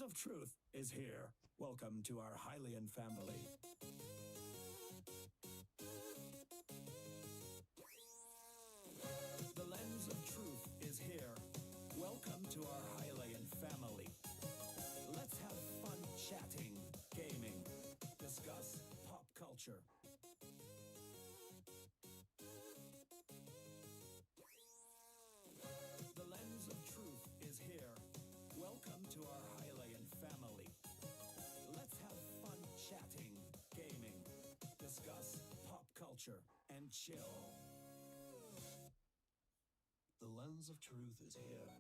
Lens of Truth is here. Welcome to our Hylian family. The Lens of Truth is here. Welcome to our Hylian family. Let's have fun chatting, gaming, discuss pop culture. The Lens of Truth is here. Welcome to our Hylian family. Let's have fun chatting, gaming, discuss pop culture, and chill. The Lens of Truth is here.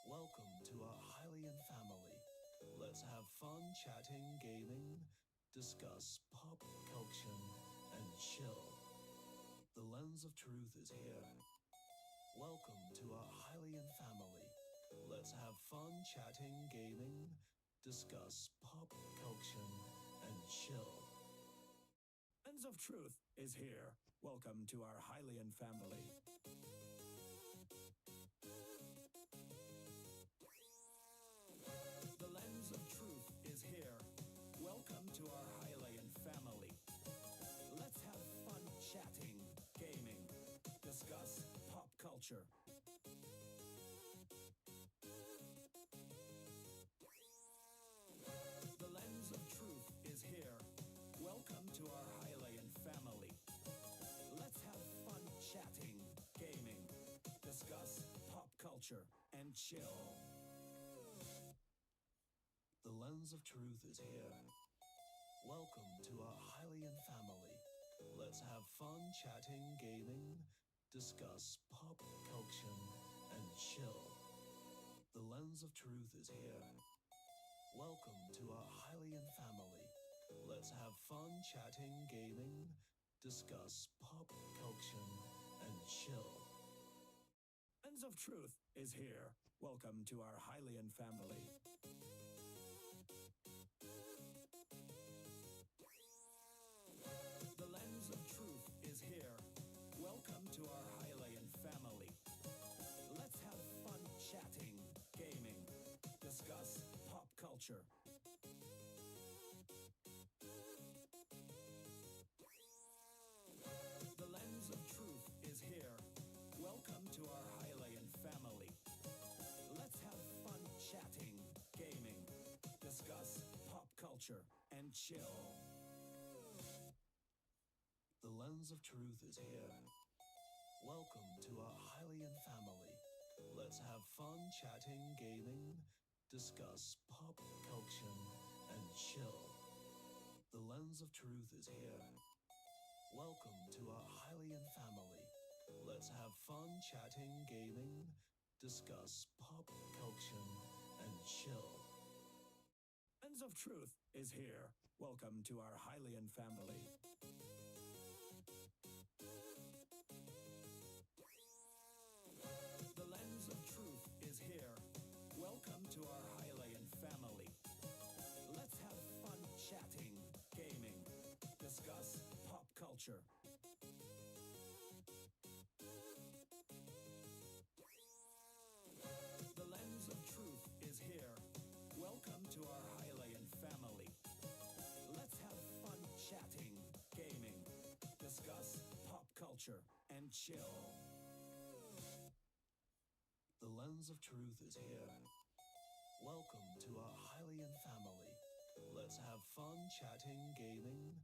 Welcome to our Hylian family. Let's have fun chatting, gaming, discuss pop culture, and chill. The Lens of Truth is here. Welcome to our Hylian family. Let's have fun chatting, gaming, discuss pop culture, and chill. Lens of Truth is here. Welcome to our Hylian family. The Lens of Truth is here. Welcome to our Hylian family. Let's have fun chatting, gaming, discuss pop culture. The Lens of Truth is here. Welcome to our Hylian family. Let's have fun chatting, gaming, discuss pop culture, and chill. The Lens of Truth is here. Welcome to our Hylian family. Let's have fun chatting, gaming, discuss pop culture, and chill. The Lens of Truth is here. Welcome to our Hylian family. Let's have fun chatting, gaming, discuss pop culture, and chill. Lens of Truth is here. Welcome to our Hylian family. The Lens of Truth is here. Welcome to our Hylian family. Let's have fun chatting, gaming, discuss pop culture. The Lens of Truth is here. Welcome to our Hylian family. Let's have fun chatting, gaming, discuss pop culture, and chill. The Lens of Truth is here. Welcome to our Hylian family. Let's have fun chatting, gaming, discuss pop culture, and chill. The Lens of Truth is here. Welcome to our Hylian family. Let's have fun chatting, gaming, discuss pop culture, and chill. Lens of Truth is here. Welcome to our Hylian family. The Lens of Truth is here. Welcome to our Hylian family. Let's have fun chatting, gaming, discuss pop culture. The Lens of Truth is here. Welcome to our Hylian family. Let's have fun chatting, gaming, discuss pop culture, and chill. The Lens of Truth is here. Welcome to our Hylian family. Let's have fun chatting, gaming,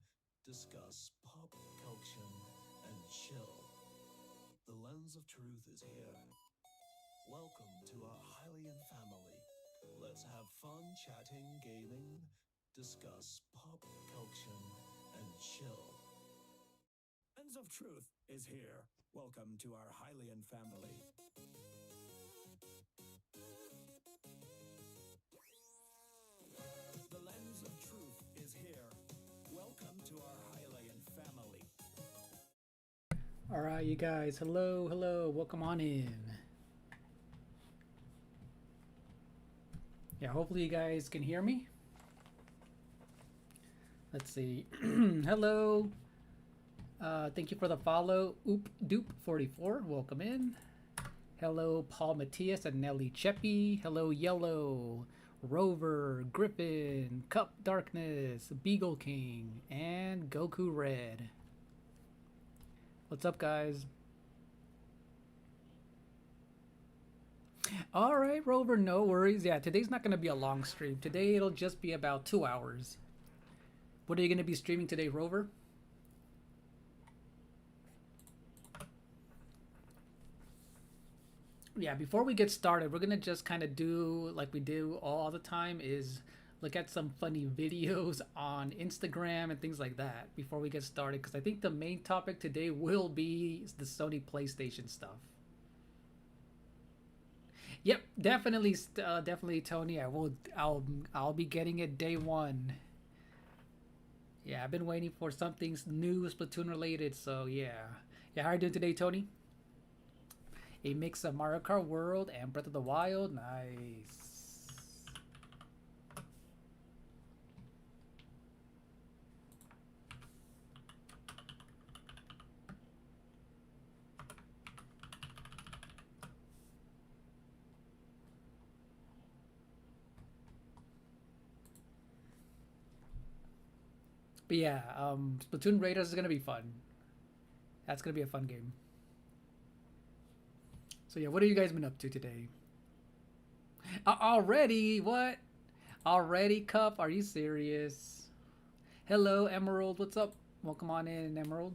discuss pop culture, and chill. The Lens of Truth is here. Welcome to our Hylian family. Let's have fun chatting, gaming, discuss pop culture, and chill. Lens of Truth is here. Welcome to our Hylian family. The Lens of Truth is here. Welcome to our Hylian family. All right, you guys. Hello. Welcome on in. Yeah, hopefully you guys can hear me. Let's see. Hello. Thank you for the follow. Oop-doop44. Welcome in. Hello, Paul Matias and Nelly Cheppy. Hello, Yellow. Rover, Griffin, Cup Darkness, Beagle King, and Goku Red. What's up, guys? All right, Rover, no worries. Yeah, today's not going to be a long stream. Today it'll just be about 2 hours. What are you going to be streaming today, Rover? Yeah, before we get started, we're going to just kind of do like we do all the time is look at some funny videos on Instagram and things like that before we get started because I think the main topic today will be the Sony PlayStation stuff. Yep, definitely, definitely, Tony. I'll be getting it day one. Yeah, I've been waiting for something new Splatoon related. So yeah, yeah. How are you doing today, Tony? A mix of Mario Kart World and Breath of the Wild. Nice. But yeah, Splatoon Raiders is gonna be fun. That's gonna be a fun game. So yeah, what have you guys been up to today? Already? What? Already, Cup? Are you serious? Hello, Emerald. What's up? Welcome on in, Emerald.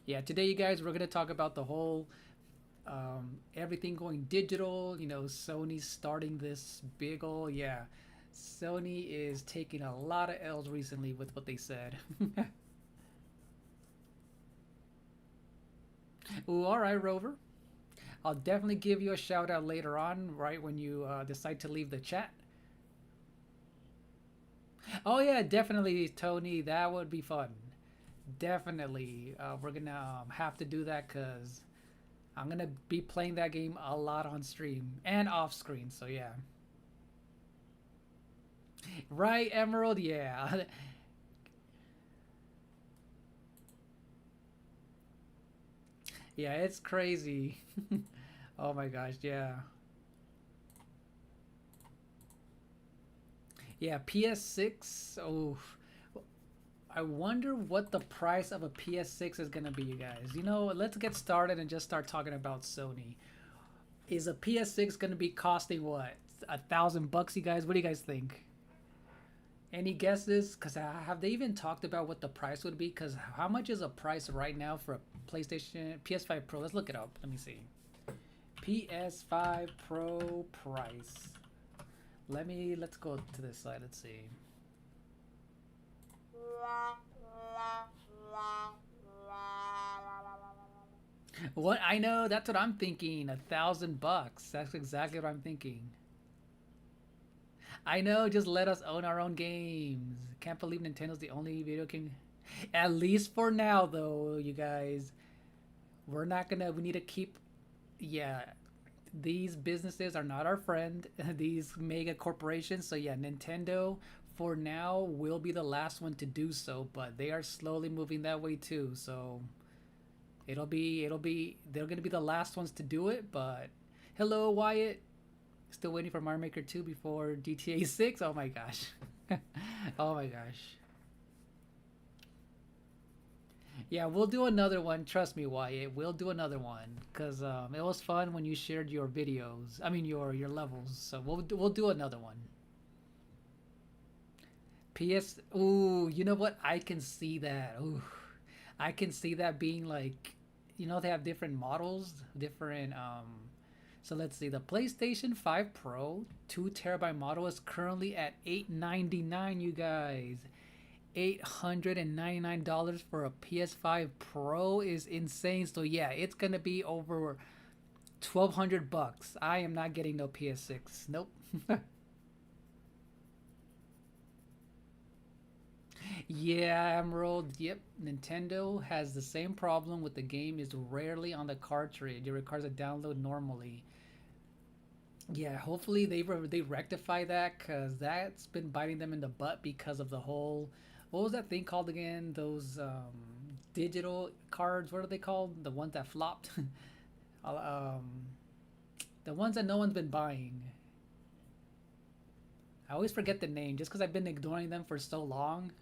Yeah, today, you guys, we're gonna talk about the whole everything going digital. You know, Sony's starting this big ol' yeah. Sony is taking a lot of L's recently with what they said. Ooh, all right, Rover. I'll definitely give you a shout out later on, right when you decide to leave the chat. Oh yeah, definitely, Tony. That would be fun. Definitely, we're gonna have to do that because I'm gonna be playing that game a lot on stream and off screen. So yeah. Right, Emerald? Yeah. Yeah, it's crazy. Oh my gosh, yeah. Yeah, PS6. Oh, I wonder what the price of a PS6 is gonna be, you guys. You know, let's get started and just start talking about Sony. Is a PS6 gonna be costing what? $1,000, you guys? What do you guys think? Any guesses? Because have they even talked about what the price would be? Because how much is a price right now for a PlayStation PS5 Pro? Let's look it up. Let me see. PS5 Pro price. Let's go to this side. Let's see. What I know, that's what I'm thinking. $1,000. That's exactly what I'm thinking. I know, just let us own our own games. Can't believe Nintendo's the only video game. At least for now, though, you guys. We're not gonna. We need to keep. Yeah, these businesses are not our friend. These mega corporations. So yeah, Nintendo for now will be the last one to do so, but they are slowly moving that way too. So it'll be they're gonna be the last ones to do it. But hello, Wyatt. Still waiting for Mario Maker 2 before GTA 6. Oh my gosh. Oh my gosh. Yeah, we'll do another one. Trust me, Wyatt. We'll do another one because it was fun when you shared your videos. I mean, your levels. So we'll do another one. PS. Ooh, you know what? I can see that. Ooh, I can see that being like, you know, they have different models, different. So let's see. The PlayStation 5 Pro 2 TB model is currently at $899. You guys, $899 for a PS5 Pro is insane. So yeah, it's gonna be over $1,200. I am not getting no PS6. Nope. Yeah, Emerald. Yep, Nintendo has the same problem with the game is rarely on the cartridge. It requires a download normally. Yeah, hopefully they rectify that because that's been biting them in the butt because of the whole what was that thing called again? Those digital cards. What are they called? The ones that flopped. The ones that no one's been buying. I always forget the name just because I've been ignoring them for so long.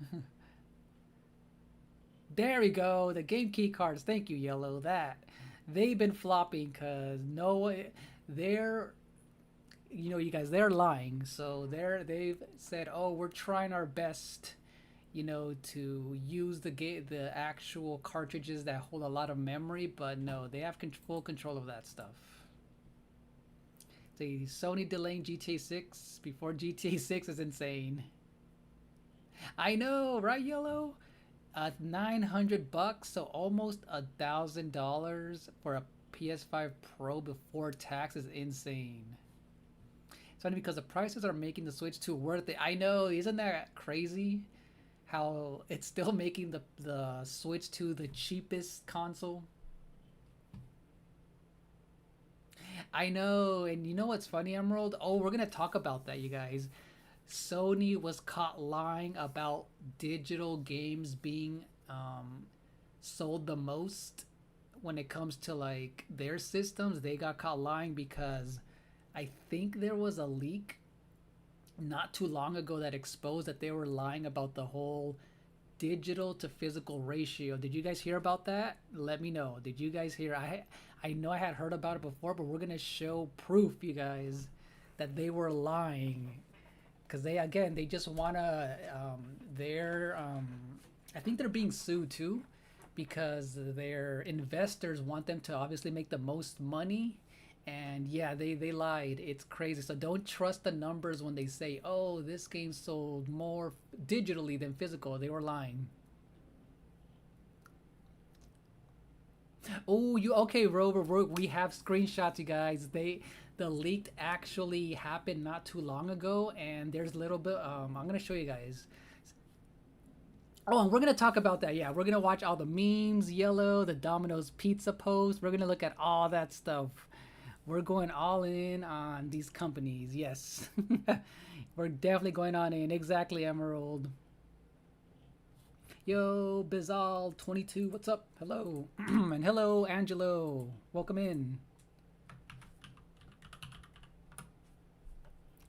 There we go. The game key cards. Thank you, Yellow. That they've bone flopping because no, they're you guys, they're lying. So they've said, oh, we're trying our best, to use the actual cartridges that hold a lot of memory, but no, they have full control of that stuff. The Sony delaying GTA 6 before GTA 6 is insane. I know, right, Yellow? $900, so almost $1,000 for a PS5 Pro before tax is insane. It's funny because the prices are making the Switch 2 worth it. I know, isn't that crazy? How it's still making the Switch 2 the cheapest console. I know, and you know what's funny, Emerald? Oh, we're gonna talk about that, you guys. Sony was caught lying about digital games being sold the most when it comes to like their systems. They got caught lying because I think there was a leak not too long ago that exposed that they were lying about the whole digital to physical ratio. Did you guys hear about that? Let me know. Did you guys hear? I know I had heard about it before, but we're gonna show proof, you guys, that they were lying. Because they just wanna I think they're being sued too, because their investors want them to obviously make the most money, and yeah, they lied. It's crazy. So don't trust the numbers when they say, oh, this game sold more digitally than physical. They were lying. Oh, you okay, Rover? We have screenshots, you guys. The leak actually happened not too long ago, and there's a little bit. I'm gonna show you guys. Oh, and we're gonna talk about that. Yeah, we're gonna watch all the memes, Yellow, the Domino's Pizza post. We're gonna look at all that stuff. We're going all in on these companies. Yes, we're definitely going on in. Exactly, Emerald. Yo, Bizal22, what's up? Hello. And hello, Angelo. Welcome in.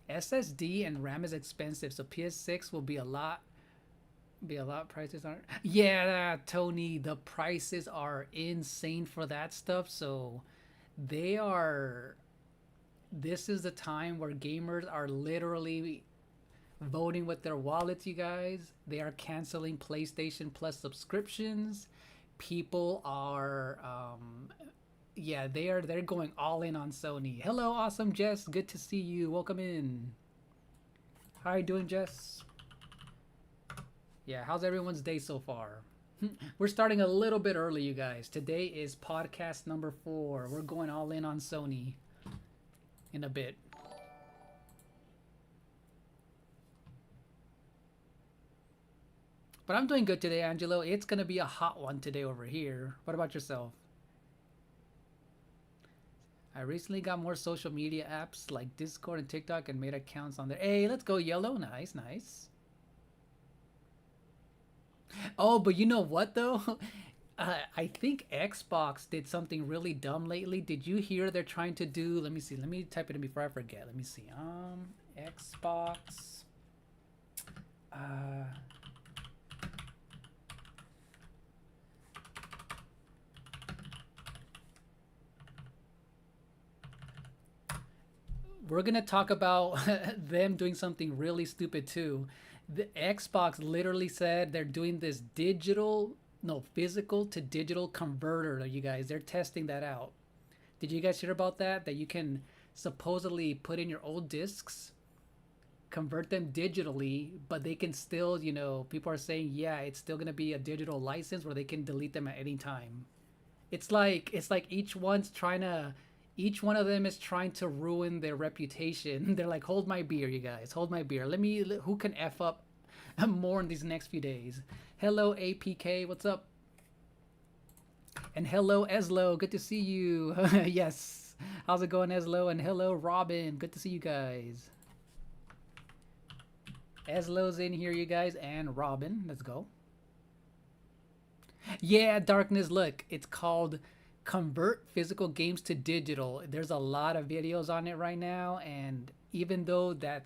SSD and RAM is expensive, so PS6 will be a lot. Prices aren't. Yeah, Tony, the prices are insane for that stuff. So they are. This is the time where gamers are literally voting with their wallets, you guys. They are canceling PlayStation Plus subscriptions. People are they're going all in on Sony. Hello, awesome Jess, good to see you. Welcome in. How are you doing, Jess? Yeah, how's everyone's day so far? We're starting a little bit early, you guys. Today is podcast number 4. We're going all in on Sony in a bit. But I'm doing good today, Angelo. It's going to be a hot one today over here. What about yourself? I recently got more social media apps like Discord and TikTok and made accounts on there. Hey, let's go, Yellow. Nice, nice. Oh, but you know what, though? I think Xbox did something really dumb lately. Did you hear they're trying to do... Let me see. Let me type it in before I forget. Let me see. Xbox... we're gonna talk about them doing something really stupid too. The Xbox literally said they're doing this physical to digital converter. You guys, they're testing that out. Did you guys hear about that? That you can supposedly put in your old discs, convert them digitally, but they can still, people are saying, yeah, it's still gonna be a digital license where they can delete them at any time. It's like each one of them is trying to ruin their reputation. They're like, hold my beer, you guys. Hold my beer. Who can F up more in these next few days? Hello, APK. What's up? And hello, Eslo. Good to see you. Yes. How's it going, Eslo? And hello, Robin. Good to see you guys. Eslo's in here, you guys. And Robin. Let's go. Yeah, Darkness, look, it's called Convert Physical Games to Digital. There's a lot of videos on it right now, and even though they're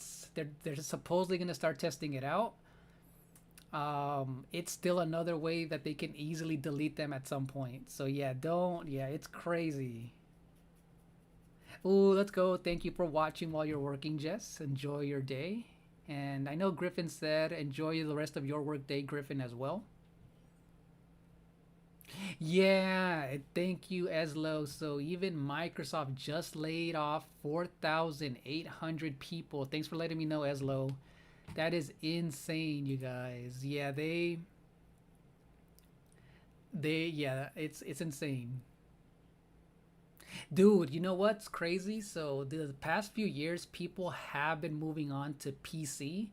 supposedly going to start testing it out, it's still another way that they can easily delete them at some point. So yeah, don't, yeah, it's crazy. Ooh, let's go. Thank you for watching while you're working, Jess. Enjoy your day. And I know Griffin said enjoy the rest of your work day, Griffin, as well. Yeah, thank you, Eslo. So even Microsoft just laid off 4,800 people. Thanks for letting me know, Eslo. That is insane, you guys. Yeah, yeah, it's insane. Dude, you know what's crazy? So the past few years, people have been moving on to PC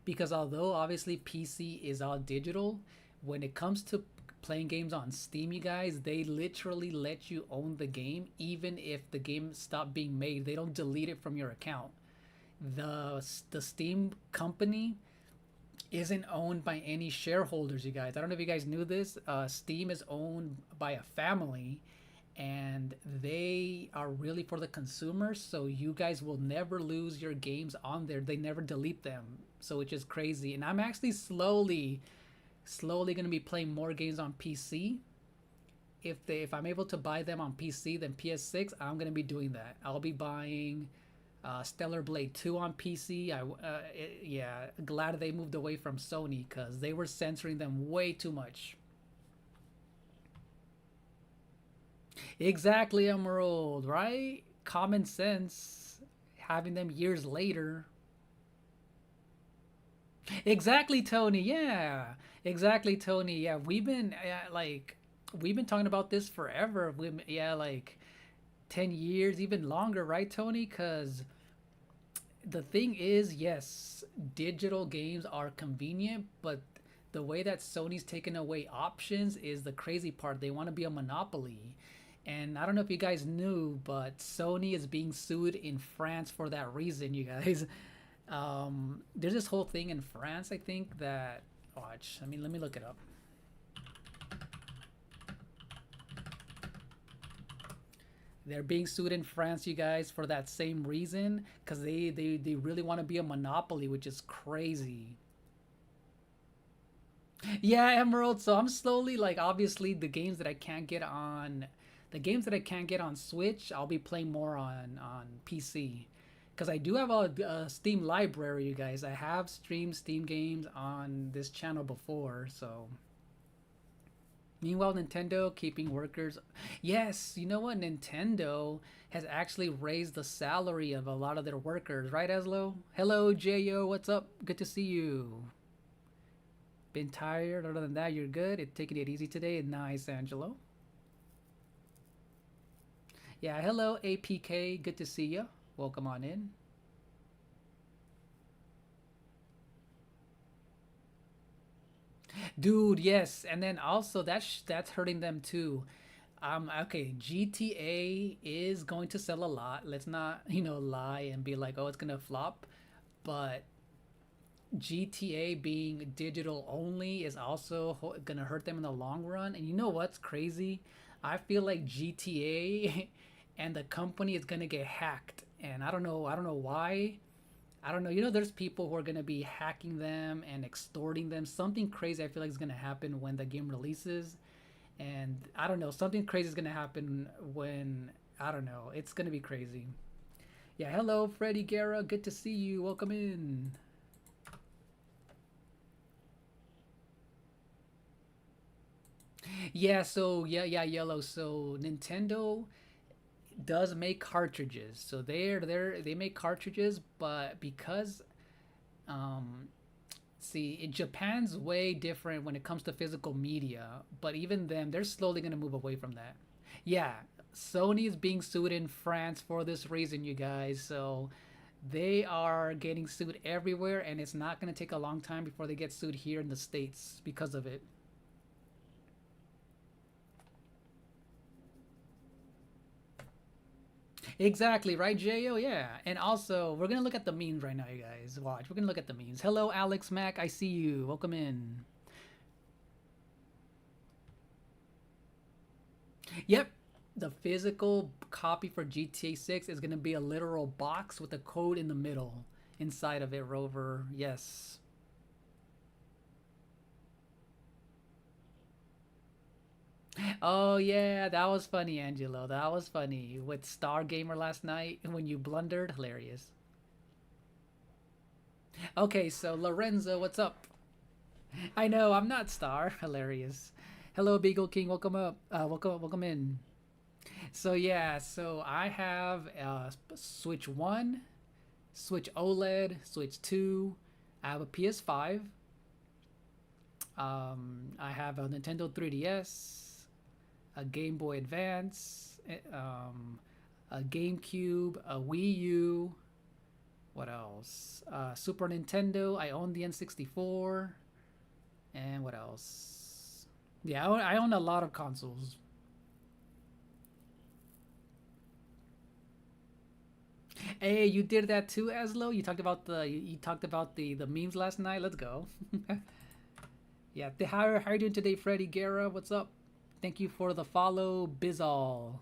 because although obviously PC is all digital, when it comes to playing games on Steam, you guys, they literally let you own the game even if the game stopped being made. They don't delete it from your account. The Steam company isn't owned by any shareholders, you guys. I don't know if you guys knew this. Steam is owned by a family, and they are really for the consumers. So you guys will never lose your games on there. They never delete them. So it's just crazy. And I'm actually slowly gonna be playing more games on PC. If I'm able to buy them on PC than PS6, I'm gonna be doing that. I'll be buying Stellar Blade 2 on PC. Yeah, glad they moved away from Sony because they were censoring them way too much. Exactly, Emerald, right? Common sense. Having them years later. Exactly, Tony. Yeah, exactly, Tony. Yeah, we've been talking about this forever. Yeah, like 10 years, even longer, right, Tony? Because the thing is, yes, digital games are convenient, but the way that Sony's taken away options is the crazy part. They want to be a monopoly. And I don't know if you guys knew, but Sony is being sued in France for that reason, you guys. There's this whole thing in France, I think, that. Watch. I mean, let me look it up. They're being sued in France, you guys, for that same reason because they really want to be a monopoly, which is crazy. Yeah, Emerald. So I'm slowly like obviously the games that I can't get on Switch, I'll be playing more on PC. Cuz I do have a Steam library, you guys. I have streamed Steam games on this channel before, so meanwhile Nintendo keeping workers. Yes, you know what? Nintendo has actually raised the salary of a lot of their workers, right, Aslo? Hello, Jo. What's up? Good to see you. Been tired. Other than that, you're good. It taking it easy today. Nice, Angelo. Yeah, hello, APK. Good to see you. Welcome on in. Dude, yes. And then also that's hurting them too. Okay, GTA is going to sell a lot. Let's not, lie and be like, "Oh, it's going to flop." But GTA being digital only is also gonna hurt them in the long run. And you know what's crazy? I feel like GTA and the company is gonna get hacked, and I don't know. I don't know why. I don't know. There's people who are gonna be hacking them and extorting them. Something crazy. I feel like is gonna happen when the game releases, and I don't know. Something crazy is gonna happen when I don't know. It's gonna be crazy. Yeah. Hello, Freddie Guerra. Good to see you. Welcome in. Yeah, so yeah, yellow. So Nintendo does make cartridges. So they make cartridges, but because um see, Japan's way different when it comes to physical media, but even them, they're slowly going to move away from that. Yeah, Sony is being sued in France for this reason, you guys. So they are getting sued everywhere, and it's not going to take a long time before they get sued here in the States because of it. Exactly, right, Jo? Yeah. And also, we're going to look at the memes right now, you guys. Watch. We're going to look at the memes. Hello, Alex Mack. I see you. Welcome in. Yep. The physical copy for GTA 6 is going to be a literal box with a code in the middle inside of it, Rover. Yes. Oh yeah, that was funny, Angelo. That was funny with Star Gamer last night when you blundered. Hilarious. Okay, so Lorenzo, what's up? I know I'm not Star. Hilarious. Hello, Beagle King. Welcome up. Welcome in. So yeah, so I have Switch One, Switch OLED, Switch Two. I have a PS5. I have a Nintendo 3DS, a Game Boy Advance, a GameCube, a Wii U. What else? Super Nintendo. I own the N64. And what else? Yeah, I own a lot of consoles. Hey, you did that too, Aslo. You talked about the memes last night. Let's go. Yeah, how are you doing today, Freddie Guerra? What's up? Thank you for the follow, Bizall.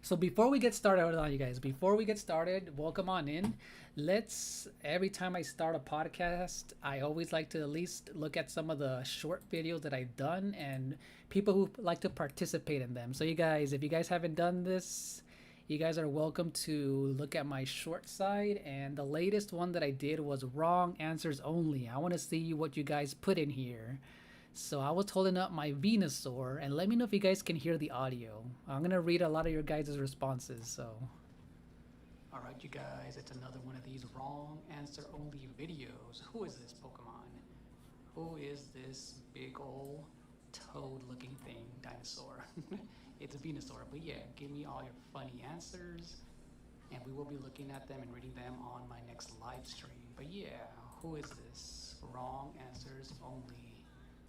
So before we get started, hold on, you guys. Before we get started, welcome on in. Let's every time I start a podcast, I always like to at least look at some of the short videos that I've done and people who like to participate in them. So you guys, if you guys haven't done this, you guys are welcome to look at my short side. And the latest one that I did was wrong answers only. I want to see what you guys put in here. So I was holding up my Venusaur, and let me know if you guys can hear the audio. I'm gonna read a lot of your guys' responses. So, all right, you guys, it's another one of these wrong answer only videos. Who is this Pokemon? Who is this big old toad-looking thing, dinosaur? It's a Venusaur, but yeah, give me all your funny answers, and we will be looking at them and reading them on my next live stream. But yeah, who is this? Wrong answers only.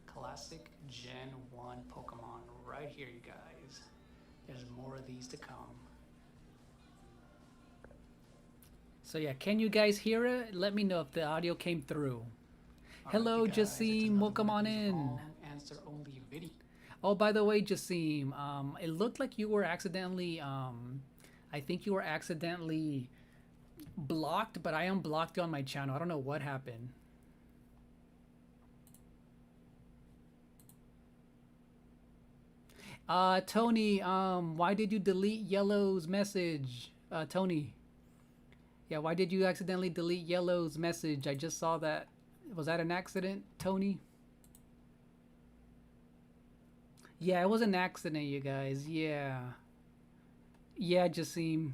Classic Gen 1 Pokemon right here, you guys. There's more of these to come. So yeah, can you guys hear it? Let me know if the audio came through. Hello, right, Jasim. Welcome on in. Answer only video. Oh, by the way, Jasim, it looked like you were accidentally, I think you were accidentally blocked, but I unblocked you on my channel. I don't know what happened. Tony, why did you delete Yellow's message? Tony. Yeah, why did you accidentally delete Yellow's message? I just saw that. Was that an accident, Tony? Yeah, it was an accident, you guys. Yeah. Yeah, Jasim.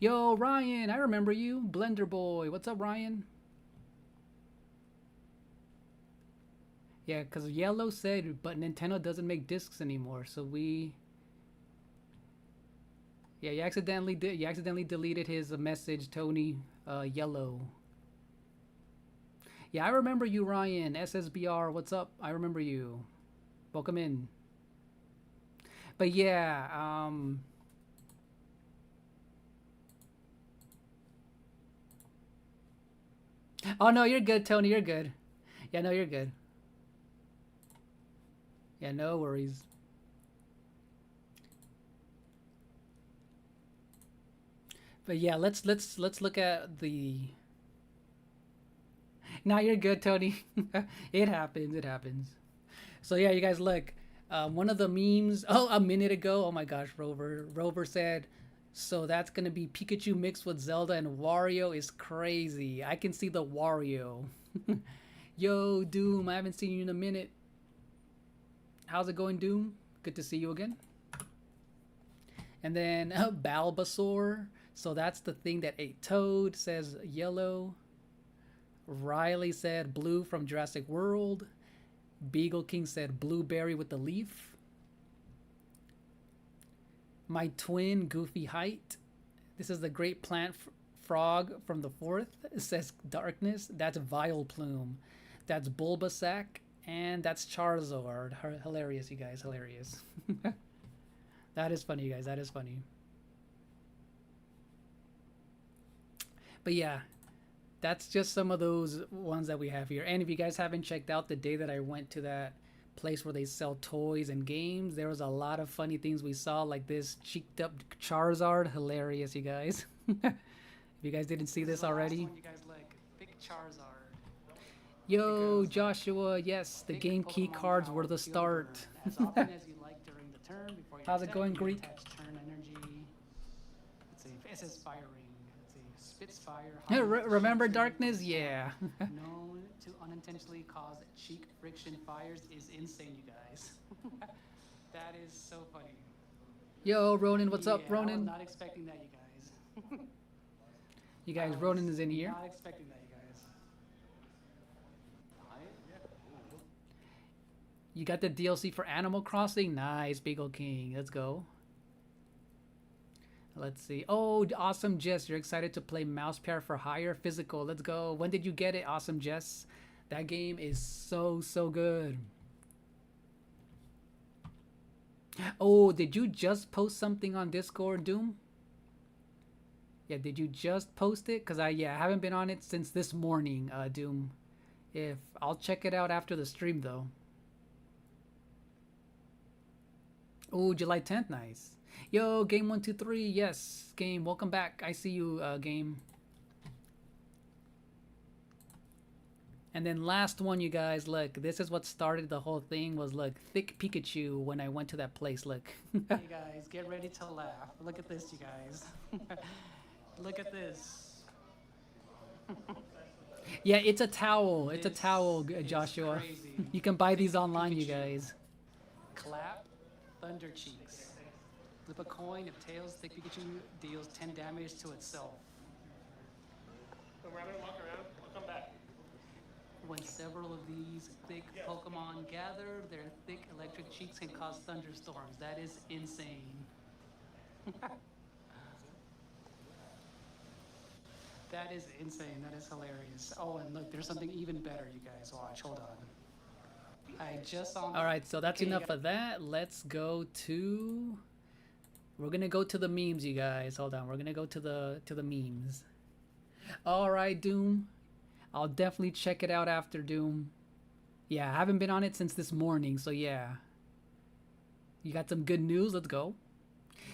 Yo, Ryan, I remember you. Blender Boy. What's up, Ryan? Yeah, because Yellow said, but Nintendo doesn't make discs anymore, so we... Yeah, you accidentally deleted his message, Tony. Yellow. Yeah, I remember you, Ryan. SSBR, what's up? I remember you. Welcome in. But yeah, Oh, no, you're good, Tony. You're good. Yeah, no, you're good. Yeah, no worries. But yeah, let's look at the... Now you're good, Tony. It happens. It happens. So yeah, you guys look. One of the memes. Oh, a minute ago. Oh my gosh, Rover. Rover said, so that's gonna be Pikachu mixed with Zelda and Wario is crazy. I can see the Wario. Yo, Doom. I haven't seen you in a minute. How's it going, Doom? Good to see you again. And then Bulbasaur. So that's the thing that ate Toad, says Yellow. Riley said blue from Jurassic World. Beagle King said blueberry with the leaf. My twin, Goofy Height. This is the great plant frog from the fourth. It says darkness. That's Vileplume. That's Bulbasac. And that's Charizard. Hilarious, you guys. Hilarious. That is funny, you guys. That is funny. But yeah, that's just some of those ones that we have here. And if you guys haven't checked out the day that I went to that place where they sell toys and games. There was a lot of funny things we saw, like this cheeked up Charizard. Hilarious, you guys. If you guys didn't see this already. You guys like big Charizard. Yo, Joshua, yes, the game key cards were the start. As often as you like during the turn before you How's it going, Greek? Turn energy. Let's see, it says fire ring. Let's see, Spitfire. Remember Darkness? Yeah. Known to unintentionally cause cheek friction fires is insane, you guys. That is so funny. Yo, Ronan, what's up, I was Ronan? not expecting that, you guys. You guys, Ronan is in here. Not expecting that, you guys. You got the DLC for Animal Crossing? Nice, Beagle King. Let's go. Let's see. Oh, awesome, Jess. You're excited to play Mouse Pair for Hire Physical. Let's go. When did you get it? Awesome, Jess. That game is so good. Oh, did you just post something on Discord, Doom? Yeah, did you just post it? Because I haven't been on it since this morning, Doom. I'll check it out after the stream, though. Oh, July 10th, nice. Yo, Game 123, yes, Game, welcome back. I see you, Game. And then last one, you guys, look, this is what started the whole thing, was, look, Thick Pikachu when I went to that place, look. Hey, guys, get ready to laugh. Look at this, you guys. Look at this. Yeah, it's a towel. It's a towel, Joshua. You can buy these online, you guys. Clap, Thunder Cheeks. Flip a coin. If tails, Thick Pikachu deals 10 damage to itself. We're having to walk around. I'll come back. When several of these thick Pokemon gather, their thick electric cheeks can cause thunderstorms. That is insane. That is insane. That is hilarious. Oh, and look, there's something even better, you guys. Watch. Hold on. I just saw... All right, so that's enough of that. Let's go to... We're going to go to the memes, you guys. Hold on. We're going to go to the memes. All right, Doom. I'll definitely check it out after, Doom. Yeah, I haven't been on it since this morning, so yeah. You got some good news? Let's go.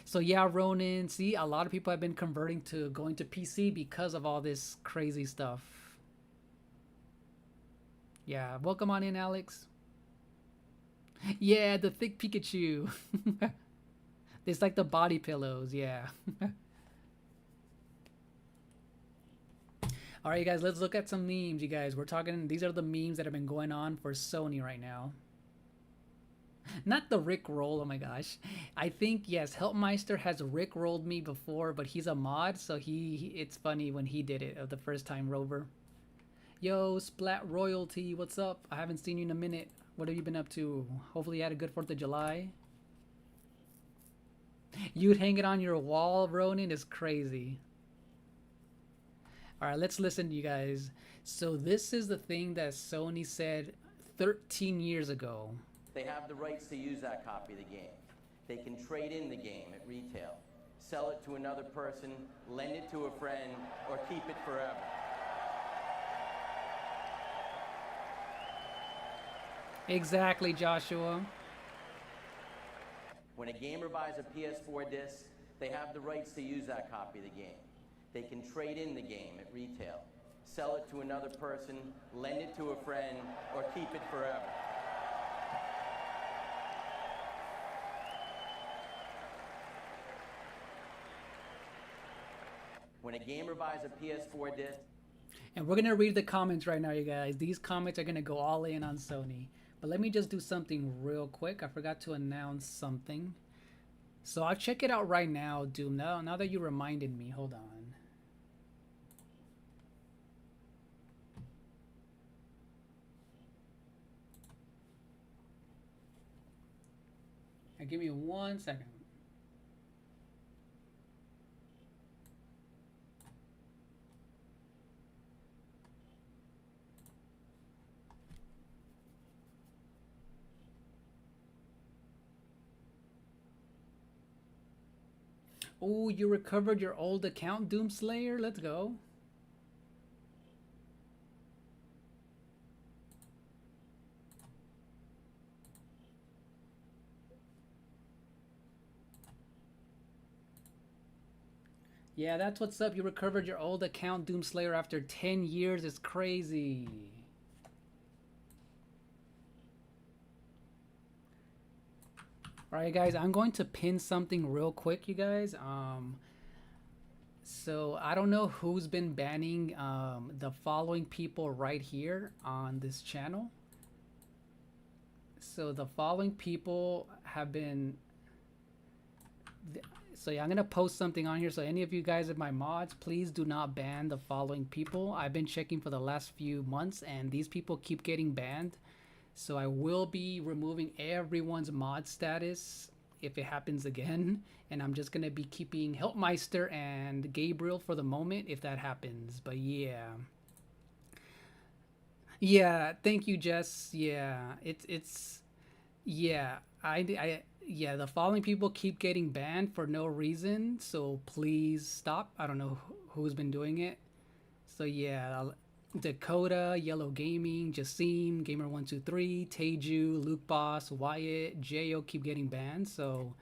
So yeah, Ronan, see, a lot of people have been converting to going to PC because of all this crazy stuff. Yeah, welcome on in, Alex. Yeah, the thick Pikachu. It's like the body pillows, yeah. All right, you guys, let's look at some memes, you guys. We're talking, these are the memes that have been going on for Sony right now. Not the Rick roll, oh my gosh. I think, yes, Helpmeister has Rick rolled me before, but he's a mod, so it's funny when he did it the first time, Rover. Yo, Splat Royalty, what's up? I haven't seen you in a minute. What have you been up to? Hopefully you had a good 4th of July. You'd hang it on your wall, Ronan, is crazy. All right, let's listen, you guys. So this is the thing that Sony said 13 years ago. They have the rights to use that copy of the game. They can trade in the game at retail, sell it to another person, lend it to a friend, or keep it forever. Exactly, Joshua. When a gamer buys a PS4 disc, they have the rights to use that copy of the game. They can trade in the game at retail, sell it to another person, lend it to a friend, or keep it forever. When a gamer buys a PS4 disc... And we're going to read the comments right now, you guys. These comments are going to go all in on Sony. But let me just do something real quick. I forgot to announce something. So I'll check it out right now, Doom. Now that you reminded me. Hold on. Now give me 1 second. Oh, you recovered your old account, Doomslayer? Let's go. Yeah, that's what's up. You recovered your old account, Doomslayer, after 10 years. It's crazy. All right, guys, I'm going to pin something real quick, you guys. So I don't know who's been banning the following people right here on this channel. So the following people have been. So yeah, I'm gonna post something on here. So any of you guys are my mods, please do not ban the following people. I've been checking for the last few months, and these people keep getting banned. So I will be removing everyone's mod status if it happens again. And I'm just gonna be keeping Helpmeister and Gabriel for the moment if that happens. But yeah. Yeah, thank you, Jess. Yeah, it's yeah, yeah, the following people keep getting banned for no reason, so please stop. I don't know who's been doing it. So yeah, Dakota, Yellow Gaming, Jasim, Gamer123, Teju, Luke Boss, Wyatt, Jo keep getting banned. So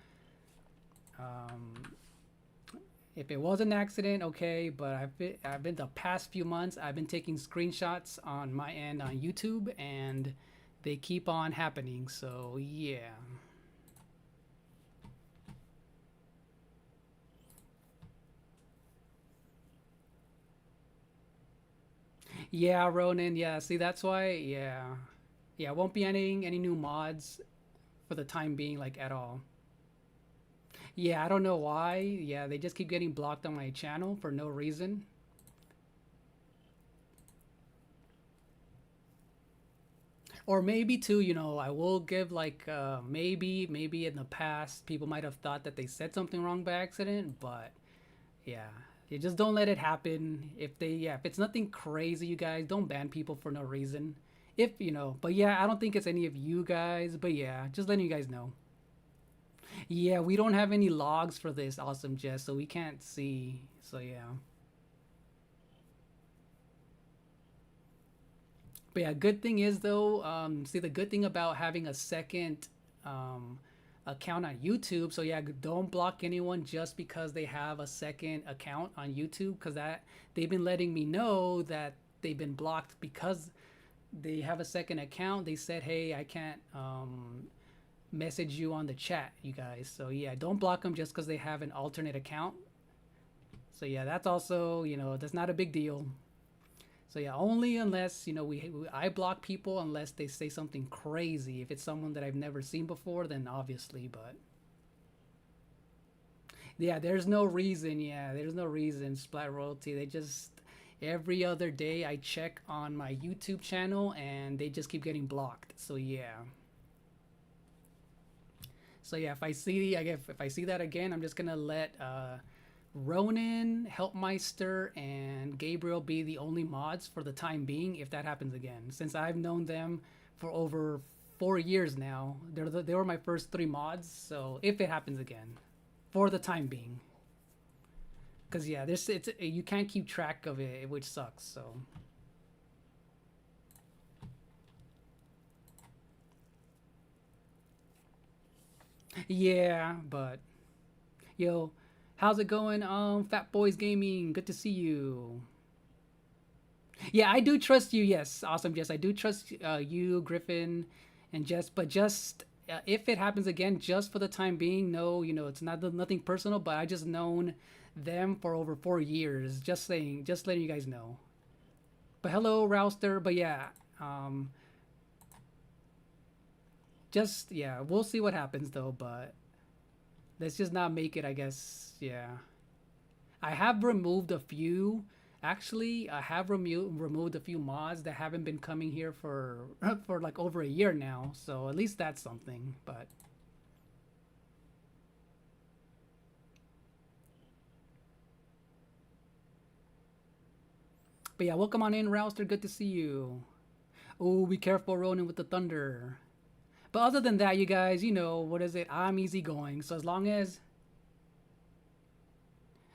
if it was an accident, okay, but I've been the past few months, I've been taking screenshots on my end on YouTube, and they keep on happening. So yeah. Yeah, Ronan. Yeah, see, that's why. Yeah, yeah, won't be any new mods for the time being, like at all. Yeah, I don't know why. Yeah, they just keep getting blocked on my channel for no reason. Or maybe too, you know, I will give like maybe in the past people might have thought that they said something wrong by accident, but yeah, you just don't let it happen. If they if it's nothing crazy, you guys don't ban people for no reason. If you know, but yeah, I don't think it's any of you guys, but yeah, just letting you guys know. Yeah, we don't have any logs for this, Awesome Jess, so we can't see. So yeah. But yeah, good thing is though, see the good thing about having a second account on YouTube. So yeah, don't block anyone just because they have a second account on YouTube, because that they've been letting me know that they've been blocked because they have a second account. They said, hey, I can't message you on the chat, you guys. So yeah, don't block them just because they have an alternate account. So yeah, that's also, you know, that's not a big deal. So yeah, only unless, you know, I block people unless they say something crazy. If it's someone that I've never seen before, then obviously, but yeah, there's no reason. Yeah, there's no reason. Splat Royalty, they just every other day I check on my YouTube channel and they just keep getting blocked. So yeah. So yeah, if I see that again, I'm just gonna let Ronan, Helpmeister, and Gabriel be the only mods for the time being if that happens again. Since I've known them for over 4 years now, they were my first 3 mods. So if it happens again, for the time being, because yeah, you can't keep track of it, which sucks. So. Yeah, but yo, how's it going? Fat Boys Gaming, good to see you. Yeah, I do trust you. Yes, awesome. Yes, I do trust you, Griffin, and Jess. But just if it happens again, just for the time being, no, you know, it's nothing personal. But I just known them for over 4 years. Just saying, just letting you guys know. But hello, Rouster. But yeah, just yeah, we'll see what happens though. But let's just not make it, I guess. Yeah, I have removed a few. Actually, I have removed a few mods that haven't been coming here for for like over a year now. So at least that's something. But yeah, welcome on in, Rouster. Good to see you. Oh, be careful, Ronan, with the thunder. But other than that, you guys, you know, what is it? I'm easygoing. So as long as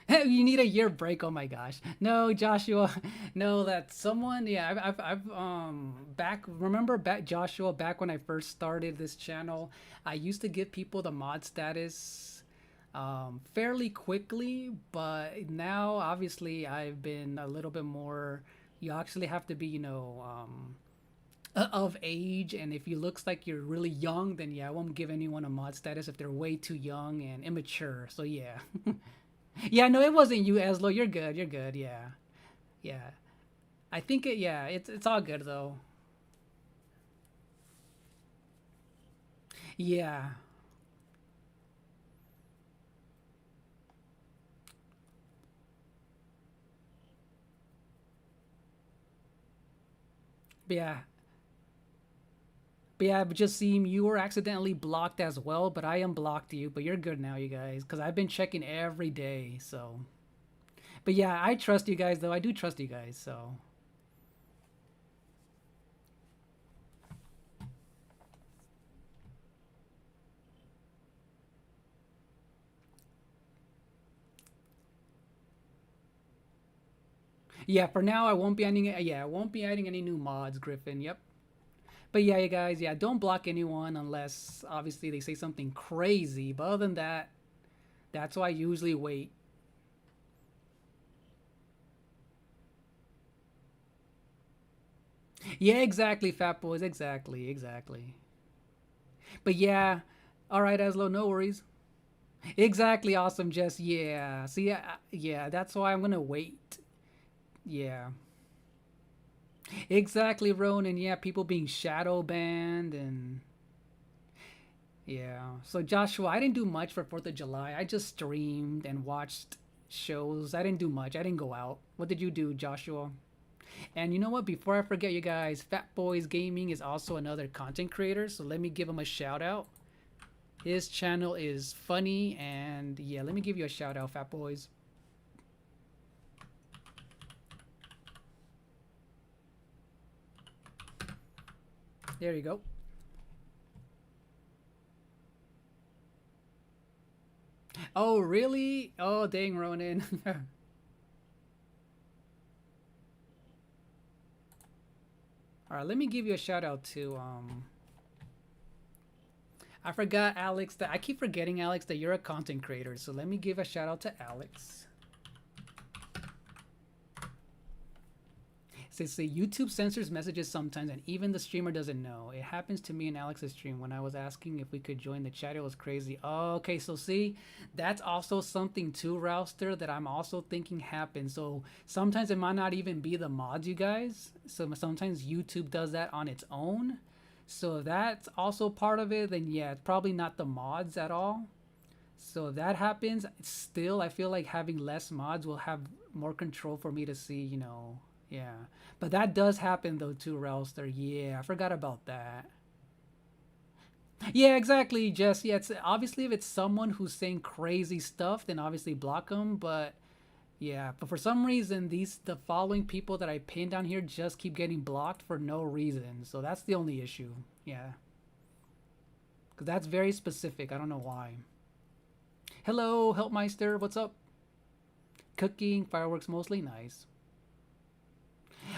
you need a year break. Oh my gosh. No, Joshua. No, that someone. Yeah, I've back. Remember back, Joshua. Back when I first started this channel, I used to give people the mod status fairly quickly, but now obviously I've been a little bit more. You actually have to be, of age, and if you looks like you're really young, then yeah, I won't give anyone a mod status if they're way too young and immature. So yeah, yeah, no, it wasn't you, Eslo. You're good. You're good. Yeah, yeah. I think it. Yeah, it's all good though. Yeah. But yeah, but just seem you were accidentally blocked as well, but I unblocked you. But you're good now, you guys, because I've been checking every day. So, but yeah, I trust you guys though. I do trust you guys. So, yeah, for now I won't be adding. Yeah, I won't be adding any new mods, Griffin. Yep. But yeah, you guys, yeah, don't block anyone unless obviously they say something crazy. But other than that, that's why I usually wait. Yeah, exactly, fat boys. Exactly, exactly. But yeah, all right, Aslo, no worries. Exactly, awesome, Jess. Yeah, see, yeah, that's why I'm gonna wait. Yeah, exactly, Ronan. Yeah, people being shadow banned and yeah. So Joshua, I didn't do much for 4th of July. I just streamed and watched shows. I didn't do much. I didn't go out. What did you do, Joshua? And you know what? Before I forget, you guys, Fat Boys Gaming is also another content creator. So let me give him a shout out. His channel is funny, and yeah, let me give you a shout out, Fat Boys. There you go. Oh, really? Oh, dang, Ronan. All right, let me give you a shout out to I forgot Alex that I keep forgetting Alex that you're a content creator. So let me give a shout out to Alex. Says YouTube censors messages sometimes and even the streamer doesn't know. It happens to me in Alex's stream when I was asking if we could join the chat. It was crazy. Oh, okay, so see, that's also something too, Rouster, that I'm also thinking happens. So sometimes it might not even be the mods, you guys. So sometimes YouTube does that on its own. So that's also part of it. Then yeah, it's probably not the mods at all. So if that happens, still I feel like having less mods will have more control for me to see, yeah. But that does happen though too, Ralster. Yeah, I forgot about that. Yeah, exactly, Jess. Yeah, it's obviously if it's someone who's saying crazy stuff, then obviously block them. But yeah, but for some reason, the following people that I pinned down here just keep getting blocked for no reason. So that's the only issue. Yeah, because that's very specific. I don't know why. Hello, Helpmeister. What's up? Cooking, fireworks mostly. Nice.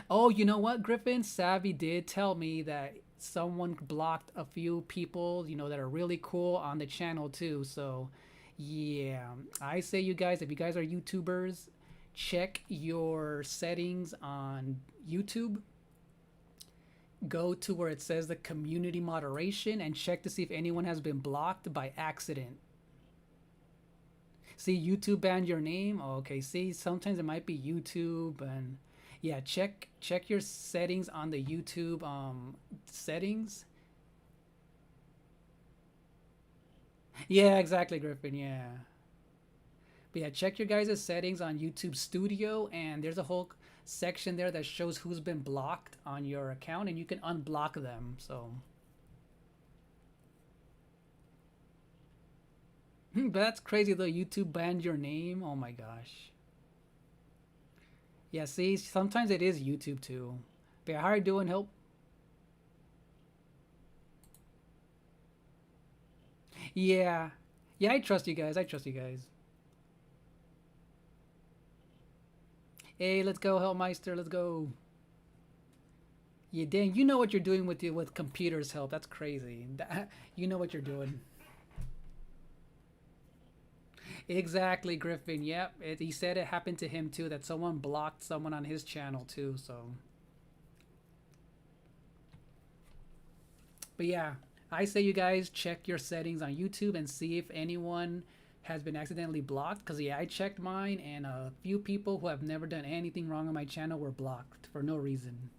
Oh, you know what, Griffin? Savvy did tell me that someone blocked a few people, that are really cool on the channel too. So, yeah, I say you guys, if you guys are YouTubers, check your settings on YouTube. Go to where it says the community moderation and check to see if anyone has been blocked by accident. See, YouTube banned your name. Oh, okay, see, sometimes it might be YouTube and yeah, check your settings on the YouTube settings. Yeah, exactly, Griffin. Yeah. But yeah, check your guys' settings on YouTube Studio, and there's a whole section there that shows who's been blocked on your account, and you can unblock them. So, but that's crazy though. YouTube banned your name. Oh my gosh. Yeah, see, sometimes it is YouTube too. But yeah, how are you doing, Help? Yeah. Yeah, I trust you guys. I trust you guys. Hey, let's go, Helpmeister. Let's go. Yeah, dang, you know what you're doing with computers help. That's crazy. You know what you're doing. Exactly, Griffin. Yep. He said it happened to him too, that someone blocked someone on his channel too. So, but yeah, I say you guys check your settings on YouTube and see if anyone has been accidentally blocked. Because yeah, I checked mine, and a few people who have never done anything wrong on my channel were blocked for no reason.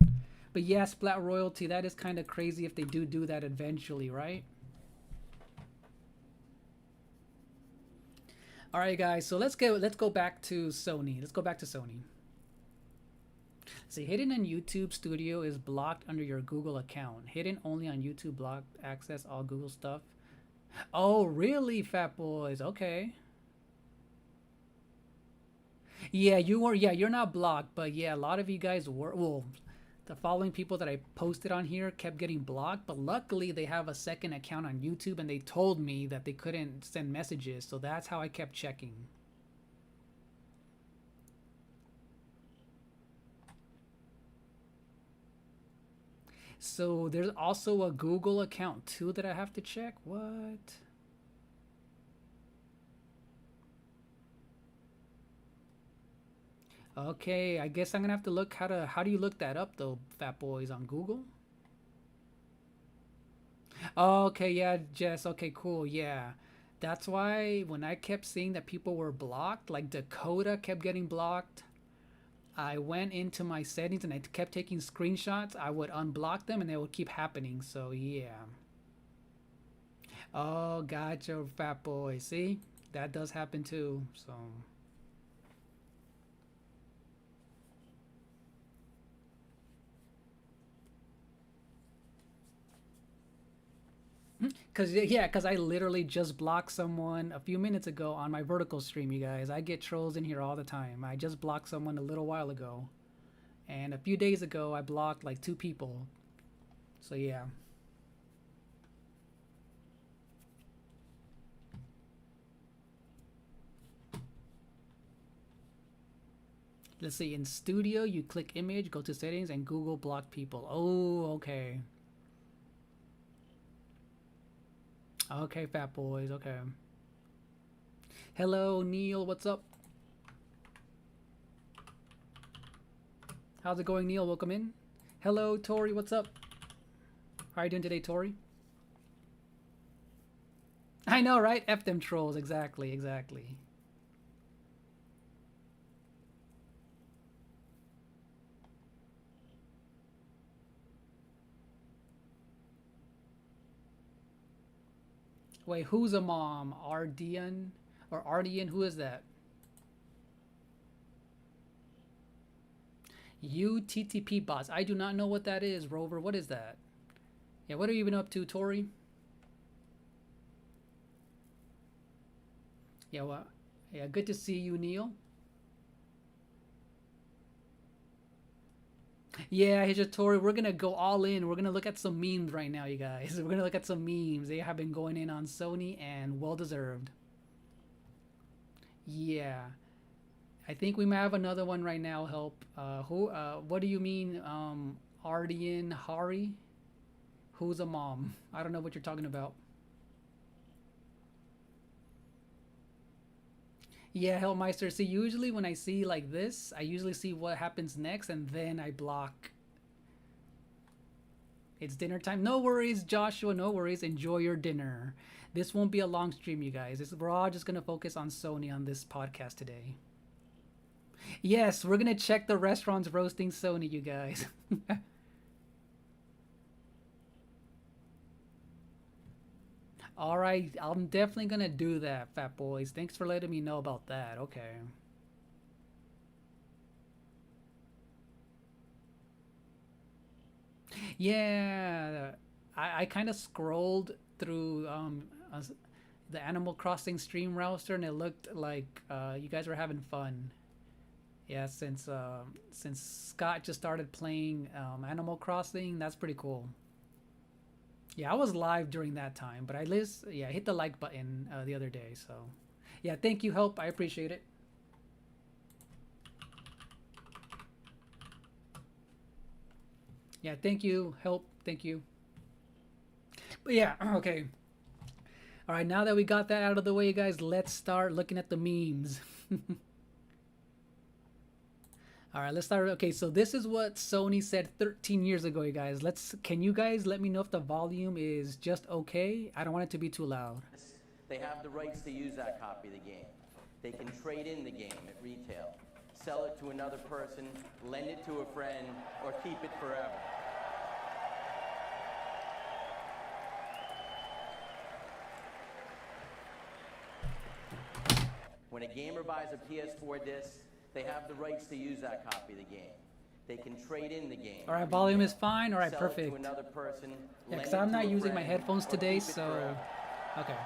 But yeah, Splat Royalty, that is kind of crazy if they do that eventually, right? All right, guys. So let's go back to Sony. Let's go back to Sony. See, hidden in YouTube Studio is blocked under your Google account. Hidden only on YouTube. Blocked access all Google stuff. Oh, really, Fat Boys? Okay. Yeah, you were. Yeah, you're not blocked, but yeah, a lot of you guys were. Well, the following people that I posted on here kept getting blocked, but luckily they have a second account on YouTube, and they told me that they couldn't send messages, so that's how I kept checking. So there's also a Google account too that I have to check. What? Okay, I guess I'm gonna have to look how do you look that up though, Fat Boys, on Google? Okay, yeah, Jess. Okay, cool. Yeah. That's why when I kept seeing that people were blocked, like Dakota kept getting blocked, I went into my settings and I kept taking screenshots. I would unblock them and they would keep happening. So, yeah. Oh, gotcha, Fat Boy. See? That does happen too. So, cause I literally just blocked someone a few minutes ago on my vertical stream, you guys. I get trolls in here all the time. I just blocked someone a little while ago, and a few days ago I blocked like 2 people. So yeah. Let's see. In Studio, you click Image, go to Settings, and Google Block People. Oh, okay. Okay, Fat Boys. Okay. Hello, Neil. What's up? How's it going, Neil? Welcome in. Hello, Tori. What's up? How are you doing today, Tori? I know, right? F them trolls. Exactly, exactly. Wait, who's a mom? Ardian or Ardian? Who is that? UTTP bots. I do not know what that is, Rover. What is that? Yeah, what have you been up to, Tori? Yeah, well, yeah, good to see you, Neil. Yeah, here's your Tori. We're gonna go all in. We're gonna look at some memes right now, you guys. We're gonna look at some memes. They have been going in on Sony, and well deserved. Yeah, I think we might have another one right now. Help. Who? What do you mean, Ardian Hari? Who's a mom? I don't know what you're talking about. Yeah, Hellmeister. See, usually when I see like this, I usually see what happens next, and then I block. It's dinner time. No worries, Joshua. No worries. Enjoy your dinner. This won't be a long stream, you guys. We're all just gonna focus on Sony on this podcast today. Yes, we're gonna check the restaurants roasting Sony, you guys. All right, I'm definitely gonna do that, Fat Boys. Thanks for letting me know about that. Okay. Yeah, I kind of scrolled through the Animal Crossing stream roster, and it looked like you guys were having fun. Yeah, since Scott just started playing Animal Crossing, that's pretty cool. Yeah, I was live during that time, but I hit the like button the other day. So, yeah, thank you, Help. I appreciate it. Yeah, thank you, Help. Thank you. But yeah, okay. All right, now that we got that out of the way, guys, let's start looking at the memes. All right, let's start. Okay, so this is what Sony said 13 years ago, you guys. Can you guys let me know if the volume is just okay? I don't want it to be too loud. They have the rights to use that copy of the game. They can trade in the game at retail, sell it to another person, lend it to a friend, or keep it forever. When a gamer buys a PS4 disc, they have the rights to use that copy of the game. They can trade in the game. All right, volume is fine. All right, sell it perfect. to another person, Yeah, lend because it I'm to not a using my friend, headphones or today, keep it so forever. okay.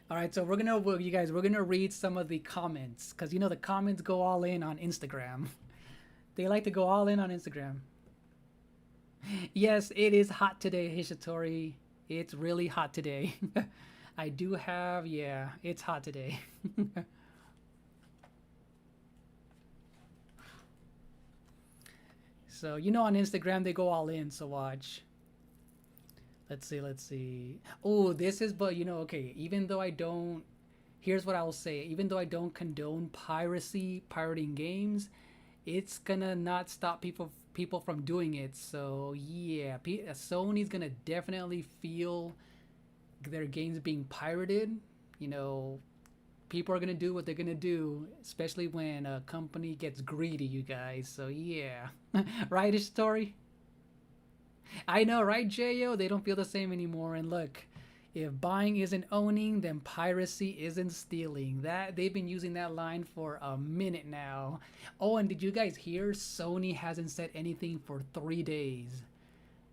All right, so you guys, we're gonna read some of the comments because you know the comments go all in on Instagram. They like to go all in on Instagram. Yes, it is hot today, Hishitori. It's really hot today. I do have, yeah, it's hot today. So, you know, on Instagram, they go all in, so watch. Let's see. Oh, this is, but you know, okay, even though I don't, here's what I will say. Even though I don't condone pirating games, it's gonna not stop people from doing it. So yeah, Sony's gonna definitely feel their games being pirated. You know, people are gonna do what they're gonna do, especially when a company gets greedy, you guys. So yeah, right, a story. I know, right, Jo? They don't feel the same anymore. And look, if buying isn't owning, then piracy isn't stealing. That they've been using that line for a minute now. Oh, and did you guys hear? Sony hasn't said anything for 3 days.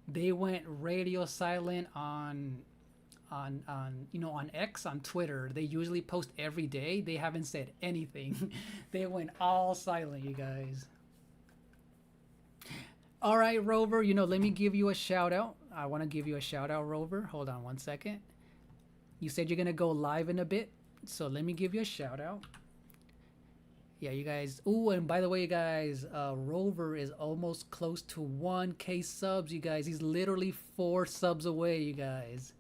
They went radio silent on you know, on X, on Twitter. They usually post every day. They haven't said anything. They went all silent, you guys. All right, Rover, you know, let me give you a shout out. I want to give you a shout out, Rover. Hold on one second. You said you're going to go live in a bit, so let me give you a shout out. Yeah, you guys. Ooh, and by the way, you guys, Rover is almost close to 1K subs, you guys. He's literally 4 subs away, you guys.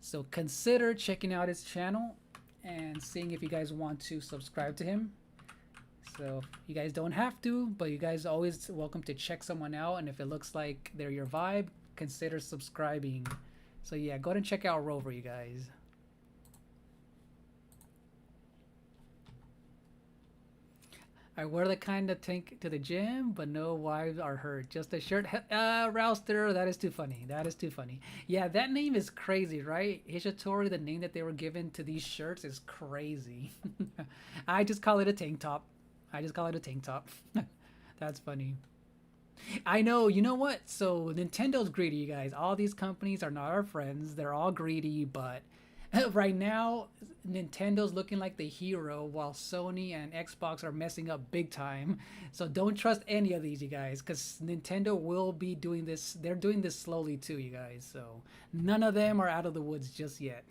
So consider checking out his channel and seeing if you guys want to subscribe to him. So you guys don't have to, but you guys are always welcome to check someone out. And if it looks like they're your vibe, consider subscribing. So yeah, go ahead and check out Rover, you guys. I wear the kind of tank to the gym, but no wives are hurt. Just a shirt. Rouster, that is too funny. That is too funny. Yeah, that name is crazy, right? Hishitori, the name that they were given to these shirts is crazy. I just call it a tank top. That's funny. I know, you know what? So Nintendo's greedy, you guys. All these companies are not our friends. They're all greedy, but right now, Nintendo's looking like the hero while Sony and Xbox are messing up big time. So don't trust any of these, you guys, because Nintendo will be doing this. They're doing this slowly too, you guys. So none of them are out of the woods just yet.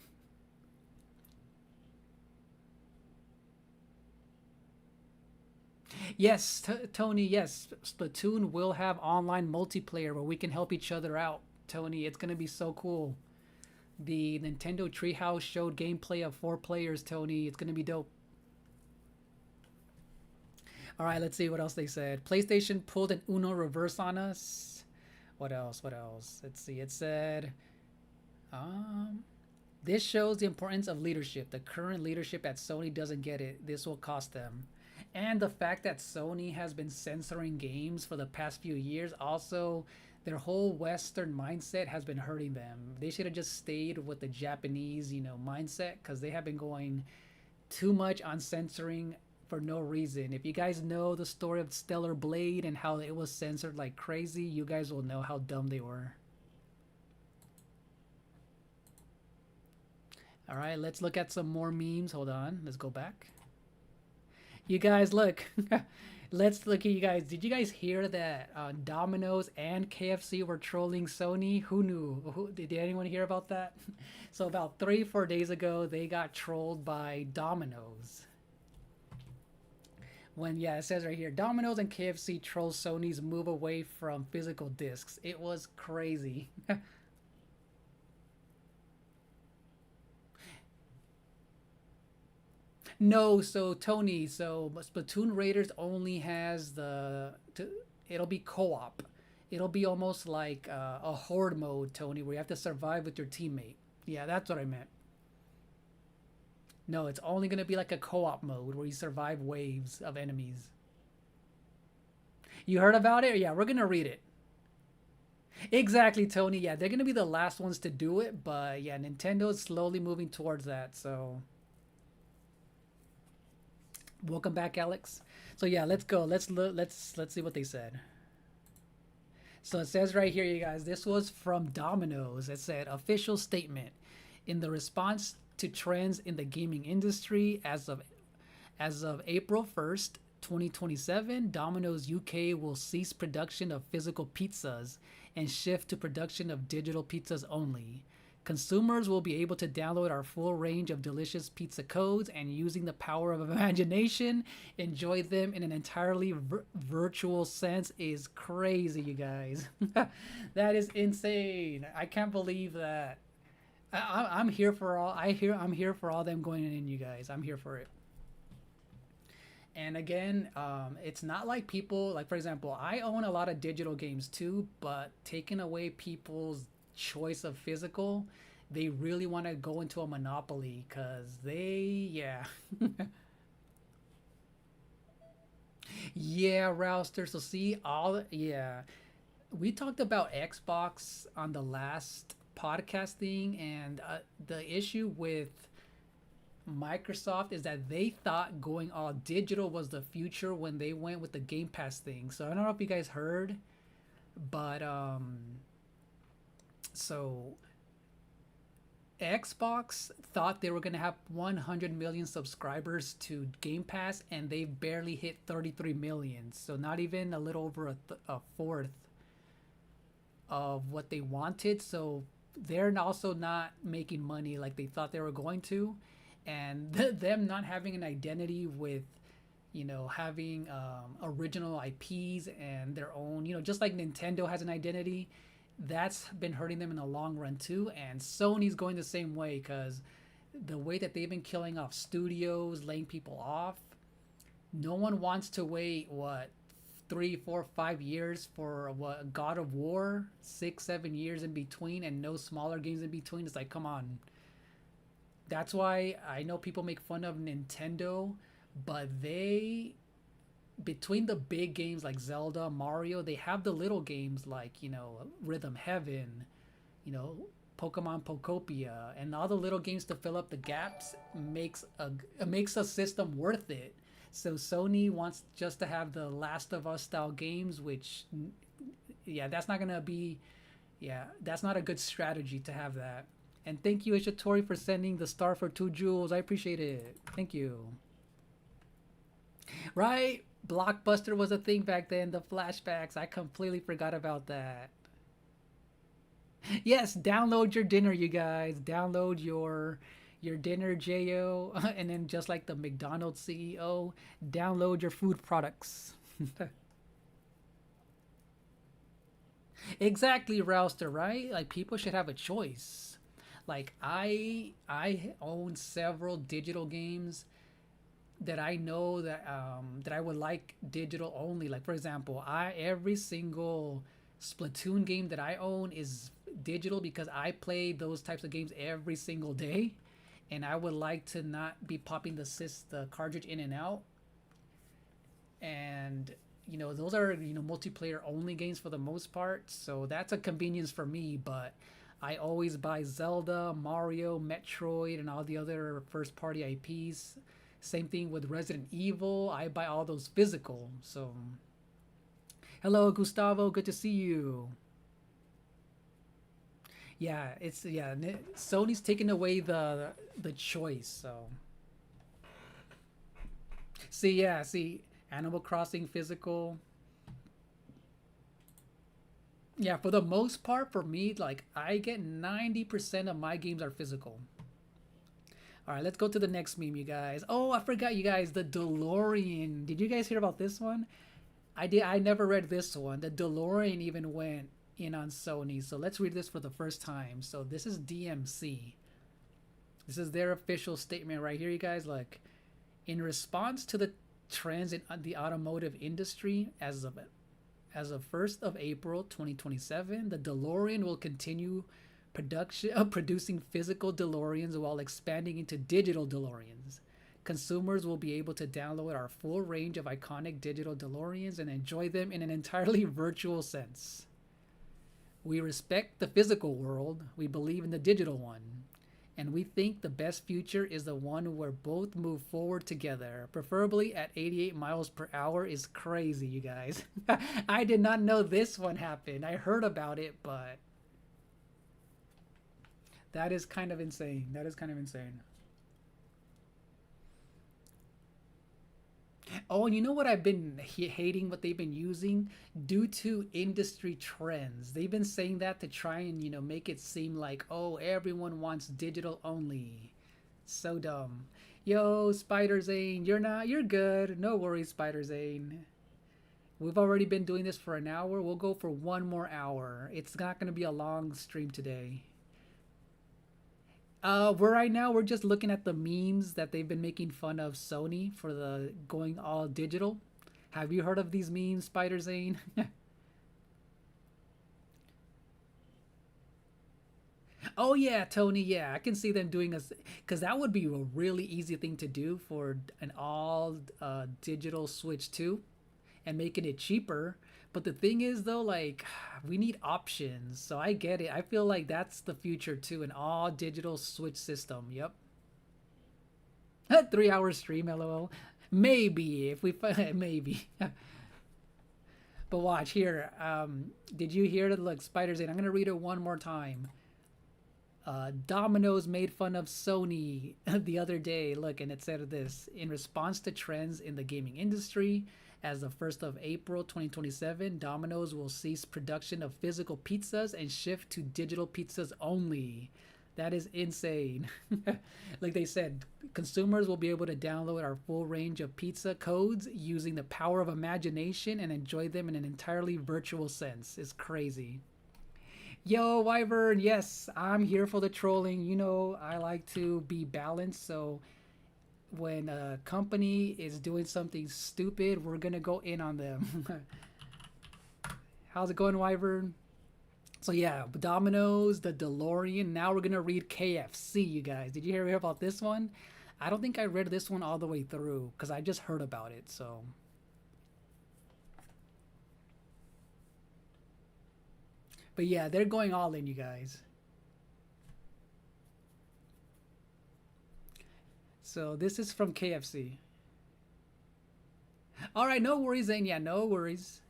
Yes, Tony, yes. Splatoon will have online multiplayer where we can help each other out, Tony. It's going to be so cool. The Nintendo Treehouse showed gameplay of 4 players, Tony. It's going to be dope. All right, let's see what else they said. PlayStation pulled an Uno reverse on us. What else? Let's see. It said, this shows the importance of leadership. The current leadership at Sony doesn't get it. This will cost them. And the fact that Sony has been censoring games for the past few years, also their whole Western mindset has been hurting them. They should have just stayed with the Japanese, you know, mindset, because they have been going too much on censoring for no reason. If you guys know the story of Stellar Blade and how it was censored like crazy, you guys will know how dumb they were. All right, let's look at some more memes. Hold on, let's go back. You guys, look. Let's look at you guys. Did you guys hear that Domino's and KFC were trolling Sony? Who knew? Did anyone hear about that? So about 3-4 days ago, they got trolled by Domino's. Yeah, it says right here, Domino's and KFC troll Sony's move away from physical discs. It was crazy. No, so Tony, so Splatoon Raiders only has it'll be co-op. It'll be almost like a horde mode, Tony, where you have to survive with your teammate. Yeah, that's what I meant. No, it's only gonna be like a co-op mode where you survive waves of enemies. You heard about it? Yeah, we're gonna read it. Exactly, Tony. Yeah, they're gonna be the last ones to do it, but yeah, Nintendo's slowly moving towards that. So, welcome back, Alex. So yeah, let's go. Let's see what they said. So it says right here, you guys. This was from Domino's. It said official statement in the response to trends in the gaming industry as of April 1st, 2027, Domino's UK will cease production of physical pizzas and shift to production of digital pizzas only. Consumers will be able to download our full range of delicious pizza codes and, using the power of imagination, enjoy them in an entirely virtual sense. Is crazy, you guys. That is insane. I can't believe that. I'm here for all. I'm here for all them going in, you guys. I'm here for it. And again, it's not like people, like, for example, I own a lot of digital games too, but taking away people's choice of physical, they really want to go into a monopoly because yeah. Yeah, Rouster. So see, yeah. We talked about Xbox on the last podcast thing, and the issue with Microsoft is that they thought going all digital was the future when they went with the Game Pass thing. So I don't know if you guys heard, but so Xbox thought they were going to have 100 million subscribers to Game Pass, and they barely hit 33 million. So not even a little over a fourth of what they wanted. So they're also not making money like they thought they were going to. And them not having an identity with, having original IPs and their own, just like Nintendo has an identity, that's been hurting them in the long run too. And Sony's going the same way, because the way that they've been killing off studios, laying people off, no one wants to wait 3, 4, 5 years for what God of War, 6, 7 years in between, and no smaller games in between. It's like, come on. That's why I know people make fun of Nintendo, but they, between the big games like Zelda, Mario, they have the little games like, Rhythm Heaven, Pokemon Pokopia, and all the little games to fill up the gaps makes a system worth it. So Sony wants just to have the Last of Us style games, which, yeah, that's not a good strategy to have that. And thank you, Ishitori, for sending the star for 2 jewels. I appreciate it. Thank you. Right? Blockbuster was a thing back then. The flashbacks. I completely forgot about that. Yes, download your dinner, you guys. Download your dinner, Jo. And then just like the McDonald's CEO, download your food products. Exactly, Rouster, right? Like, people should have a choice. Like, I own several digital games that I know that I would like digital only. Like, for example, every single Splatoon game that I own is digital because I play those types of games every single day, and I would like to not be popping the cartridge in and out. And those are multiplayer only games for the most part, so that's a convenience for me. But I always buy Zelda, Mario, Metroid, and all the other first-party IPs. Same thing with Resident Evil. I buy all those physical. So, hello, Gustavo. Good to see you. Yeah, Sony's taking away the choice. So, see, Animal Crossing physical. Yeah, for the most part, for me, like, I get 90% of my games are physical. All right, let's go to the next meme, you guys. Oh, I forgot, you guys, the DeLorean. Did you guys hear about this one? I did. I never read this one. The DeLorean even went in on Sony. So let's read this for the first time. So this is DMC. This is their official statement right here, you guys. Like, In response to the trends in the automotive industry, as of 1st of April 2027, the DeLorean will continue producing physical DeLoreans while expanding into digital DeLoreans. Consumers will be able to download our full range of iconic digital DeLoreans and enjoy them in an entirely virtual sense. We respect the physical world, we believe in the digital one, and we think the best future is the one where both move forward together, preferably at 88 miles per hour. Is crazy, you guys. I did not know this one happened. I heard about it, but that is kind of insane. That is kind of insane. Oh, and you know what I've been hating what they've been using due to industry trends. They've been saying that to try and, make it seem like, oh, everyone wants digital only. So dumb. Yo, Spider Zane, you're good. No worries, Spider Zane. We've already been doing this for an hour. We'll go for one more hour. It's not going to be a long stream today. Right now we're just looking at the memes that they've been making fun of Sony for the going all digital. Have you heard of these memes, Spider Zane? Oh yeah, Tony. Yeah, I can see them doing because that would be a really easy thing to do for an all digital Switch 2 and making it cheaper. But the thing is, though, like, we need options. So I get it. I feel like that's the future, too. An all digital Switch system. Yep. 3 hour stream, lol. Maybe. If we maybe. But watch here. Did you hear it? Look, Spider Zane. I'm going to read it one more time. Domino's made fun of Sony the other day. Look, and it said this. In response to trends in the gaming industry, as of 1st of April 2027, Domino's will cease production of physical pizzas and shift to digital pizzas only. That is insane. Like they said, consumers will be able to download our full range of pizza codes using the power of imagination and enjoy them in an entirely virtual sense. It's crazy. Yo, Wyvern, yes, I'm here for the trolling. I like to be balanced, so when a company is doing something stupid, we're gonna go in on them. How's it going, Wyvern? So yeah, Domino's, the DeLorean. Now we're gonna read KFC, you guys. Did you hear about this one? I don't think I read this one all the way through because I just heard about it. So but yeah, they're going all in, you guys. So this is from KFC. All right, no worries, Zane. Yeah, no worries.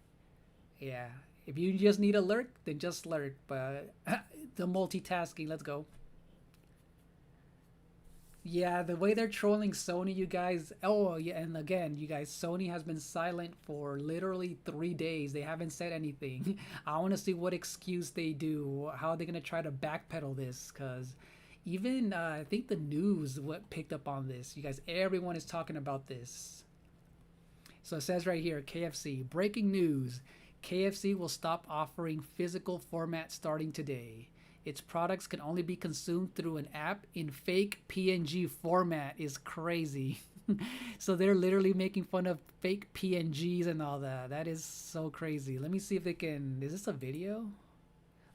Yeah, if you just need a lurk, then just lurk. But the multitasking, let's go. Yeah, the way they're trolling Sony, you guys. Oh, yeah, and again, you guys, Sony has been silent for literally 3 days. They haven't said anything. I want to see what excuse they do. How are they going to try to backpedal this? Because even I think the news what picked up on this. You guys, everyone is talking about this. So it says right here, KFC, breaking news. KFC will stop offering physical format starting today. Its products can only be consumed through an app in fake PNG format. Is crazy. So they're literally making fun of fake PNGs and all that. That is so crazy. Let me see if they can. Is this a video?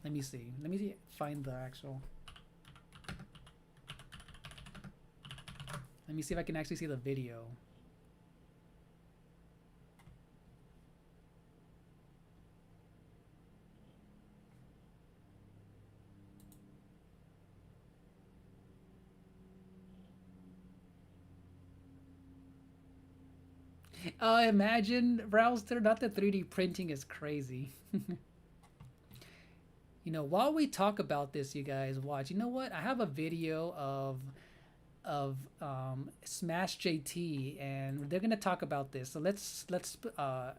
Let me see. Let me find the actual. Let me see if I can actually see the video. Imagine, Browser, not the 3D printing is crazy. While we talk about this, you guys, watch. You know what? I have a video of Smash JT, and they're gonna talk about this. So let's I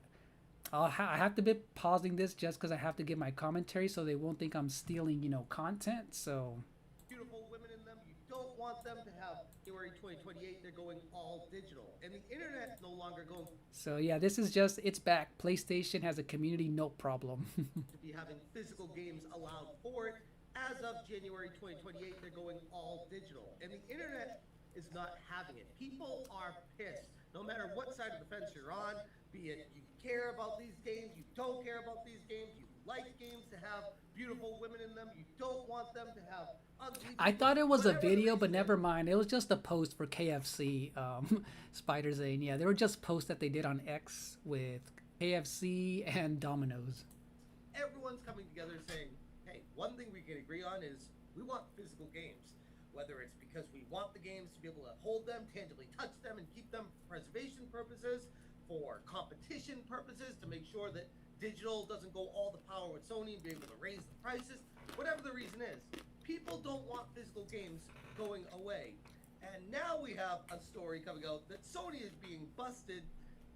have to be pausing this just because I have to give my commentary, so they won't think I'm stealing, content. So. Beautiful women in them. You don't want them to have January 2028. They're going all digital, and the internet's no longer going. So yeah, this is it's back. PlayStation has a community note problem. To be having physical games allowed for it. As of January 2028, they're going all digital, and the internet is not having it. People are pissed. No matter what side of the fence you're on, be it you care about these games, you don't care about these games, you like games to have beautiful women in them, you don't want them to have ugly I people, thought it was a whatever the video, but reason never is, mind. It was just a post for KFC, Spider Zane. Yeah, they were just posts that they did on X with KFC and Domino's. everyone's coming together saying, hey, one thing we can agree on is we want physical games. Whether it's because we want the games to be able to hold them, tangibly touch them, and keep them for preservation purposes, for competition purposes, to make sure that digital doesn't go all the power with Sony and be able to raise the prices, whatever the reason is. People don't want physical games going away. And now we have a story coming out that Sony is being busted,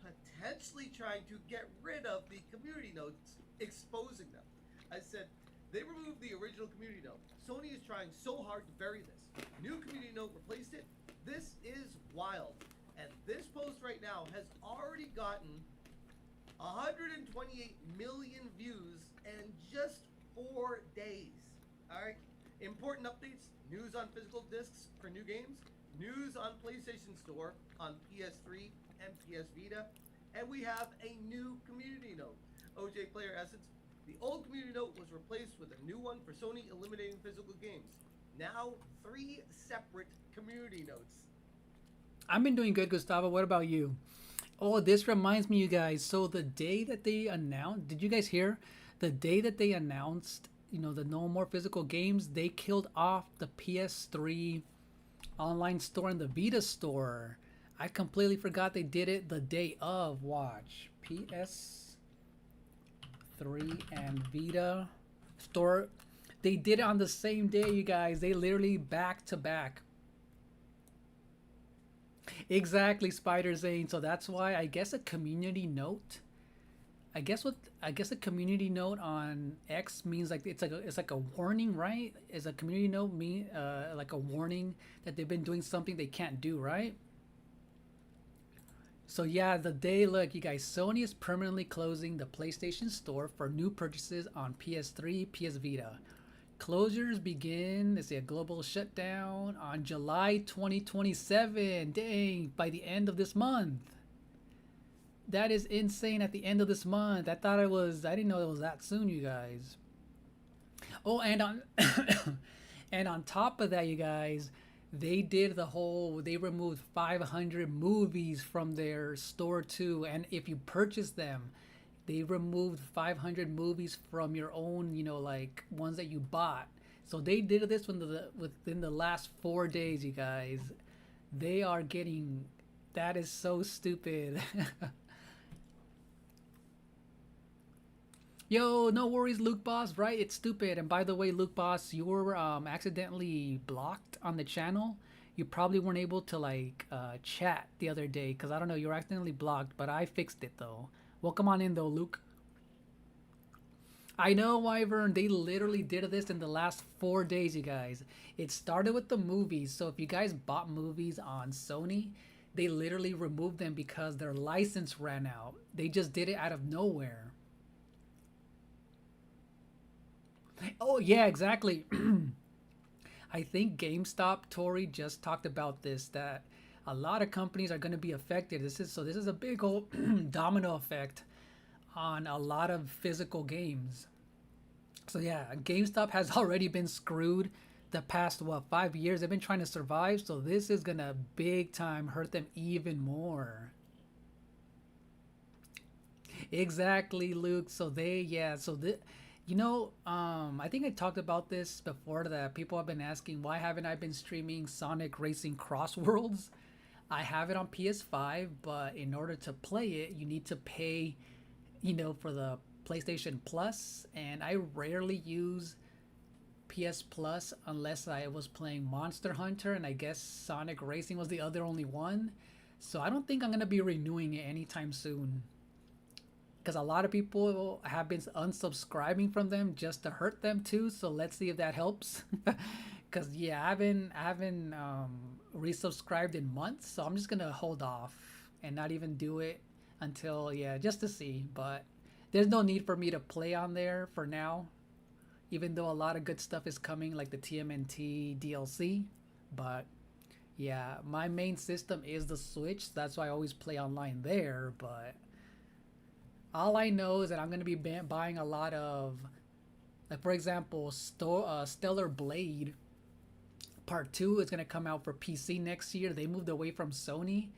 potentially trying to get rid of the community notes, exposing them. I said, they removed the original community note. Sony is trying so hard to bury this. New community note replaced it. This is wild. And this post right now has already gotten 128 million views in just 4 days. Alright? Important updates, news on physical discs for new games, news on PlayStation Store on PS3 and PS Vita, and we have a new community note. OJ Player Essence, the old community note was replaced with a new one for Sony eliminating physical games. Now, 3 separate community notes. I've been doing good, Gustavo. What about you? Oh, this reminds me, you guys. So the day that they announced, did you guys hear? The day that they announced, the no more physical games, they killed off the PS3 online store and the Vita store. I completely forgot they did it the day of. Watch. PS3 and Vita store. They did it on the same day, you guys. They literally back to back. Exactly, Spider Zane. So that's why I guess a community note. I guess a community note on X means like it's like a warning, right? Is a community note mean like a warning that they've been doing something they can't do, right? So yeah, the day, look, you guys, Sony is permanently closing the PlayStation Store for new purchases on PS3, PS Vita. Closures begin, let's see, a global shutdown on July 2027. Dang, by the end of this month. That is insane, at the end of this month. I didn't know it was that soon, you guys. Oh, and on and on top of that, you guys, they removed 500 movies from their store too. And if you purchase them, they removed 500 movies from your own, like ones that you bought. So they did this within the last 4 days, you guys. They are getting, that is so stupid. Yo, no worries, Luke Boss, right? It's stupid. And by the way, Luke Boss, you were accidentally blocked on the channel. You probably weren't able to chat the other day because I don't know, you were accidentally blocked, but I fixed it though. Welcome on in though, Luke. I know, Wyvern, they literally did this in the last 4 days, you guys. It started with the movies. So if you guys bought movies on Sony, they literally removed them because their license ran out. They just did it out of nowhere. Oh yeah, exactly. I think GameStop, Tori, just talked about this, that a lot of companies are going to be affected. This is a big old domino effect on a lot of physical games. So yeah, GameStop has already been screwed the past 5 years. They've been trying to survive, so this is gonna big time hurt them even more. Exactly, Luke. I think I talked about this before, that people have been asking, why haven't I been streaming Sonic Racing Cross Worlds? I have it on PS5, but in order to play it, you need to pay, for the PlayStation Plus, and I rarely use PS Plus unless I was playing Monster Hunter, and I guess Sonic Racing was the only one. So I don't think I'm going to be renewing it anytime soon, because a lot of people have been unsubscribing from them just to hurt them too. So let's see if that helps. Because yeah, I haven't resubscribed in months, so I'm just gonna hold off and not even do it until, just to see. But there's no need for me to play on there for now, even though a lot of good stuff is coming, like the TMNT DLC. But Yeah, my main system is the Switch. That's why I always play online there. But all I know is that I'm gonna be buying a lot of, like for example, Stellar Blade Part 2 is gonna come out for PC next year. They moved away from Sony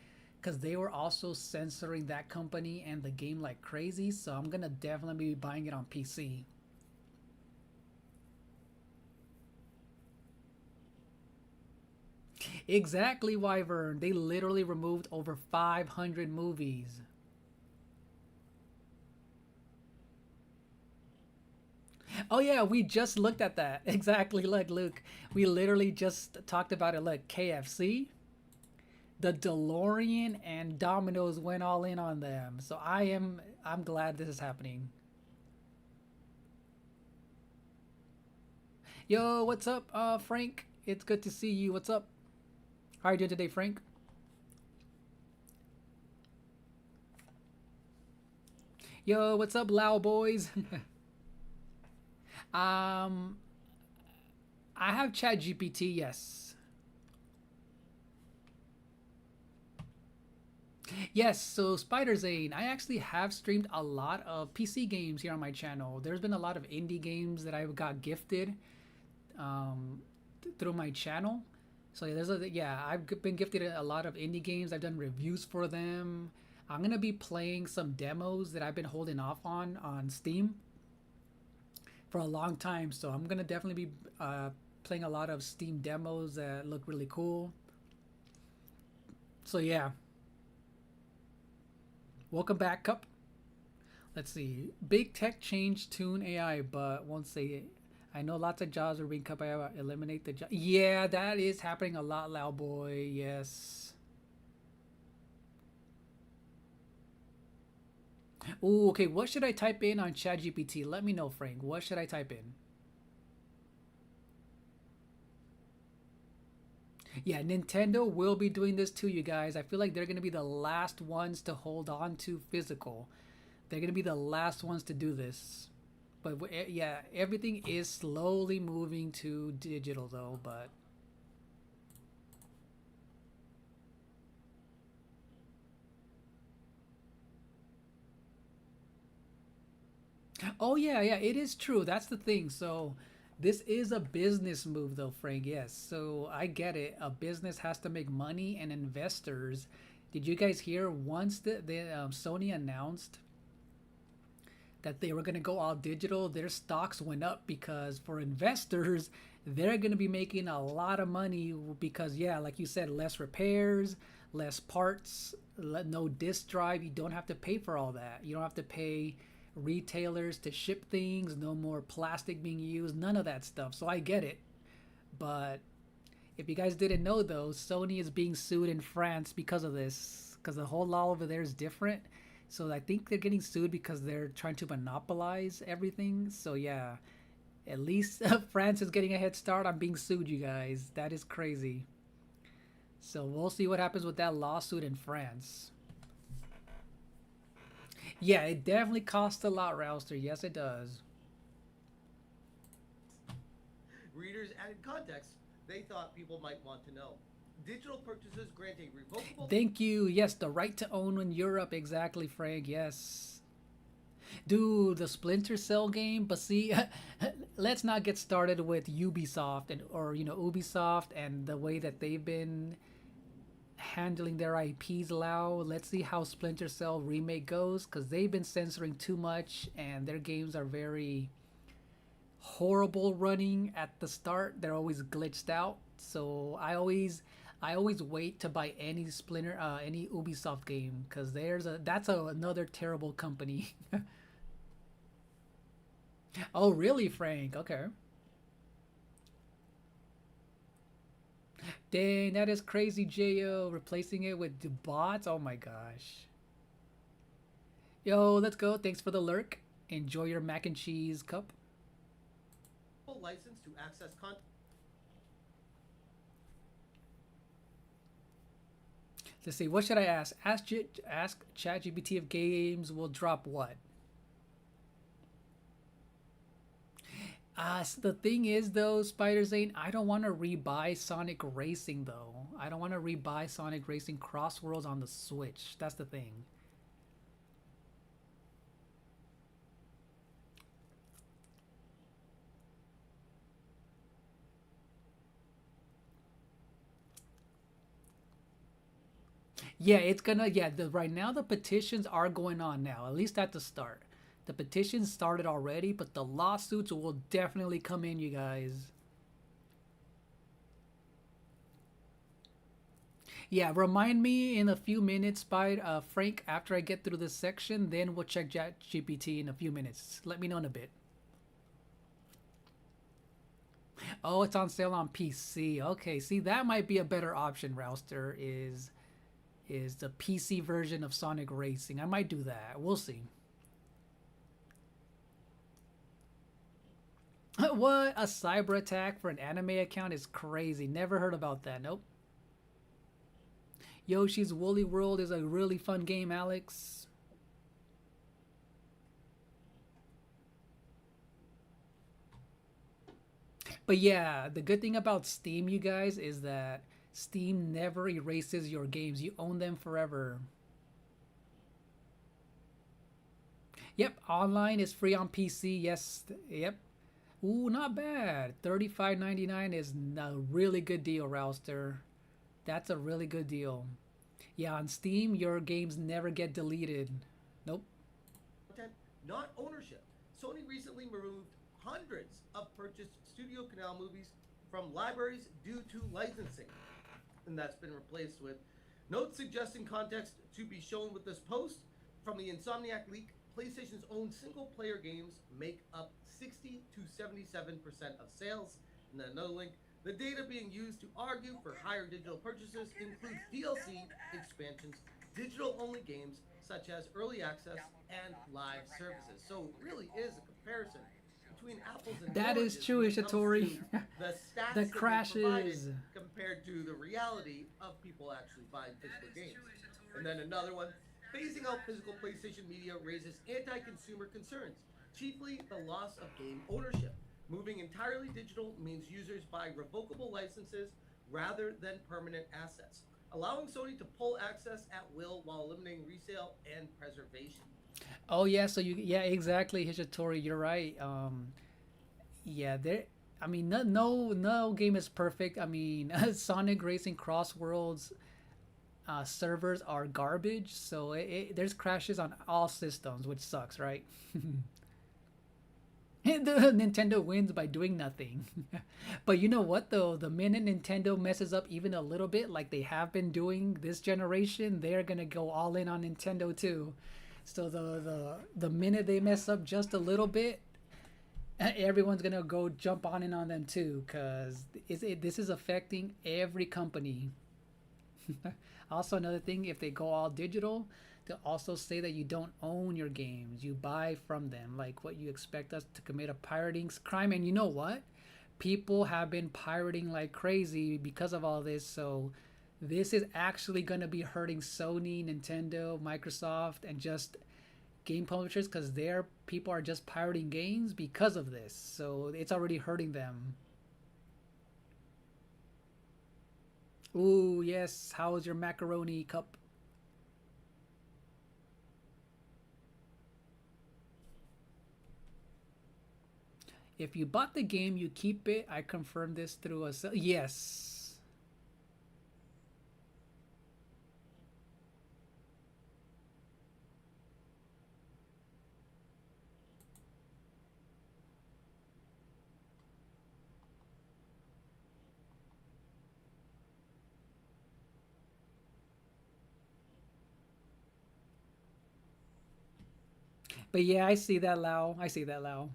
because they were also censoring that company and the game like crazy. So I'm gonna definitely be buying it on PC. Exactly, Wyvern. They literally removed over 500 movies. Oh yeah, we just looked at that. Exactly, look, Luke. We literally just talked about it. Look, KFC, the DeLorean, and Domino's went all in on them. So I'm glad this is happening. Yo, what's up, Frank? It's good to see you. What's up? How are you doing today, Frank? Yo, what's up, Lao boys? um, I have Chat GPT. Yes. Yes, so Spider Zane, I actually have streamed a lot of PC games here on my channel. There's been a lot of indie games that I got gifted through my channel. So yeah, I've been gifted a lot of indie games. I've done reviews for them. I'm gonna be playing some demos that I've been holding off on Steam for a long time. So I'm gonna definitely be playing a lot of Steam demos that look really cool. So yeah, welcome back, Cup. Let's see. Big tech change tune AI, but won't say it. I know lots of jobs are being cut by AI. Eliminate the job. Yeah, that is happening a lot, Loud Boy. Yes. Ooh, okay. What should I type in on ChatGPT? Let me know, Frank. What should I type in? Yeah, Nintendo will be doing this too, you guys. I feel like they're going to be the last ones to hold on to physical. They're going to be the last ones to do this. But yeah, everything is slowly moving to digital though, but oh yeah, yeah, it is true. That's the thing. So this is a business move though, Frank. Yes. So I get it. A business has to make money and investors. Did you guys hear once the Sony announced that they were going to go all digital, their stocks went up because for investors, they're going to be making a lot of money because, yeah, like you said, less repairs, less parts, no disk drive. You don't have to pay for all that. You don't have to pay retailers to ship things, no more plastic being used, none of that stuff. So I get it. But if you guys didn't know, though, Sony is being sued in France because of this, because the whole law over there is different. So I think they're getting sued because they're trying to monopolize everything. So yeah, at least France is getting a head start on being sued, you guys. That is crazy. So we'll see what happens with that lawsuit in France. Yeah, it definitely costs a lot, Rouster. Yes, it does. Readers added context they thought people might want to know. Digital purchases grant a revocable. Thank you. Yes, the right to own in Europe. Exactly, Frank. Yes. Dude, the Splinter Cell game. But see, let's not get started with Ubisoft or Ubisoft and the way that they've been handling their IPs. Let's see how Splinter Cell remake goes, because they've been censoring too much and their games are very horrible running at the start. They're always glitched out. So I always wait to buy any any Ubisoft game, because that's another terrible company. Oh really, Frank? Okay. Dang, that is crazy, Jo. Replacing it with the bots. Oh my gosh. Yo, let's go. Thanks for the lurk. Enjoy your mac and cheese, Cup. License to access content. Let's see. What should I ask? Ask ChatGPT if games will drop what? The thing is, though, Spider Zane, I don't want to rebuy Sonic Racing, though. I don't want to rebuy Sonic Racing Cross Worlds on the Switch. That's the thing. Yeah, it's gonna. Yeah, right now the petitions are going on now. At least at the start, the petitions started already, but the lawsuits will definitely come in, you guys. Yeah, remind me in a few minutes, Frank. After I get through this section, then we'll check ChatGPT in a few minutes. Let me know in a bit. Oh, it's on sale on PC. Okay, see that might be a better option. Rouster is the PC version of Sonic Racing. I might do that. We'll see. What? A cyber attack for an anime account is crazy. Never heard about that. Nope. Yoshi's Woolly World is a really fun game, Alex. But yeah, the good thing about Steam, you guys, is that Steam never erases your games. You own them forever. Yep, online is free on PC. Yes, yep. Ooh, not bad. $35.99 is a really good deal, Rouster. That's a really good deal. Yeah, on Steam, your games never get deleted. Nope. Content, not ownership. Sony recently removed hundreds of purchased Studio Canal movies from libraries due to licensing, and that's been replaced with notes suggesting context to be shown with this post. From the Insomniac leak, PlayStation's own single-player games make up 60 to 77% of sales. And then another link, the data being used to argue for higher digital purchases includes DLC expansions, digital-only games such as early access and live services. So it really is a comparison between apples and That is oranges true, when it comes Ishitori. to the stats The that they crashes. provided compared to the reality of people actually buying physical games. And then another one, phasing out physical PlayStation media raises anti-consumer concerns, chiefly the loss of game ownership. Moving entirely digital means users buy revocable licenses rather than permanent assets, allowing Sony to pull access at will while eliminating resale and preservation. Oh yeah, so yeah, exactly, Hishitori, you're right. Yeah, there. I mean, no game is perfect. I mean, Sonic Racing Cross Worlds servers are garbage, so there's crashes on all systems, which sucks, right? The Nintendo wins by doing nothing. But you know what though? The minute Nintendo messes up even a little bit, like they have been doing this generation, they're gonna go all in on Nintendo too. So the minute they mess up just a little bit, everyone's gonna go jump on in on them too, cause this is affecting every company. Also, another thing, if they go all digital, they'll also say that you don't own your games, you buy from them. Like, what, you expect us to commit a pirating crime? And you know what? People have been pirating like crazy because of all this. So this is actually going to be hurting Sony, Nintendo, Microsoft, and just game publishers, because their people are just pirating games because of this. So it's already hurting them. Ooh, yes. How's your macaroni cup? If you bought the game, you keep it. I confirmed this through a... Yes. But yeah, I see that, Lau. I see that, Lau.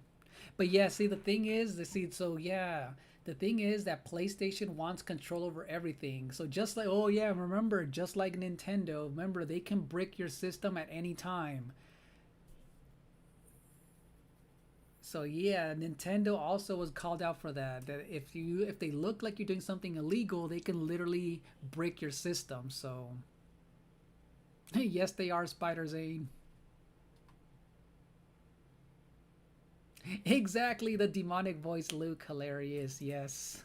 But yeah, see, the thing is, so yeah, the thing is that PlayStation wants control over everything. So just like, oh yeah, remember, just like Nintendo, remember, they can brick your system at any time. So yeah, Nintendo also was called out for that. That if they look like you're doing something illegal, they can literally break your system. So yes, they are, Spider Zane. Exactly, the demonic voice Luke, hilarious. Yes.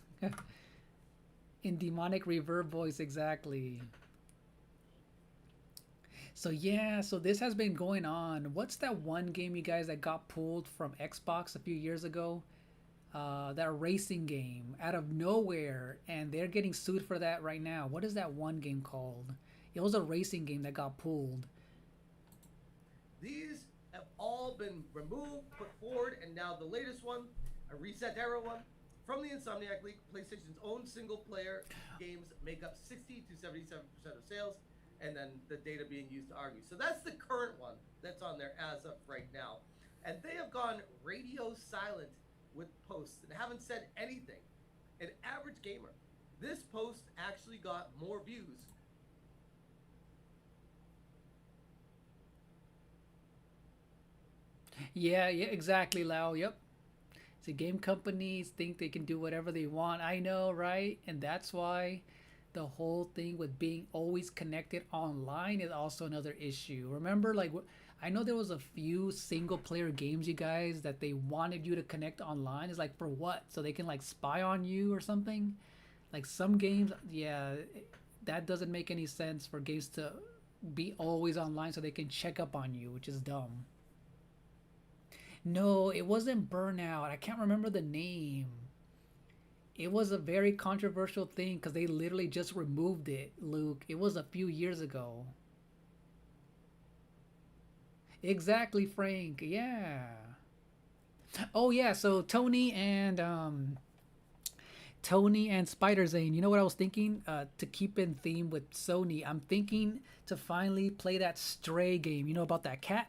In demonic reverb voice, exactly. So yeah, so this has been going on. What's that one game, you guys, that got pulled from Xbox a few years ago? That racing game out of nowhere, and they're getting sued for that right now. What is that one game called? It was a racing game that got pulled. These have all been removed, put forward, and now the latest one, a Reset Era one, from the Insomniac League. PlayStation's own single-player games make up 60 to 77% of sales, and then the data being used to argue. So that's the current one that's on there as of right now. And they have gone radio silent with posts and haven't said anything. An average gamer, this post actually got more views. Yeah, yeah, exactly, Lau. Yep. So game companies think they can do whatever they want. I know, right? And that's why the whole thing with being always connected online is also another issue. Remember, like, I know there was a few single player games, you guys, that they wanted you to connect online. It's like, for what? So they can like spy on you or something? Like some games, yeah, that doesn't make any sense for games to be always online so they can check up on you, which is dumb. No, it wasn't Burnout. I can't remember the name. It was a very controversial thing because they literally just removed it, Luke. It was a few years ago. Exactly, Frank. Yeah. Oh yeah. So Tony and Spider Zane. You know what I was thinking? To keep in theme with Sony, I'm thinking to finally play that Stray game. You know about that cat?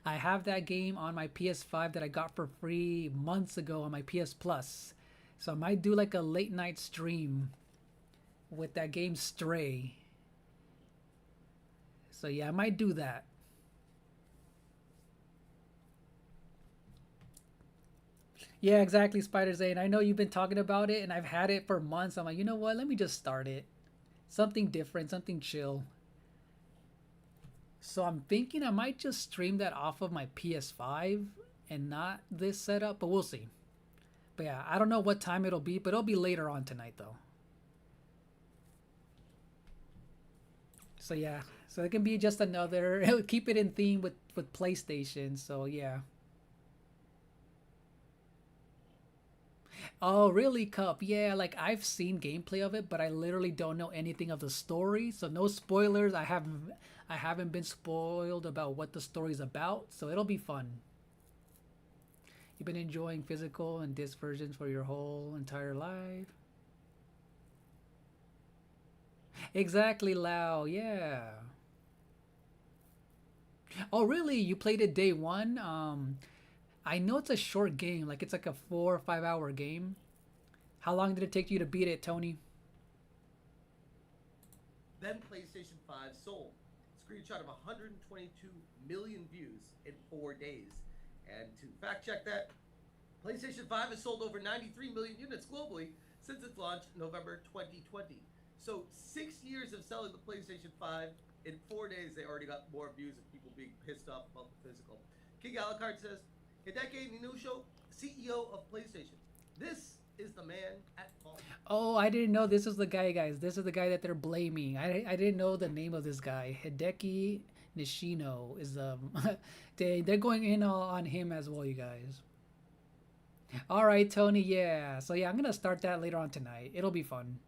I have that game on my PS5 that I got for free months ago on my PS Plus. So I might do like a late night stream with that game Stray. So yeah, I might do that. Yeah, exactly, Spider Zane. I know you've been talking about it, and I've had it for months. I'm like, you know what? Let me just start it. Something different, something chill. So I'm thinking I might just stream that off of my PS5 and not this setup, but we'll see. But yeah, I don't know what time it'll be, but it'll be later on tonight though. So yeah, so it can be just another. Keep it in theme with PlayStation. So yeah. Oh, really, Cup? Yeah, like I've seen gameplay of it, but I literally don't know anything of the story. So no spoilers. I haven't been spoiled about what the story's about, so it'll be fun. You've been enjoying physical and disc versions for your whole entire life. Exactly, Lao. Yeah. Oh, really? You played it day one? I know it's a short game, like it's like a 4 or 5 hour game. How long did it take you to beat it, Tony? Then PlayStation 5 sold. Screenshot of 122 million views in 4 days. And to fact check that, PlayStation 5 has sold over 93 million units globally since its launch in November 2020. So 6 years of selling the PlayStation 5, in 4 days they already got more views of people being pissed off about the physical. King Alucard says, Hideki Ninusho, CEO of PlayStation. This is the man at fault. Oh, I didn't know this was the guy, guys. This is the guy that they're blaming. I didn't know the name of this guy. Hideki Nishino is they're going in on him as well, you guys. All right, Tony. Yeah. So yeah, I'm gonna start that later on tonight. It'll be fun.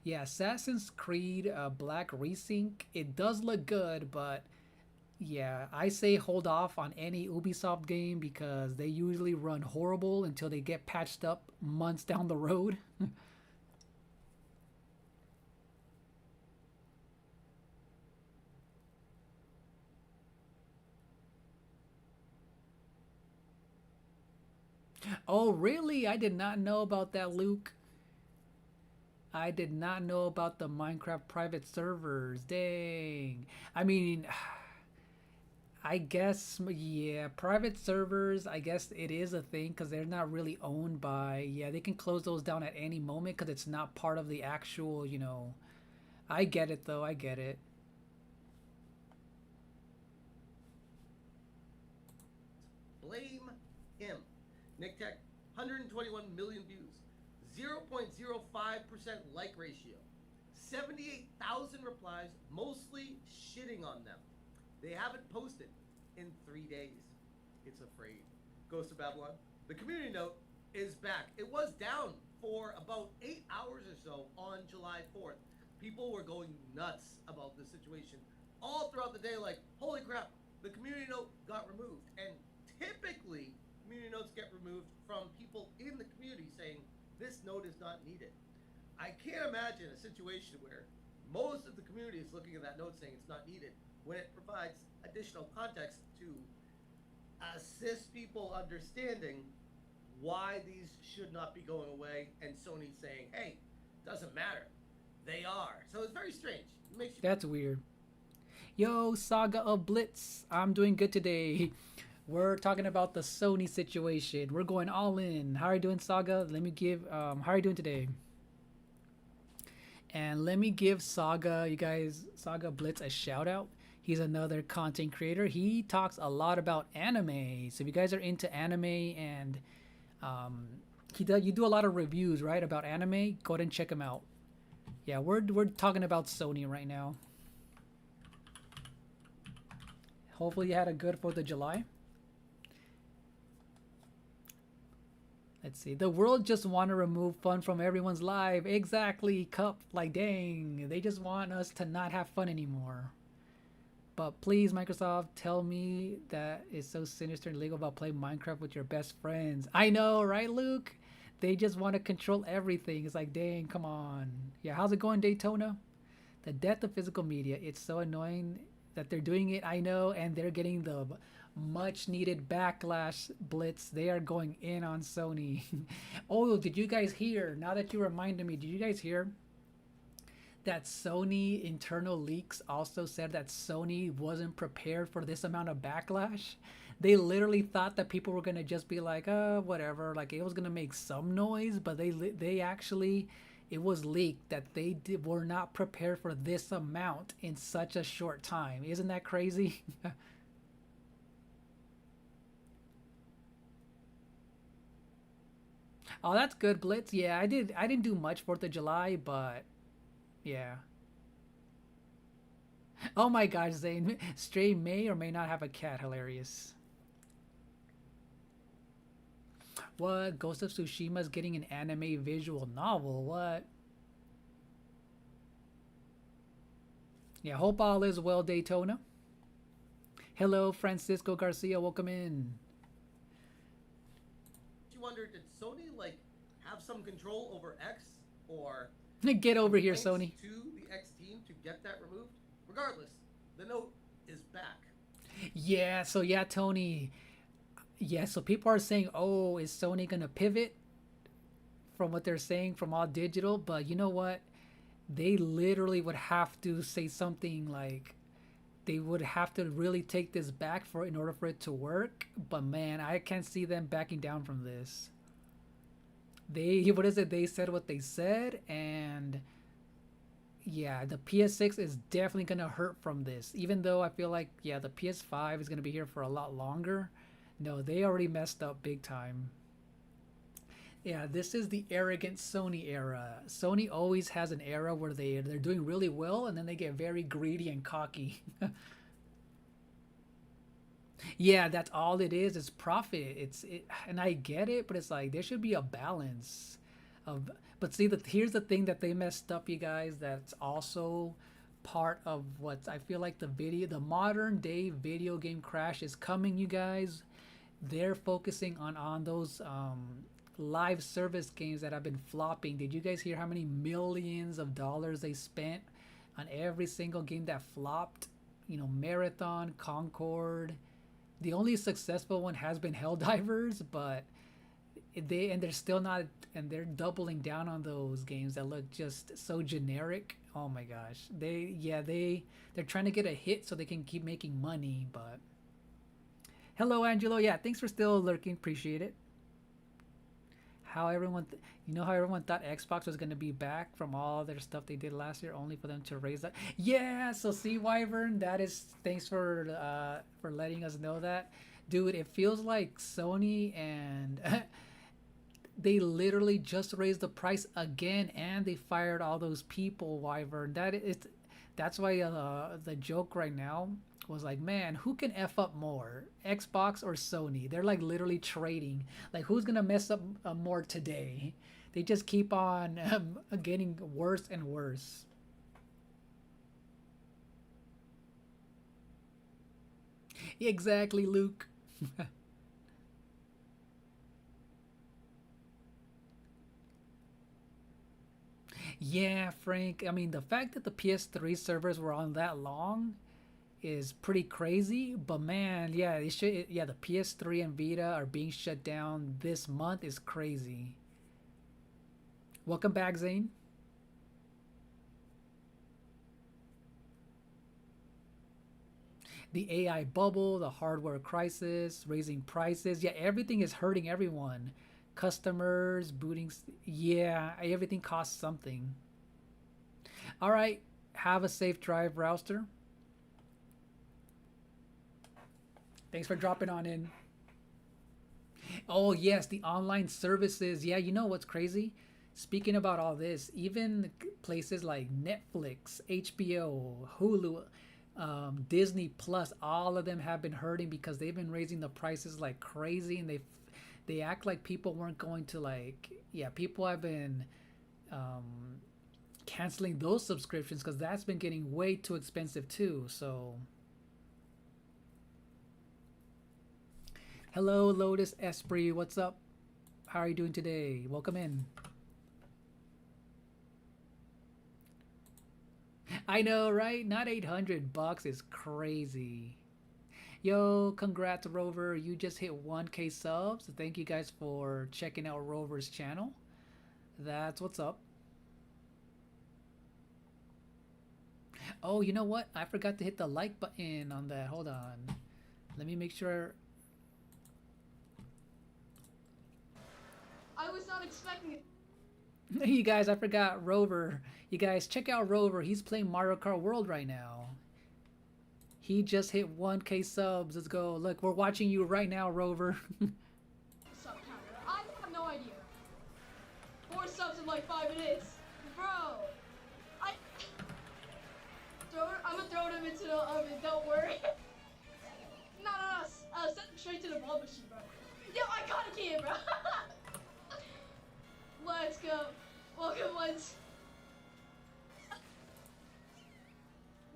Yeah, Assassin's Creed Black Resync. It does look good, but yeah, I say hold off on any Ubisoft game because they usually run horrible until they get patched up months down the road. Oh, really? I did not know about that, Luke. I did not know about the Minecraft private servers. Dang. I mean, I guess, yeah, private servers, I guess it is a thing because they're not really owned by, yeah, they can close those down at any moment because it's not part of the actual. I get it though, I get it. Blame Nick Tech, 121 million views, 0.05% like ratio, 78,000 replies, mostly shitting on them. They haven't posted in 3 days. It's afraid. Ghost of Babylon. The community note is back. It was down for about 8 hours or so on July 4th. People were going nuts about the situation all throughout the day, like, holy crap, the community note got removed. And typically, community notes get removed from people in the community saying, this note is not needed. I can't imagine a situation where most of the community is looking at that note saying it's not needed when it provides additional context to assist people understanding why these should not be going away, and Sony saying, hey, doesn't matter. They are. So it's very strange. It makes you That's weird. Yo, Saga of Blitz. I'm doing good today. We're talking about the Sony situation. We're going all in. How are you doing, Saga? Let me give, how are you doing today? And let me give Saga, you guys, Saga Blitz a shout out. He's another content creator. He talks a lot about anime. So if you guys are into anime and you do a lot of reviews, right, about anime, go ahead and check him out. Yeah, we're talking about Sony right now. Hopefully you had a good 4th of July. Let's see. The world just want to remove fun from everyone's life. Exactly, Cup. Like, dang. They just want us to not have fun anymore. But please, Microsoft, tell me that it's so sinister and illegal about playing Minecraft with your best friends. I know, right, Luke? They just want to control everything. It's like, dang, come on. Yeah, how's it going, Daytona? The death of physical media. It's so annoying that they're doing it, I know, and they're getting the much needed backlash, Blitz. They are going in on Sony. Oh, did you guys hear? Now that you reminded me, did you guys hear that Sony internal leaks also said that Sony wasn't prepared for this amount of backlash? They literally thought that people were gonna just be like, whatever, like it was gonna make some noise, but they actually, it was leaked that they were not prepared for this amount in such a short time. Isn't that crazy? Oh, that's good, Blitz. Yeah, I didn't do much 4th of July, but yeah. Oh my gosh, Zane. Stray may or may not have a cat. Hilarious. What? Ghost of Tsushima's getting an anime visual novel. What? Yeah, hope all is well, Daytona. Hello, Francisco Garcia. Welcome in. You wonder, did Sony like have some control over X, or Get over here, thanks Sony. to the X team to get that removed? Regardless, the note is back. Yeah, so yeah, Tony. Yeah, so people are saying, oh, is Sony going to pivot from what they're saying from all digital? But you know what? They literally would have to say something like, they would have to really take this back in order for it to work. But man, I can't see them backing down from this. What is it? They said what they said, and yeah, the PS6 is definitely gonna hurt from this. Even though I feel like, yeah, the PS5 is gonna be here for a lot longer. No, they already messed up big time. Yeah, this is the arrogant Sony era. Sony always has an era where they're doing really well, and then they get very greedy and cocky. Yeah, that's all it is. It's profit. And I get it, but it's like there should be a balance of. But see, here's the thing that they messed up, you guys. That's also part of what I feel like the modern day video game crash is coming, you guys. They're focusing on those live service games that have been flopping. Did you guys hear how many millions of dollars they spent on every single game that flopped? You know, Marathon, Concord. The only successful one has been Helldivers, but they're still not, and they're doubling down on those games that look just so generic. Oh my gosh. They're trying to get a hit so they can keep making money, but hello, Angelo. Yeah, thanks for still lurking. Appreciate it. How everyone thought Xbox was going to be back from all their stuff they did last year, only for them to raise that. Yeah, so see, Wyvern, that is, thanks for letting us know that. Dude, it feels like Sony and they literally just raised the price again, and they fired all those people. Wyvern, that's why the joke right now was like, man, who can f up more, Xbox or Sony? They're like literally trading. Like, who's gonna mess up more today? They just keep on getting worse and worse. Exactly, Luke. Yeah, Frank. I mean, the fact that the PS3 servers were on that long is pretty crazy. But man, yeah, yeah, the PS3 and Vita are being shut down this month is crazy. Welcome back, Zane. The AI bubble, the hardware crisis, raising prices. Yeah, everything is hurting everyone. Customers, booting. Yeah, everything costs something. All right. Have a safe drive, Rouster. Thanks for dropping on in. Oh, yes, the online services. Yeah, you know what's crazy? Speaking about all this, even places like Netflix, HBO, Hulu, Disney Plus, all of them have been hurting because they've been raising the prices like crazy, and they act like people weren't going to, like, yeah, people have been canceling those subscriptions because that's been getting way too expensive too. So hello, Lotus Esprit, what's up? How are you doing today? Welcome in. I know, right? Not $800 is crazy. Yo, congrats, Rover. You just hit 1K subs. Thank you guys for checking out Rover's channel. That's what's up. Oh, you know what? I forgot to hit the like button on that. Hold on. Let me make sure. I was not expecting it. You guys, I forgot Rover. You guys, check out Rover. He's playing Mario Kart World right now. He just hit 1K subs. Let's go. Look, we're watching you right now, Rover. Sub counter. I have no idea. 4 subs in like 5 minutes. Bro. I'm gonna throw him into the oven, don't worry. No. Send him straight to the ball machine, bro. Yo, I got a key, bro. Let's go. Welcome once.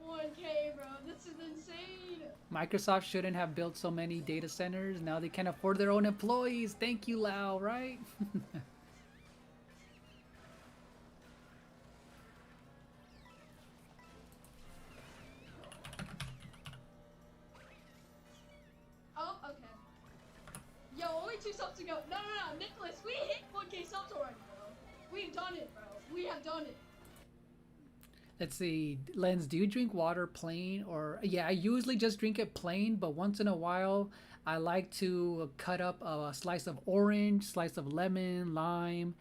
1K, bro. This is insane. Microsoft shouldn't have built so many data centers. Now they can't afford their own employees. Thank you, Lau, right? Oh, okay. Yo, only 2 subs to go. No, Nicholas, we hit 1K subs already, bro. We've done it, bro. We have done it. Let's see. Lens, do you drink water plain or... Yeah, I usually just drink it plain, but once in a while, I like to cut up a slice of orange, slice of lemon, lime,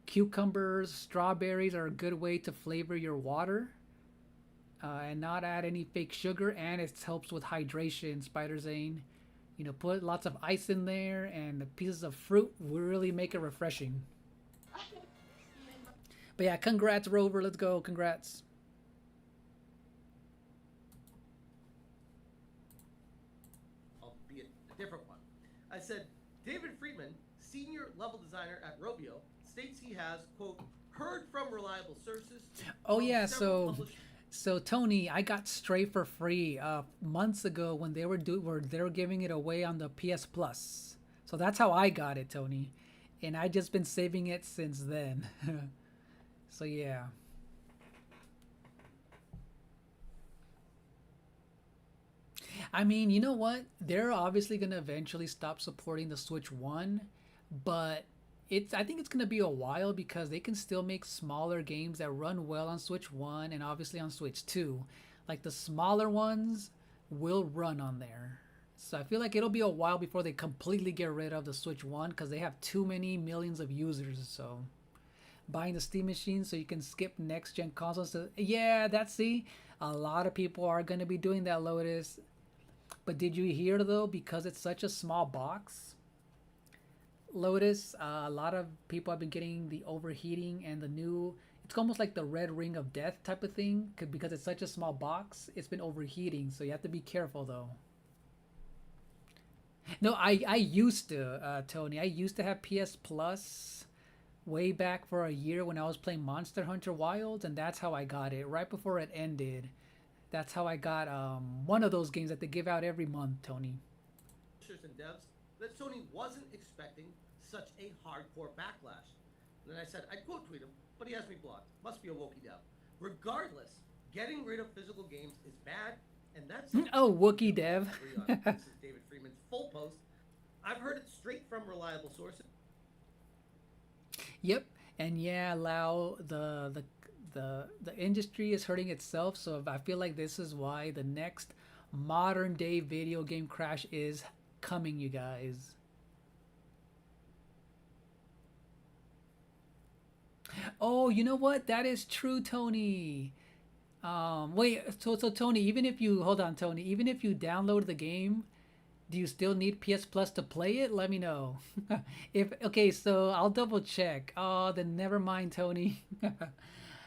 cucumbers, strawberries are a good way to flavor your water. And not add any fake sugar, and it helps with hydration, Spider Zane. You know, put lots of ice in there, and the pieces of fruit will really make it refreshing. But yeah, congrats, Rover. Let's go. Congrats. Albeit a different one. I said, David Friedman, senior level designer at Rovio, states he has, quote, heard from reliable sources. Oh yeah, so Tony, I got Stray for free months ago when they were giving it away on the PS Plus. So that's how I got it, Tony, and I just been saving it since then. So yeah. I mean, you know what? They're obviously gonna eventually stop supporting the Switch 1, but I think it's gonna be a while because they can still make smaller games that run well on Switch 1 and obviously on Switch 2. Like the smaller ones will run on there. So I feel like it'll be a while before they completely get rid of the Switch 1 because they have too many millions of users. So buying the Steam machine so you can skip next gen consoles. Yeah, see, a lot of people are gonna be doing that, Lotus. But did you hear though, because it's such a small box, Lotus, a lot of people have been getting the overheating and the new, it's almost like the red ring of death type of thing, because it's such a small box, it's been overheating, so you have to be careful though. No, I used to, Tony, I used to have PS Plus way back for a year when I was playing Monster Hunter Wilds, and that's how I got it, right before it ended. That's how I got one of those games that they give out every month, Tony. And devs that Sony wasn't expecting such a hardcore backlash. And then I said I'd quote tweet him, but he has me blocked. Must be a Wookiee dev. Regardless, getting rid of physical games is bad, and that's oh, Wookiee dev. This is David Freeman's full post. I've heard it straight from reliable sources. Yep, and yeah, Lau, the industry is hurting itself, so I feel like this is why the next modern day video game crash is coming, you guys. Oh, you know what? That is true, Tony. Wait, so Tony, even if you hold on, Tony, even if you download the game, do you still need PS Plus to play it? Let me know. If okay, so I'll double check. Oh, then never mind, Tony.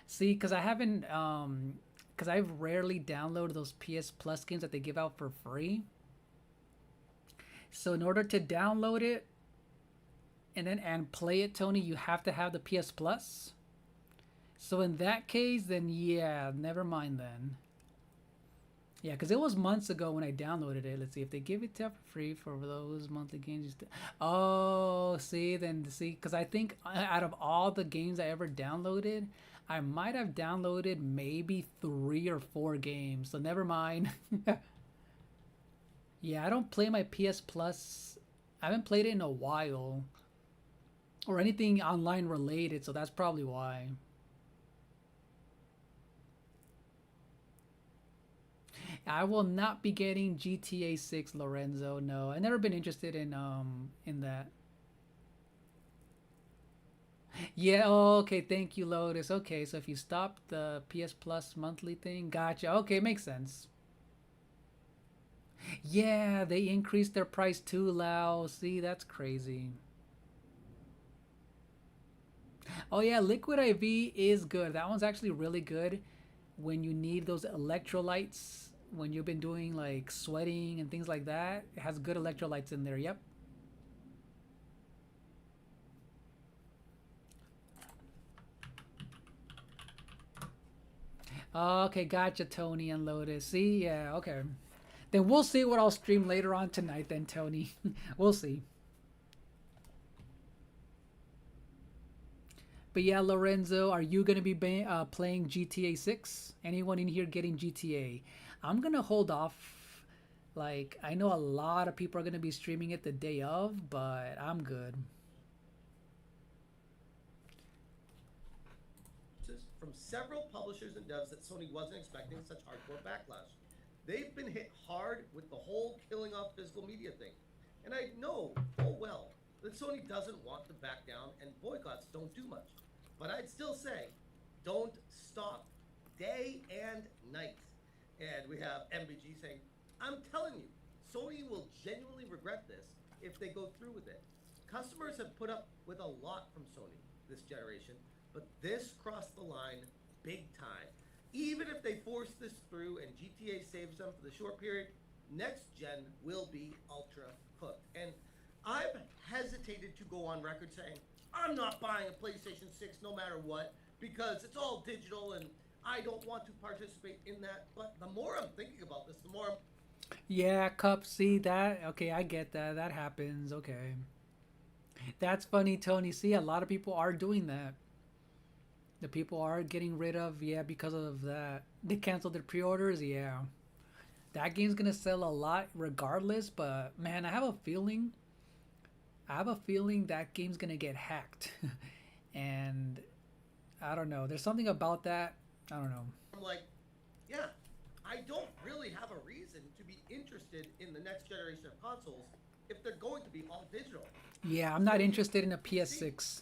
See, because I haven't, because I've rarely downloaded those PS Plus games that they give out for free. So in order to download it and play it, Tony, you have to have the PS Plus. So in that case, then yeah, never mind then. Yeah, because it was months ago when I downloaded it. Let's see if they give it to for free for those monthly games. Oh, see, because I think out of all the games I ever downloaded, I might have downloaded maybe 3 or 4 games. So never mind. Yeah, I don't play my PS Plus. I haven't played it in a while. Or anything online related, so that's probably why. I will not be getting GTA 6, Lorenzo. No, I've never been interested in that. Yeah, oh, okay, thank you, Lotus. Okay, so if you stop the PS Plus monthly thing, gotcha. Okay, makes sense. Yeah, they increased their price too, Lau. See, that's crazy. Oh yeah, Liquid IV is good. That one's actually really good when you need those electrolytes. When you've been doing like sweating and things like that, it has good electrolytes in there. Yep. Okay, gotcha, Tony and Lotus. See, yeah, okay. Then we'll see what I'll stream later on tonight then, Tony. We'll see. But yeah, Lorenzo, are you going to be playing GTA 6? Anyone in here getting GTA? I'm going to hold off. Like, I know a lot of people are going to be streaming it the day of, but I'm good. From several publishers and devs that Sony wasn't expecting such hardcore backlash. They've been hit hard with the whole killing off physical media thing. And I know full well that Sony doesn't want to back down and boycotts don't do much. But I'd still say, don't stop day and night. And we have MBG saying, I'm telling you, Sony will genuinely regret this if they go through with it. Customers have put up with a lot from Sony this generation, but this crossed the line big time. Even if they force this through and GTA saves them for the short period, next gen will be ultra cooked. And I've hesitated to go on record saying, I'm not buying a PlayStation 6 no matter what, because it's all digital and I don't want to participate in that. But the more I'm thinking about this, the more I'm... Yeah, Cup, see that? Okay, I get that. That happens. Okay. That's funny, Tony. See, a lot of people are doing that. The people are getting rid of, yeah, because of that. They canceled their pre-orders, yeah. That game's gonna sell a lot regardless, but man, I have a feeling that game's gonna get hacked. And I don't know. There's something about that. I don't know. I'm like, yeah, I don't really have a reason to be interested in the next generation of consoles if they're going to be all digital. Yeah, I'm not interested in a PS6.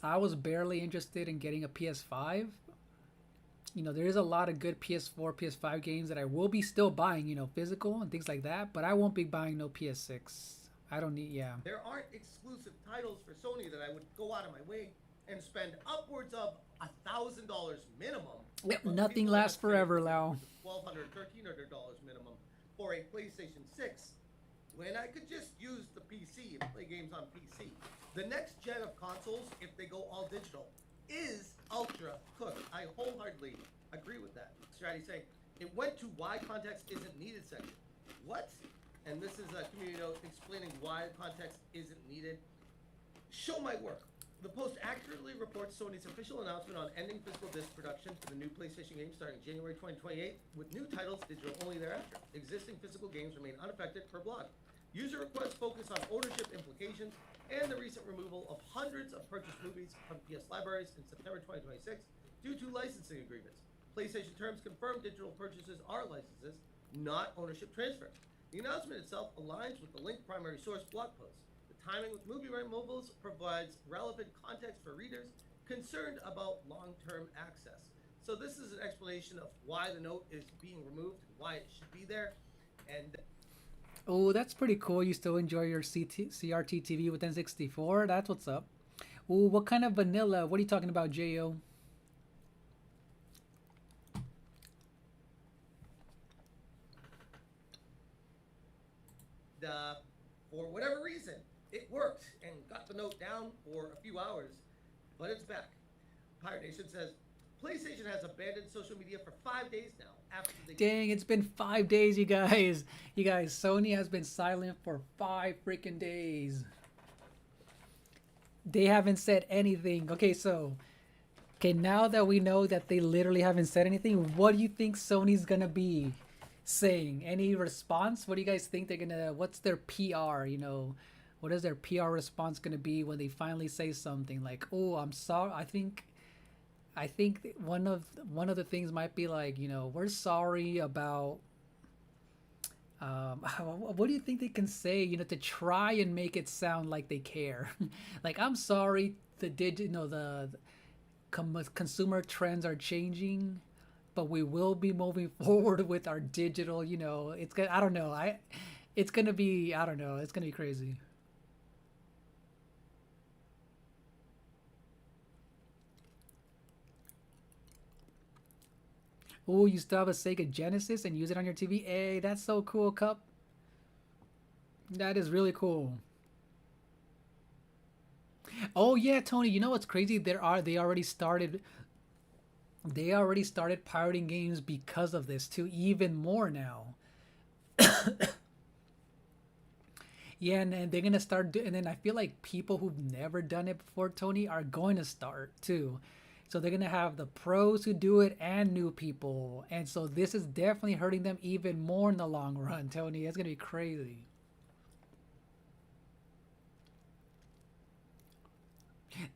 I was barely interested in getting a PS5. there is a lot of good PS4, PS5 games that I will be still buying, physical and things like that, but I won't be buying no PS6. I don't need, yeah. There aren't exclusive titles for Sony that I would go out of my way and spend upwards of $1,000 minimum. Yep, But nothing people lasts have paid forever, Lau. $1,200, $1,300 minimum for a PlayStation 6 when I could just use the PC and play games on PC. The next gen of consoles, if they go all digital, is ultra cooked. I wholeheartedly agree with that. Stratty's saying it went to why context isn't needed section. What? And this is a community note explaining why context isn't needed. Show my work. The post accurately reports Sony's official announcement on ending physical disc production for the new PlayStation games starting January 2028, with new titles digital only thereafter. Existing physical games remain unaffected per blog. User requests focus on ownership implications and the recent removal of hundreds of purchased movies from PS libraries in September 2026 due to licensing agreements. PlayStation terms confirm digital purchases are licenses, not ownership transfers. The announcement itself aligns with the linked primary source blog post. The timing with movie removals provides relevant context for readers concerned about long-term access. So this is an explanation of why the note is being removed and why it should be there. And Oh, that's pretty cool. You still enjoy your CRT TV with N64? That's what's up. Oh, what kind of vanilla? What are you talking about, J.O.? For whatever reason, it worked and got the note down for a few hours, but it's back. Pirate Nation says, PlayStation has abandoned social media for 5 days now after they... Dang, it's been 5 days, you guys. You guys, Sony has been silent for 5 freaking days. They haven't said anything. Okay, now that we know that they literally haven't said anything, what do you think Sony's gonna be saying? Any response? What do you guys think they're gonna, what's their PR, what is their PR response gonna be when they finally say something like, oh, I'm sorry, I think one of the things might be like, we're sorry about what do you think they can say, to try and make it sound like they care? Like, I'm sorry, the consumer trends are changing, but we will be moving forward with our digital, it's gonna, I don't know, it's gonna be, I don't know, it's gonna be crazy. Oh, you still have a Sega Genesis and use it on your TV? Hey, that's so cool, Cup. That is really cool. Oh yeah, Tony, you know what's crazy? They already started pirating games because of this too, even more now. Yeah, and they're gonna start and then I feel like people who've never done it before, Tony, are going to start too. So they're gonna have the pros who do it and new people, and so this is definitely hurting them even more in the long run, Tony. It's gonna be crazy.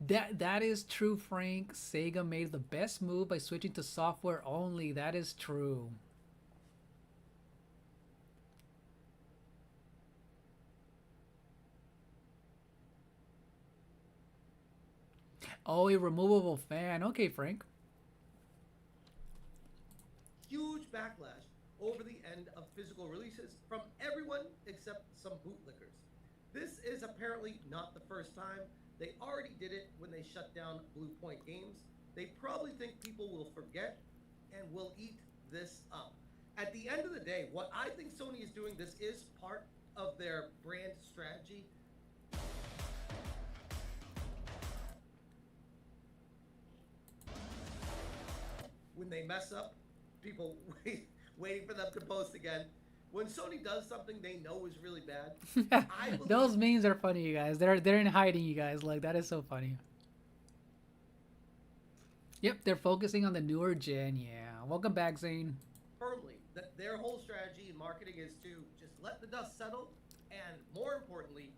That is true, Frank. Sega made the best move by switching to software only. That is true. Oh, a removable fan. Okay, Frank. Huge backlash over the end of physical releases from everyone except some bootlickers. This is apparently not the first time. They already did it when they shut down Blue Point Games. They probably think people will forget and will eat this up. At the end of the day, what I think Sony is doing, this is part of their brand strategy. When they mess up, people waiting for them to post again. When Sony does something they know is really bad, those memes are funny, you guys. They're in hiding, you guys. Like, that is so funny. Yep, they're focusing on the newer gen. Yeah, welcome back, Zane. Firmly, that their whole strategy in marketing is to just let the dust settle, and more importantly,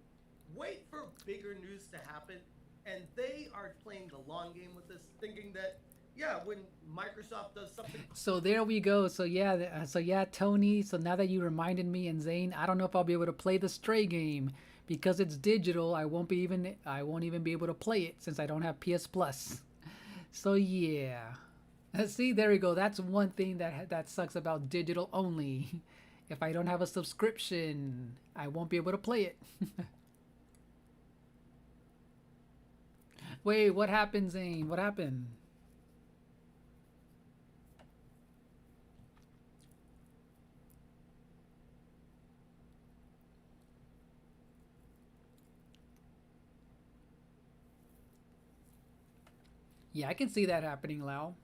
wait for bigger news to happen. And they are playing the long game with this, thinking that, yeah, when Microsoft does something. So there we go. So yeah, Tony. So now that you reminded me, and Zane, I don't know if I'll be able to play the Stray game because it's digital. I won't even be able to play it since I don't have PS Plus. So yeah, See, there we go. That's one thing that sucks about digital only. If I don't have a subscription, I won't be able to play it. Wait, what happened, Zane? What happened? Yeah, I can see that happening, Lau.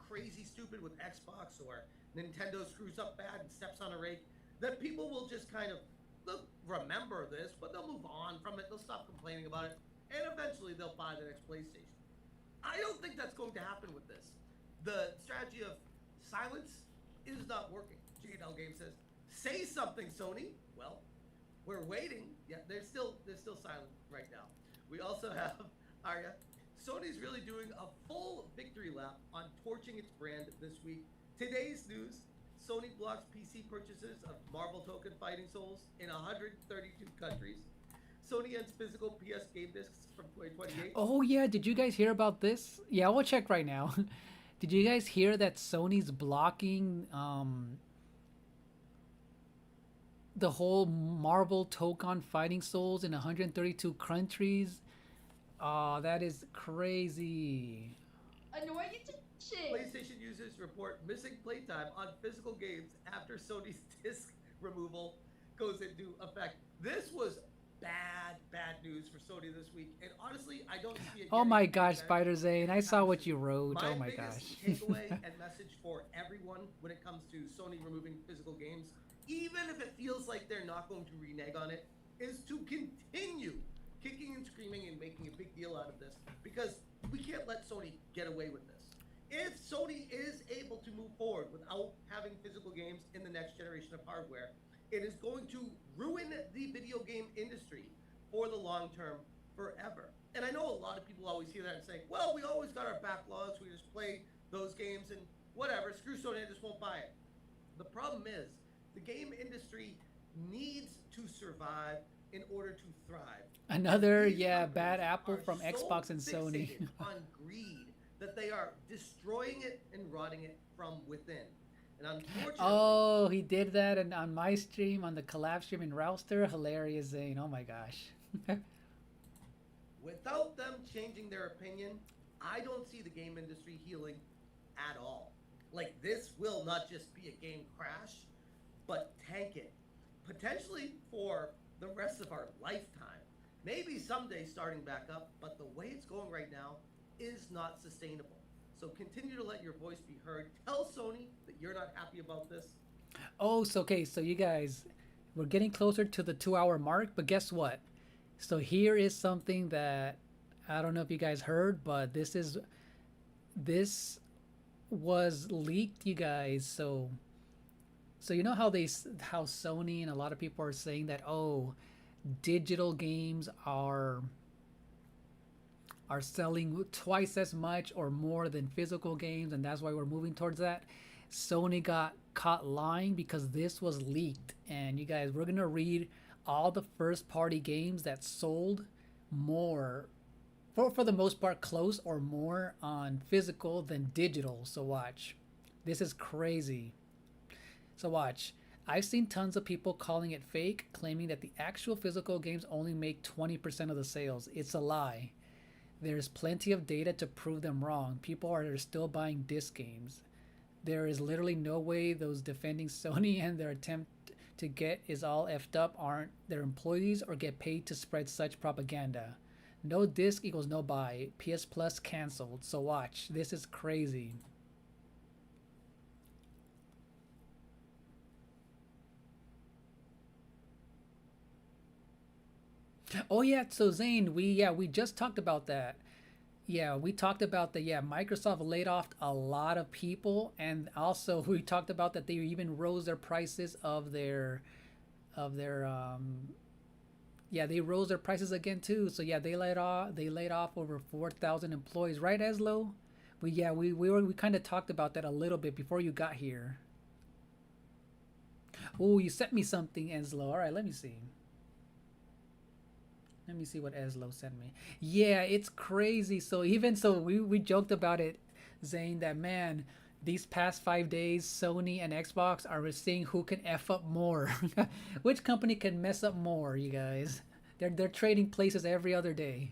Crazy stupid with Xbox or Nintendo screws up bad and steps on a rake, that people will just kind of, they'll remember this, but they'll move on from it. They'll stop complaining about it, and eventually they'll buy the next PlayStation. I don't think that's going to happen with this. The strategy of silence is not working. G&L Game says, "Say something, Sony." Well, we're waiting. Yeah, they're still silent right now. We also have Arya. Sony's really doing a full victory lap on torching its brand this week. Today's news: Sony blocks PC purchases of Marvel Token Fighting Souls in 132 countries. Sony ends physical PS game discs from 2028. Oh yeah, did you guys hear about this? Yeah, we'll check right now. Did you guys hear that Sony's blocking the whole Marvel Token Fighting Souls in 132 countries? Oh, that is crazy. Annoying as shit. PlayStation users report missing playtime on physical games after Sony's disc removal goes into effect. This was bad news for Sony this week, and honestly, I don't see it. Oh getting my any gosh, better Spider Zane, I saw what you wrote. My Oh my biggest gosh. takeaway and message for everyone when it comes to Sony removing physical games, even if it feels like they're not going to renege on it, is to continue kicking and screaming and making a big deal out of this, because we can't let Sony get away with this. If Sony is able to move forward without having physical games in the next generation of hardware, it is going to ruin the video game industry for the long term forever. And I know a lot of people always hear that and say, well, we always got our backlogs, we just play those games and whatever, screw Sony, I just won't buy it. The problem is, the game industry needs to survive in order to thrive. Another, These yeah, companies bad apple are from so Xbox and Sony. fixated on greed that they are destroying it and rotting it from within. And unfortunately, Oh, he did that and on my stream, on the collab stream in Rouster. Hilarious, Zane. Oh my gosh. without them changing their opinion, I don't see the game industry healing at all. Like, this will not just be a game crash, but tank it. Potentially for the rest of our lifetime. Maybe someday starting back up, but the way it's going right now is not sustainable. So continue to let your voice be heard. Tell Sony that you're not happy about this. Oh, so okay, so you guys, we're getting closer to the 2 hour mark, but guess what? So here is something that I don't know if you guys heard, but this was leaked, you guys. So you know how how Sony and a lot of people are saying that, oh, digital games are selling twice as much or more than physical games, and that's why we're moving towards that. Sony got caught lying because this was leaked, and you guys, we're gonna read all the first party games that sold more, for the most part, close or more on physical than digital. So watch, this is crazy. So watch, I've seen tons of people calling it fake, claiming that the actual physical games only make 20% of the sales. It's a lie. There's plenty of data to prove them wrong. People are still buying disc games. There is literally no way those defending Sony and their attempt to get is all effed up aren't their employees or get paid to spread such propaganda. No disc equals no buy. PS Plus canceled. So watch. This is crazy. Oh yeah, so Zane, we just talked about that. Yeah, we talked about that. Yeah, Microsoft laid off a lot of people, and also we talked about that they even rose their prices of their yeah, they rose their prices again too. So yeah, they laid off over 4,000 employees, right, Eslo? We kind of talked about that a little bit before you got here. Oh, you sent me something, Eslo. All right, let me see. Let me see what Eslo sent me. Yeah, it's crazy. So even so, we joked about it, saying that, man, these past 5 days, Sony and Xbox are seeing who can F up more. Which company can mess up more, you guys? They're trading places every other day.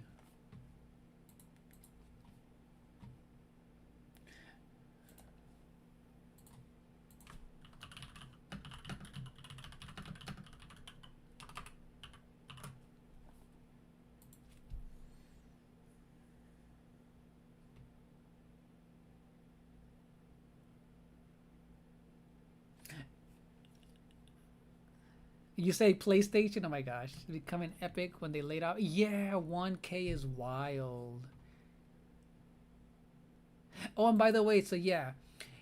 You say PlayStation? Oh my gosh. Becoming epic when they laid out. Yeah, 1K is wild. Oh, and by the way, so yeah,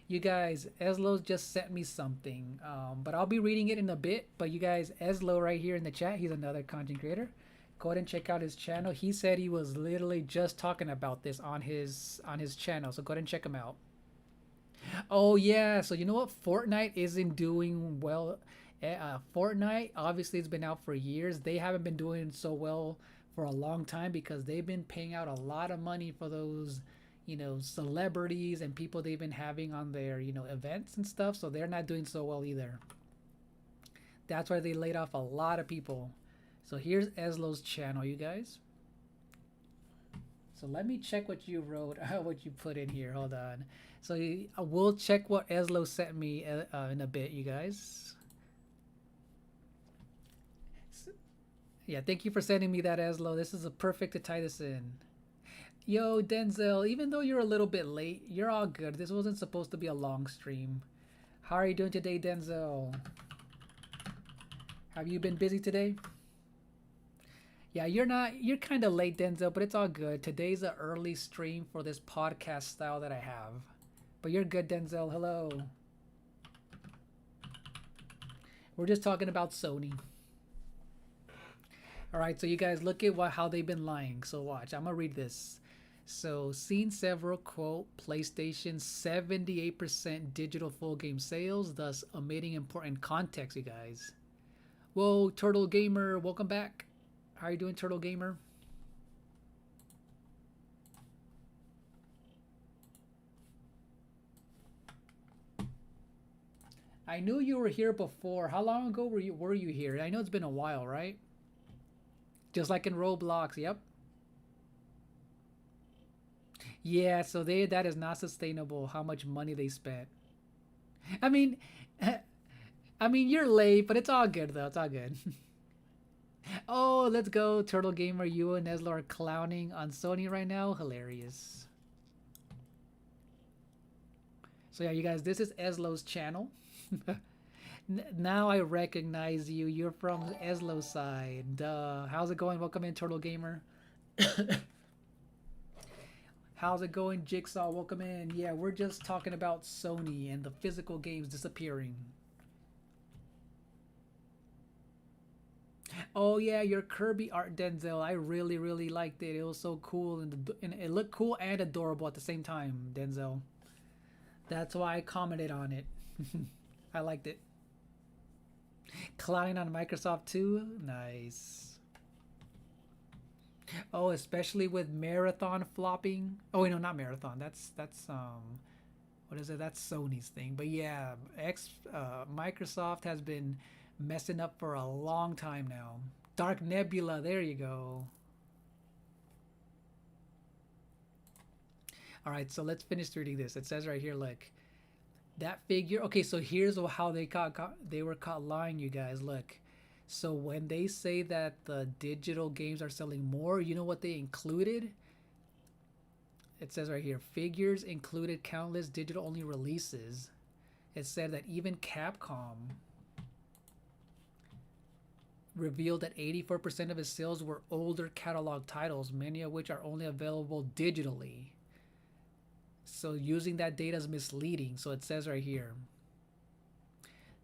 you guys, Eslo just sent me something. But I'll be reading it in a bit. But you guys, Eslo right here in the chat, he's another content creator. Go ahead and check out his channel. He said he was literally just talking about this on his channel. So go ahead and check him out. Oh yeah, so you know what? Fortnite isn't doing well. Fortnite, obviously, it's been out for years. They haven't been doing so well for a long time because they've been paying out a lot of money for those, celebrities and people they've been having on their, events and stuff. So they're not doing so well either. That's why they laid off a lot of people. So here's Eslo's channel, you guys. So let me check what you wrote, what you put in here. Hold on. So we'll check what Eslo sent me in a bit, you guys. Yeah, thank you for sending me that, Eslo. This is a perfect to tie this in. Yo, Denzel, even though you're a little bit late, you're all good. This wasn't supposed to be a long stream. How are you doing today, Denzel? Have you been busy today? Yeah, you're kind of late, Denzel, but it's all good. Today's an early stream for this podcast style that I have. But you're good, Denzel. Hello. We're just talking about Sony. All right, so you guys look at how they've been lying. So watch, I'm gonna read this. So, seen several quote PlayStation 78% digital full game sales, thus omitting important context, you guys. Whoa, Turtle Gamer, welcome back. How are you doing, Turtle Gamer? I knew you were here before. How long ago were you here? I know it's been a while, right? Just like in Roblox, yep. Yeah, so that is not sustainable how much money they spent. I mean you're late, but it's all good though. It's all good. Oh, let's go, Turtle Gamer. You and Neslo are clowning on Sony right now. Hilarious. So yeah, you guys, this is Eslo's channel. Now I recognize you. You're from Eslo's side. How's it going? Welcome in, Turtle Gamer. How's it going, Jigsaw? Welcome in. Yeah, we're just talking about Sony and the physical games disappearing. Oh yeah, your Kirby art, Denzel. I really, really liked it. It was so cool and it looked cool and adorable at the same time, Denzel. That's why I commented on it. I liked it. Clowning on Microsoft too? Nice. Oh, especially with Marathon flopping. Oh wait, no, not Marathon. That's what is it? That's Sony's thing. But yeah, Microsoft has been messing up for a long time now. Dark Nebula, there you go. All right, so let's finish reading this. It says right here, look, that figure. Okay, so here's how they were caught lying, you guys. Look, so when they say that the digital games are selling more, you know what they included? It says right here, figures included countless digital-only releases. It said that even Capcom revealed that 84% of its sales were older catalog titles, many of which are only available digitally. So using that data is misleading. So it says right here,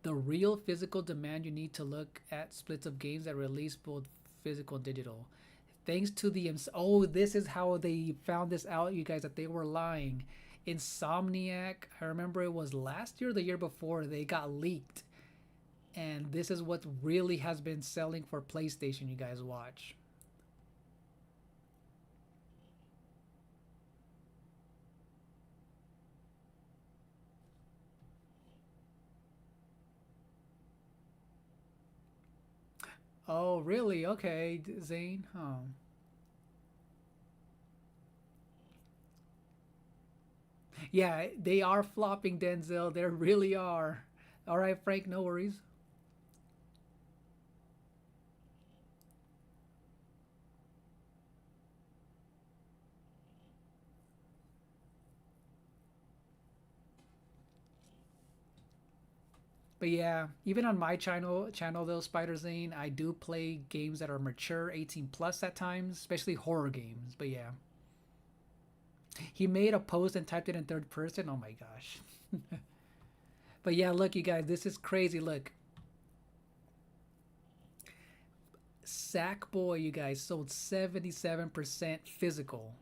the real physical demand, you need to look at splits of games that release both physical and digital. Thanks to the this is how they found this out, you guys, that they were lying. Insomniac, I remember it was last year or the year before, they got leaked. And this is what really has been selling for PlayStation, you guys. Watch. Oh, really? Okay, Zane. Oh. Yeah, they are flopping, Denzel. They really are. All right, Frank, no worries. But yeah, even on my channel though, Spider Zane, I do play games that are mature, 18 plus at times, especially horror games. But yeah, he made a post and typed it in third person. Oh my gosh. But yeah, look, you guys, this is crazy. Look, Sackboy, you guys, sold 77% physical.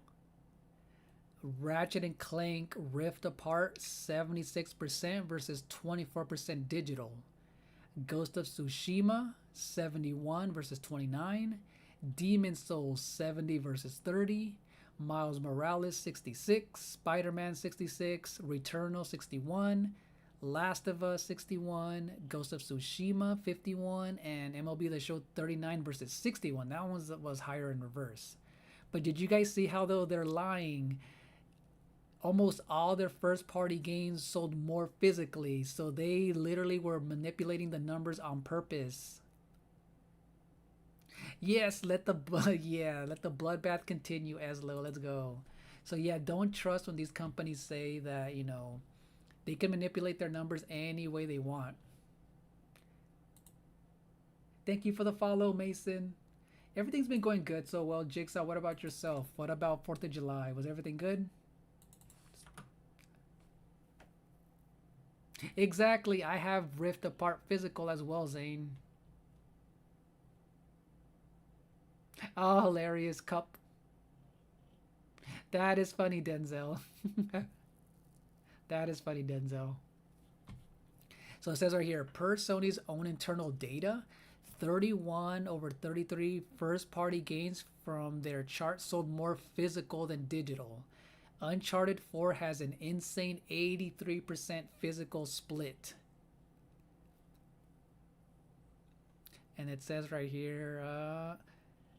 Ratchet and Clank Rift Apart, 76% versus 24% digital. Ghost of Tsushima, 71 versus 29. Demon Souls, 70 versus 30. Miles Morales, 66. Spider-Man, 66. Returnal, 61. Last of Us, 61. Ghost of Tsushima, 51. And MLB The Show, 39 versus 61. That one was higher in reverse. But did you guys see how, though, they're lying? Almost all their first party games sold more physically, so they literally were manipulating the numbers on purpose. Yes, let the bloodbath continue, Eslo. Let's go. So yeah, don't trust when these companies say that, they can manipulate their numbers any way they want. Thank you for the follow, Mason. Everything's been going good so well. Jigsaw, what about yourself? What about 4th of July? Was everything good? Exactly. I have Rift Apart physical as well, Zane. Oh, hilarious cup. That is funny, Denzel. That is funny, Denzel. So it says right here, per Sony's own internal data, 31 over 33 first-party games from their chart sold more physical than digital. Uncharted 4 has an insane 83% physical split. And it says right here,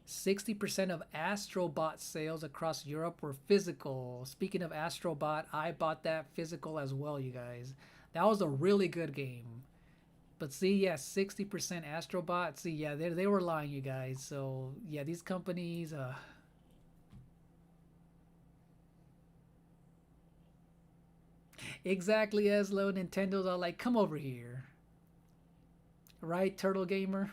60% of Astrobot sales across Europe were physical. Speaking of Astrobot, I bought that physical as well, you guys. That was a really good game. But see, yeah, 60% Astrobot. See, yeah, they were lying, you guys. So, yeah, these companies... Exactly, Eslo. Nintendo's all like, come over here. Right, Turtle Gamer?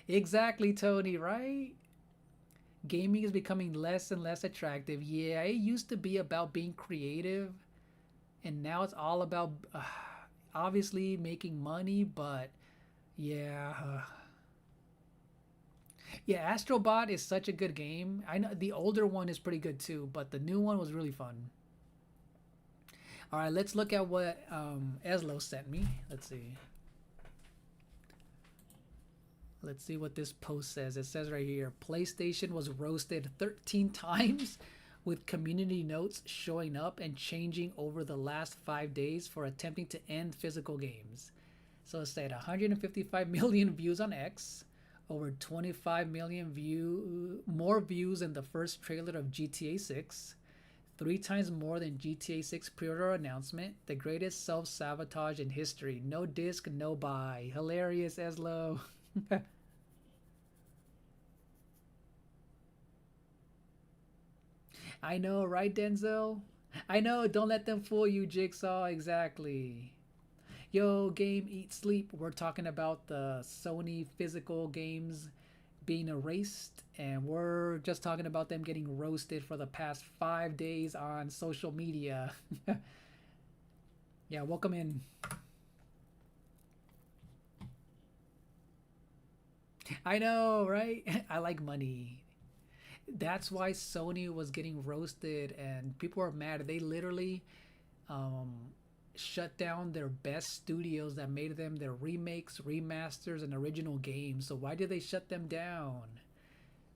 Exactly, Tony, right? Gaming is becoming less and less attractive. Yeah, it used to be about being creative, and now it's all about obviously making money, but yeah. Yeah, Astrobot is such a good game. I know the older one is pretty good too, but the new one was really fun. All right, let's look at what Eslo sent me. Let's see. Let's see what this post says. It says right here, PlayStation was roasted 13 times with community notes showing up and changing over the last 5 days for attempting to end physical games. So it said 155 million views on X, over 25 million more views than the first trailer of GTA 6, 3 times more than GTA 6 pre-order announcement, the greatest self-sabotage in history. No disc, no buy. Hilarious, Eslo. I know, right, Denzel? I know, don't let them fool you, Jigsaw. Exactly. Yo, Game Eat Sleep. We're talking about the Sony physical games being erased, and we're just talking about them getting roasted for the past 5 days on social media. Yeah, welcome in. I know, right? I like money. That's why Sony was getting roasted and people are mad. They literally um, shut down their best studios that made them their remakes, remasters, and original games. So why did they shut them down?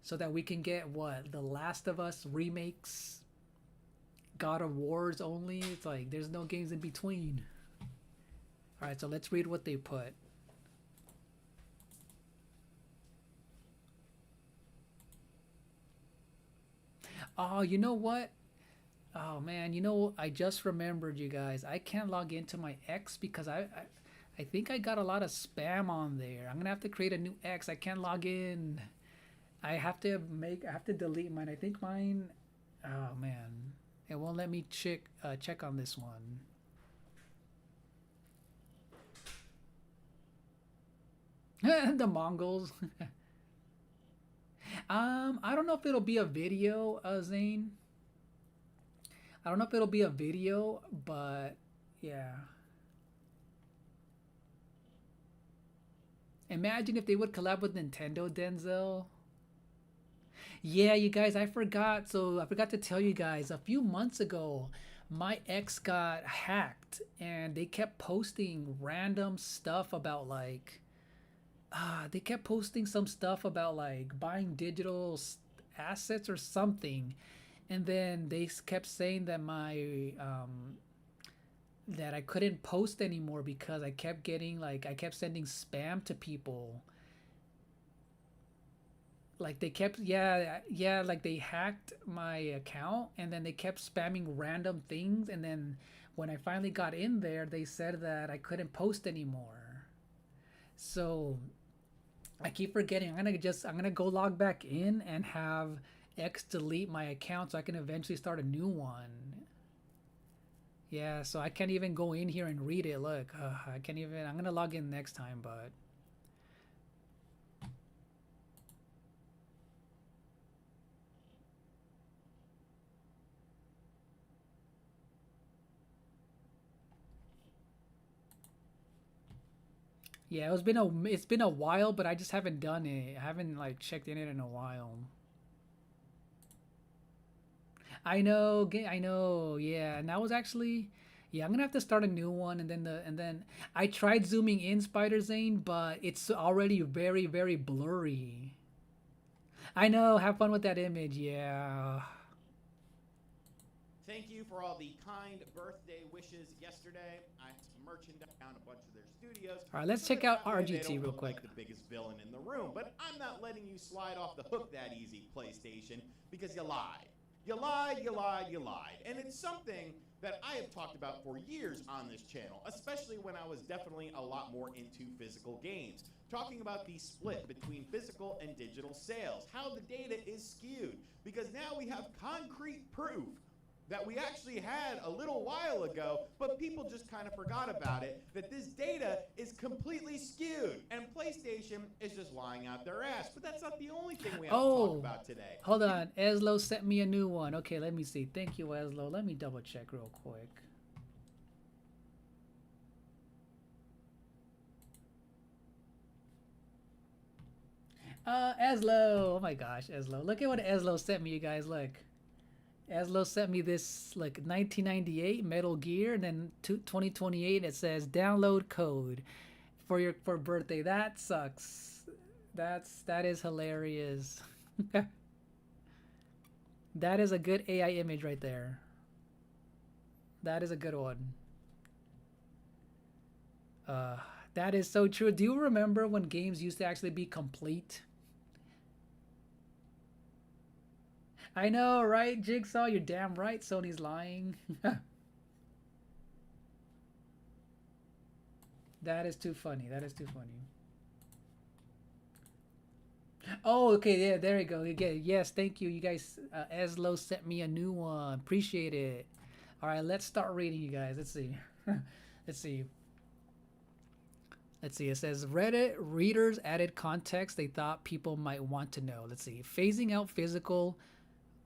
So that we can get what? The Last of Us remakes, God of Wars only? It's like there's no games in between. Alright, so let's read what they put. Oh, you know what? Oh man, you know, I just remembered, you guys. I can't log into my X because I think I got a lot of spam on there. I'm gonna have to create a new X. I can't log in. I have to delete mine. I think mine. Oh man, it won't let me check on this one. The Mongols. I don't know if it'll be a video, Zane. I don't know if it'll be a video, but yeah. Imagine if they would collab with Nintendo, Denzel. Yeah, you guys, I forgot. So I forgot to tell you guys a few months ago, my ex got hacked and they kept posting random stuff about like, they kept posting some stuff about like buying assets or something. And then they kept saying that that I couldn't post anymore because I kept getting like, I kept sending spam to people. Like they kept, yeah, like they hacked my account and then they kept spamming random things. And then when I finally got in there, they said that I couldn't post anymore. So I keep forgetting. I'm gonna go log back in and have X delete my account so I can eventually start a new one. Yeah, so I can't even go in here and read it. Look, I can't even. I'm gonna log in next time, but. Yeah, it's been a while, but I just haven't done it. I haven't like checked in it in a while. I know. Yeah, and that was actually, yeah. I'm gonna have to start a new one, and then I tried zooming in Spider Zane, but it's already very very blurry. I know. Have fun with that image. Yeah. Thank you for all the kind birthday wishes yesterday. I had some merchandise down a bunch of their studios. All right, let's so check that out way they RGT don't real look quick. like the biggest villain in the room, but I'm not letting you slide off the hook that easy, PlayStation, because you lied. You lied, you lied, you lied. And it's something that I have talked about for years on this channel, especially when I was definitely a lot more into physical games. Talking about the split between physical and digital sales, how the data is skewed, because now we have concrete proof that we actually had a little while ago, but people just kind of forgot about it, that this data is completely skewed, and PlayStation is just lying out their ass. But that's not the only thing we have to talk about today. Hold on. Eslo sent me a new one. Okay, let me see. Thank you, Eslo. Let me double check real quick. Eslo. Oh my gosh, Eslo. Look at what Eslo sent me, you guys. Look. Eslo sent me this like 1998 Metal Gear, and then 2028 it says download code for birthday. That sucks. That is hilarious. That is a good AI image right there. That is a good one. That is so true. Do you remember when games used to actually be complete? I know, right, Jigsaw? You're damn right. Sony's lying. That is too funny. That is too funny. Oh, okay. Yeah, there you go. Again, yes, thank you. You guys, Eslo sent me a new one. Appreciate it. All right, let's start reading, you guys. Let's see. Let's see. Let's see. It says Reddit readers added context they thought people might want to know. Let's see. Phasing out physical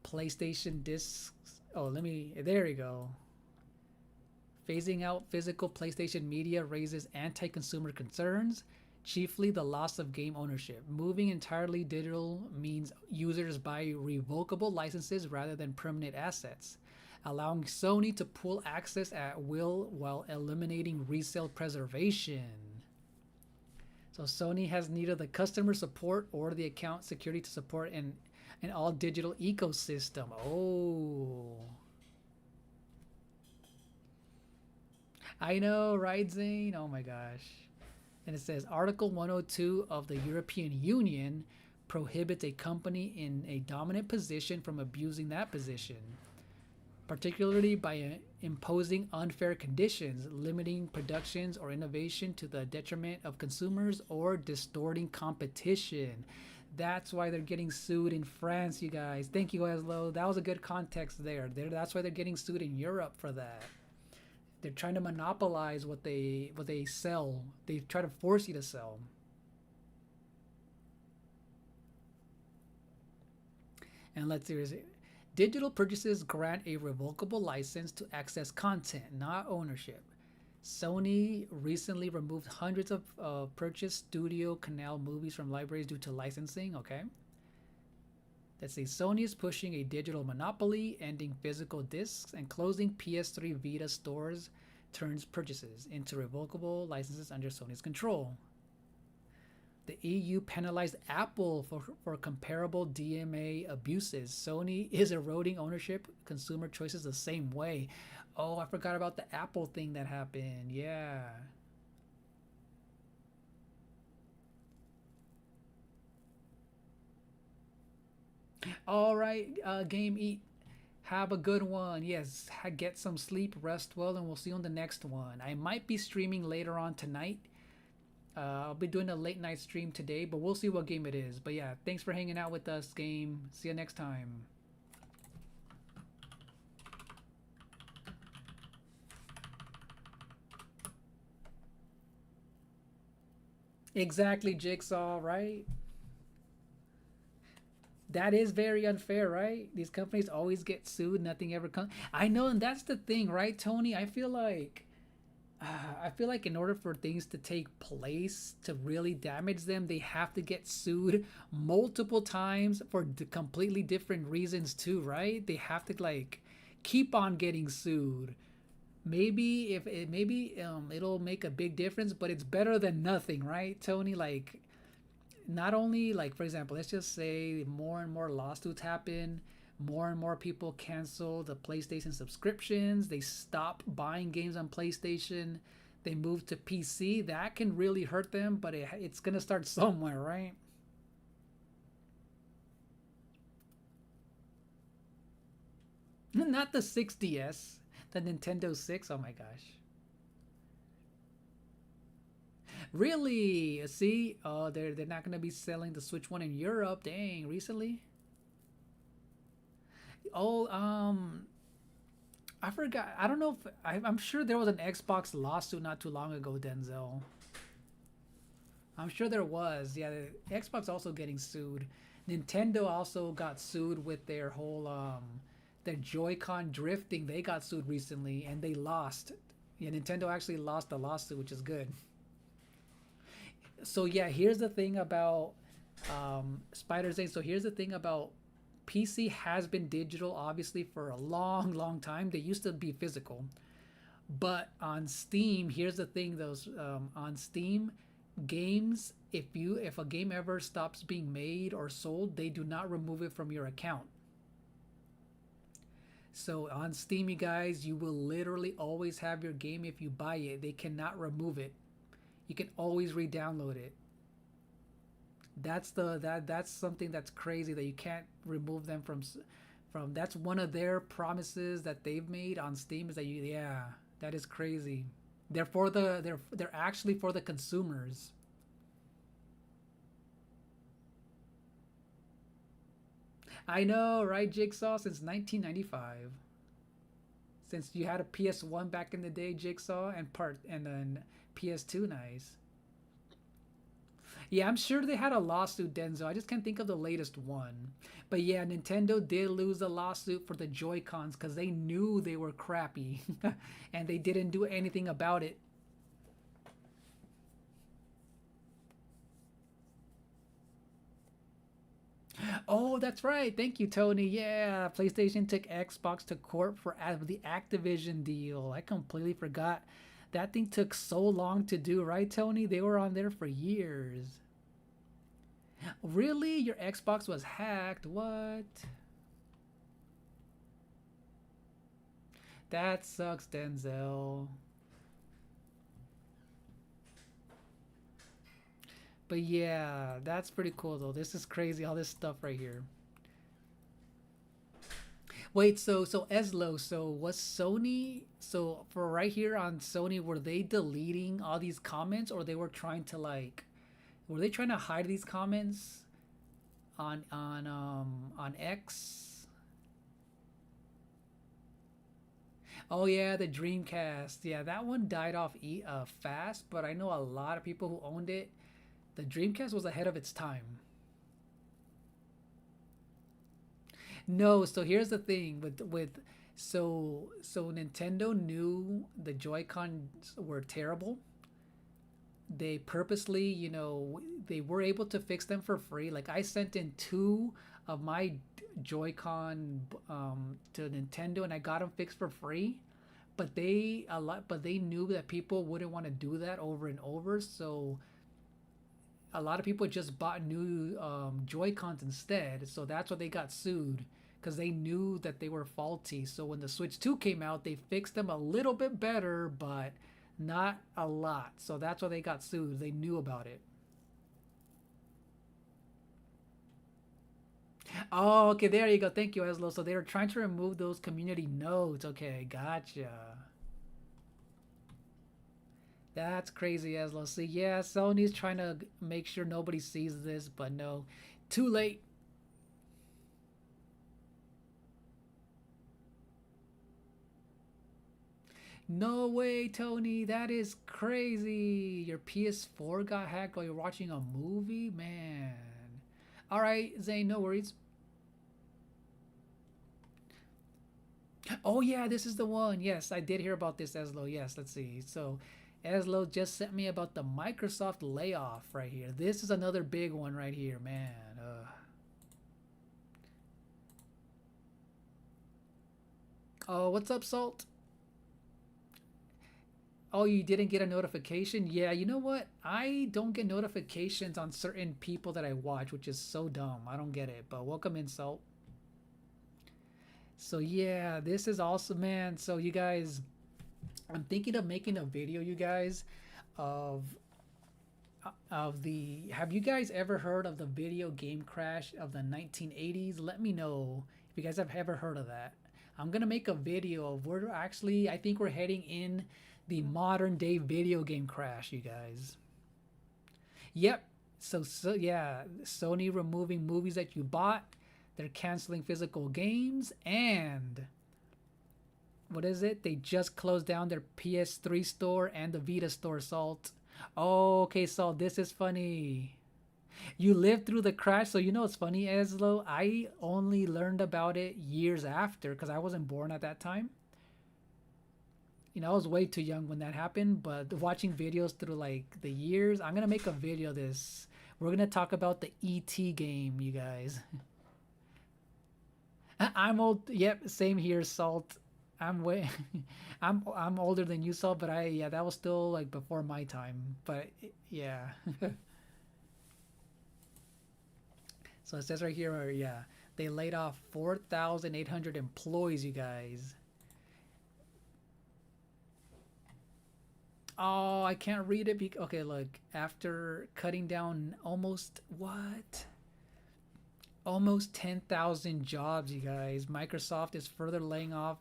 PlayStation discs. Oh, there we go. Phasing out physical PlayStation media raises anti-consumer concerns, chiefly the loss of game ownership. Moving entirely digital means users buy revocable licenses rather than permanent assets, allowing Sony to pull access at will while eliminating resale preservation. So Sony has neither the customer support or the account security to support an all digital ecosystem. Oh, I know, right, Zane? Oh my gosh. And it says Article 102 of the European Union prohibits a company in a dominant position from abusing that position, particularly by imposing unfair conditions, limiting productions or innovation to the detriment of consumers, or distorting competition. That's why they're getting sued in France, you guys. Thank you, Eslo. That was a good context there. That's why they're getting sued in Europe for that. They're trying to monopolize what they sell. They try to force you to sell. And let's see. Digital purchases grant a revocable license to access content, not ownership. Sony recently removed hundreds of purchased Studio Canal movies from libraries due to licensing. Okay. Let's see. Sony is pushing a digital monopoly, ending physical discs, and closing PS3 Vita stores turns purchases into revocable licenses under Sony's control. The EU penalized Apple for comparable DMA abuses. Sony is eroding ownership, consumer choices the same way. Oh, I forgot about the Apple thing that happened. Yeah. All right, Game Eat. Have a good one. Yes, get some sleep, rest well, and we'll see you on the next one. I might be streaming later on tonight. I'll be doing a late night stream today, but we'll see what game it is. But yeah, thanks for hanging out with us, Game. See you next time. Exactly, Jigsaw, right? That is very unfair, right? These companies always get sued, nothing ever comes. I know, and that's the thing, right, Tony? I feel like in order for things to take place to really damage them, they have to get sued multiple times for completely different reasons too, right? They have to like keep on getting sued. Maybe it'll make a big difference, but it's better than nothing, right, Tony? Like, not only, like, for example, let's just say more and more lawsuits happen, more and more people cancel the PlayStation subscriptions, they stop buying games on PlayStation, they move to PC. That can really hurt them, but it's gonna start somewhere, right? Not the 6DS, the Nintendo 6. Oh my gosh. Really? See? Oh, they're not gonna be selling the Switch one in Europe. Dang, recently? Oh, I forgot. I don't know if I'm sure there was an Xbox lawsuit not too long ago, Denzel. I'm sure there was. Yeah, the Xbox also getting sued. Nintendo also got sued with their whole their Joy-Con drifting. They got sued recently and they lost. Yeah, Nintendo actually lost the lawsuit, which is good. So yeah, here's the thing about Spider Zane. So here's the thing about PC has been digital obviously for a long time. They used to be physical, but on Steam, here's the thing: those on Steam games, if a game ever stops being made or sold, they do not remove it from your account. So on Steam, you guys, you will literally always have your game if you buy it. They cannot remove it. You can always re-download it. That's something that's crazy, that you can't remove them from. That's one of their promises that they've made on Steam, is that that is crazy. They're actually for the consumers. I know, right, Jigsaw? Since 1995. Since you had a PS1 back in the day, Jigsaw, and then PS2, nice. Yeah, I'm sure they had a lawsuit, Denzo. I just can't think of the latest one. But yeah, Nintendo did lose a lawsuit for the Joy-Cons because they knew they were crappy and they didn't do anything about it. Oh, that's right. Thank you, Tony. Yeah, PlayStation took Xbox to court for the Activision deal. I completely forgot. That thing took so long to do, right, Tony? They were on there for years. Really? Your Xbox was hacked? What? That sucks, Denzel. But yeah, that's pretty cool though. This is crazy, all this stuff right here. Wait, so Eslo, so was Sony, so for right here on Sony, were they deleting all these comments, or they were trying to like, were they trying to hide these comments on X? Oh yeah, the Dreamcast. Yeah, that one died off fast, but I know a lot of people who owned it. The Dreamcast was ahead of its time. No, so here's the thing with so Nintendo knew the Joy-Cons were terrible. They purposely, you know, they were able to fix them for free. Like I sent in two of my Joy-Con to Nintendo, and I got them fixed for free. But they knew that people wouldn't want to do that over and over, so a lot of people just bought new Joy-Cons instead. So that's why they got sued, because they knew that they were faulty. So when the Switch 2 came out, they fixed them a little bit better, but not a lot. So that's why they got sued. They knew about it. Oh, okay, there you go. Thank you, Eslo. So they were trying to remove those community notes. Okay, gotcha. That's crazy, Eslo. See, yeah, Sony's trying to make sure nobody sees this, but no, too late. No way, Tony. That is crazy. Your PS4 got hacked while you're watching a movie? Man. All right, Zane, no worries. Oh, yeah, this is the one. Yes, I did hear about this, Eslo. Yes, let's see. So, Eslo just sent me about the Microsoft layoff right here. This is another big one right here, man. Oh, what's up, Salt? Oh, you didn't get a notification? Yeah, you know what? I don't get notifications on certain people that I watch, which is so dumb. I don't get it. But welcome in, Salt. So yeah, this is awesome, man. So you guys, I'm thinking of making a video, you guys, of the. Have you guys ever heard of the video game crash of the 1980s? Let me know if you guys have ever heard of that. I'm gonna make a video of where actually I think we're heading in the modern day video game crash, you guys. Yep. So yeah, Sony removing movies that you bought. They're canceling physical games, and what is it? They just closed down their PS3 store and the Vita store, Salt. Oh, okay, Salt, this is funny. You lived through the crash, so you know it's funny, Eslo. I only learned about it years after because I wasn't born at that time. You know, I was way too young when that happened, but watching videos through like the years, I'm gonna make a video of this. We're gonna talk about the ET game, you guys. I'm old. Yep, same here, Salt. I'm way, I'm older than you, Salt, but yeah, that was still like before my time. But yeah. So it says right here, yeah, they laid off 4,800 employees, you guys. Oh, I can't read it. Okay, look. After cutting down almost what? Almost 10,000 jobs, you guys. Microsoft is further laying off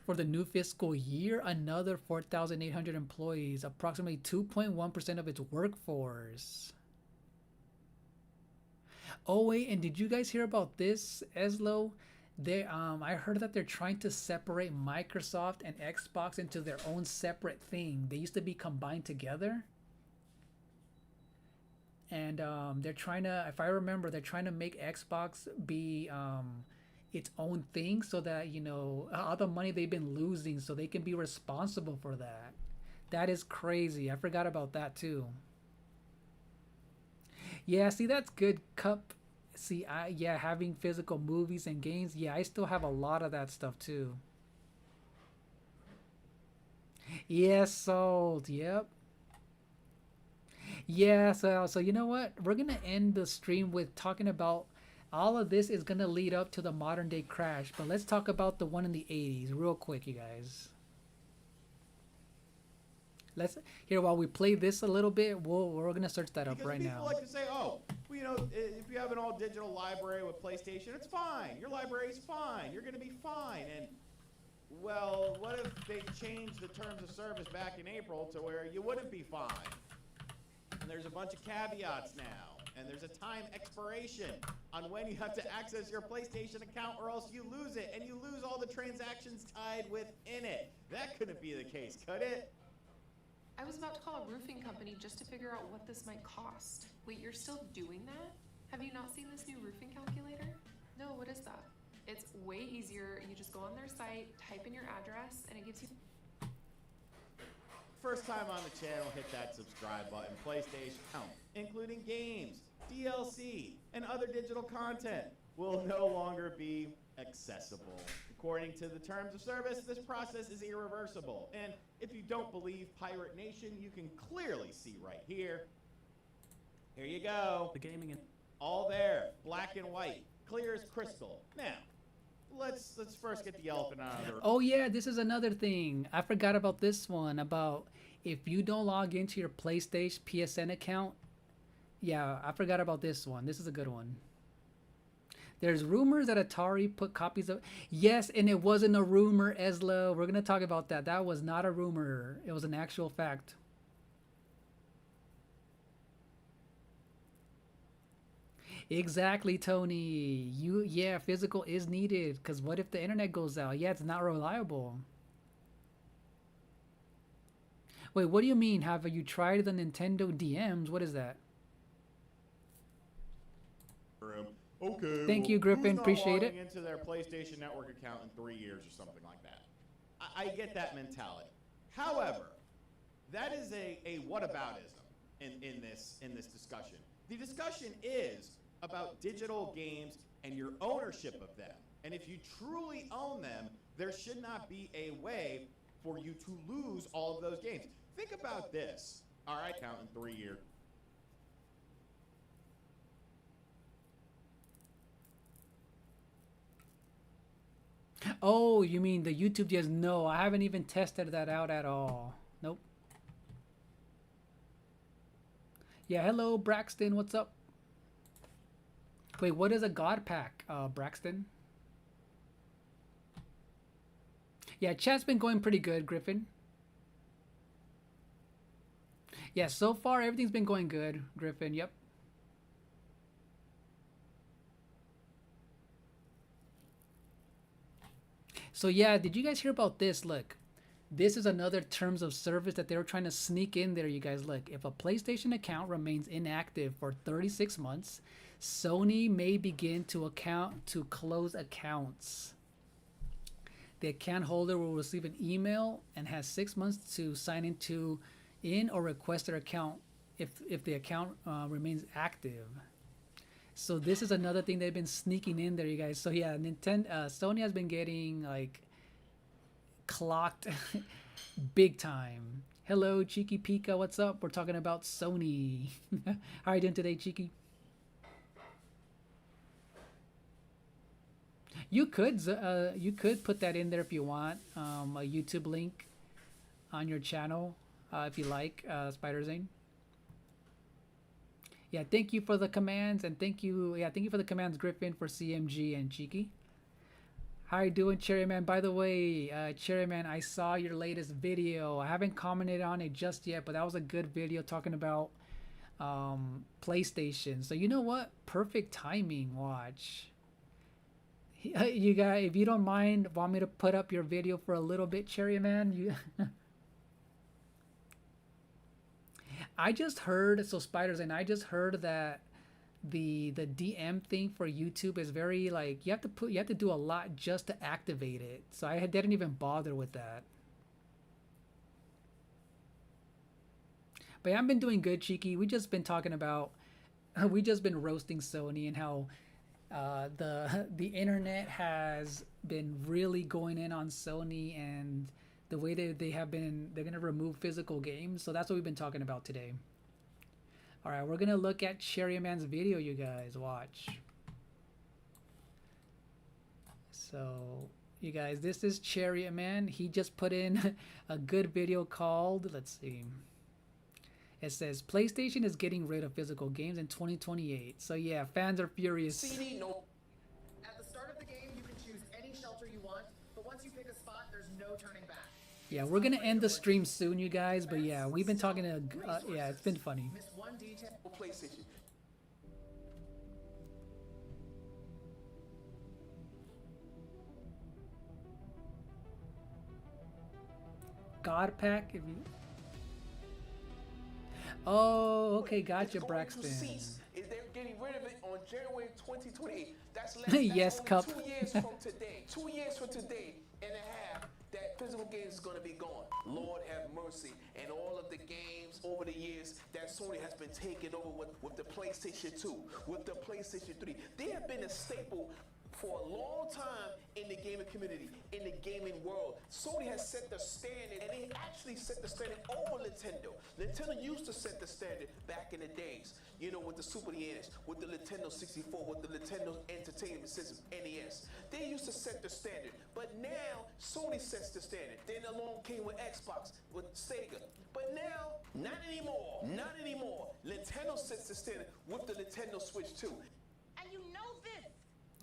for the new fiscal year another 4,800 employees, approximately 2.1% of its workforce. Oh wait, and did you guys hear about this, Eslo? They I heard that they're trying to separate Microsoft and Xbox into their own separate thing. They used to be combined together. And they're trying to, if I remember, they're trying to make Xbox be its own thing, so that, you know, all the money they've been losing, so they can be responsible for that. That is crazy. I forgot about that too. Yeah, see, that's good, Cup. See, yeah, having physical movies and games. Yeah, I still have a lot of that stuff too. Yes, sold. Yep. Yeah, so you know what? We're gonna end the stream with talking about all of this is gonna lead up to the modern day crash, but let's talk about the one in the 80s real quick, you guys. Let's here while we play this a little bit. We're gonna search that up Because right people now. like to say, oh, well, you know, if you have an all digital library with PlayStation, it's fine. Your library's fine. You're going to be fine. And, well, what if they changed the terms of service back in April to where you wouldn't be fine? And there's a bunch of caveats now. And there's a time expiration on when you have to access your PlayStation account or else you lose it. And you lose all the transactions tied within it. That couldn't be the case, could it? I was about to call a roofing company just to figure out what this might cost. Wait, you're still doing that? Have you not seen this new roofing calculator? No, what is that? It's way easier. You just go on their site, type in your address, and it gives you... First time on the channel, hit that subscribe button. PlayStation count, including games, DLC, and other digital content, will no longer be accessible. According to the terms of service, this process is irreversible. And if you don't believe Pirate Nation, you can clearly see right here. Here you go. The gaming and All there, black and white, clear as crystal. Now, let's first get the elephant out of the room. Oh yeah, this is another thing. I forgot about this one. About if you don't log into your PlayStation PSN account. Yeah, I forgot about this one. This is a good one. There's rumors that Atari put copies of... Yes, and it wasn't a rumor, Esla. We're going to talk about that. That was not a rumor. It was an actual fact. Exactly, Tony. Yeah, physical is needed. Because what if the internet goes out? Yeah, it's not reliable. Wait, what do you mean? Have you tried the Nintendo DMs? What is that? Okay. Thank you, Griffin. Who's not Appreciate it. logging into their PlayStation Network account in 3 years or something like that. I get that mentality. However, that is a whataboutism in this discussion. The discussion is about digital games and your ownership of them. And if you truly own them, there should not be a way for you to lose all of those games. Think about this. All right, count in 3 years. Oh, you mean the YouTube DS? No, I haven't even tested that out at all. Nope. Yeah, hello, Braxton. What's up? Wait, what is a God Pack, Braxton? Yeah, chat's been going pretty good, Griffin. Yeah, so far everything's been going good, Griffin. Yep. So yeah, did you guys hear about this? Look, this is another terms of service that they were trying to sneak in there, you guys. Look, if a PlayStation account remains inactive for 36 months, Sony may begin to close accounts. The account holder will receive an email and has 6 months to sign in or request their account if the account remains active. So this is another thing they've been sneaking in there, you guys. So yeah, Sony has been getting like clocked big time. Hello, Cheeky Pika, what's up? We're talking about Sony. How are you doing today, Cheeky? You could put that in there if you want, a YouTube link on your channel, if you like, Spider Zane. Yeah, thank you for the commands, and thank you for the commands, Griffin, for CMG and Cheeky. How are you doing, Cherryman? By the way, Cherryman, I saw your latest video. I haven't commented on it just yet, but that was a good video talking about PlayStation. So you know what? Perfect timing. Watch. You guys, if you don't mind, want me to put up your video for a little bit, Cherryman? You. I just heard, so Spiders, and I just heard that the DM thing for YouTube is very like you have to do a lot just to activate it. So I didn't even bother with that. But yeah, I've been doing good, Cheeky. We just been roasting Sony and how the internet has been really going in on Sony and the way that they're going to remove physical games. So that's what we've been talking about today. All right, we're going to look at Cherryman's video, you guys. Watch. So you guys. This is Chariot Man. He just put in a good video called, let's see. It says PlayStation is getting rid of physical games in 2028. So yeah, fans are furious. CD, no. At the start of the game, you can choose any shelter you want, but once you pick a spot, there's no turning back. Yeah, we're gonna end the stream soon, you guys. But yeah, we've been talking to. Yeah, it's been funny. Miss one detail. PlayStation. God pack, if you. Oh, okay, gotcha, Braxton. They're getting rid of it on January 2028. That's less. Yes, only Cup. 2 years from today. 2 years from today and a half. That physical games is going to be gone. Lord have mercy. And all of the games over the years that Sony has been taking over with the PlayStation 2, with the PlayStation 3. They have been a staple for a long time in the gaming community, in the gaming world. Sony has set the standard, and they actually set the standard over Nintendo. Nintendo used to set the standard back in the days, you know, with the Super NES, with the Nintendo 64, with the Nintendo Entertainment System, NES. They used to set the standard, but now Sony sets the standard. Then along came with Xbox, with Sega. But now, not anymore, not anymore. Nintendo sets the standard with the Nintendo Switch 2. And you know this,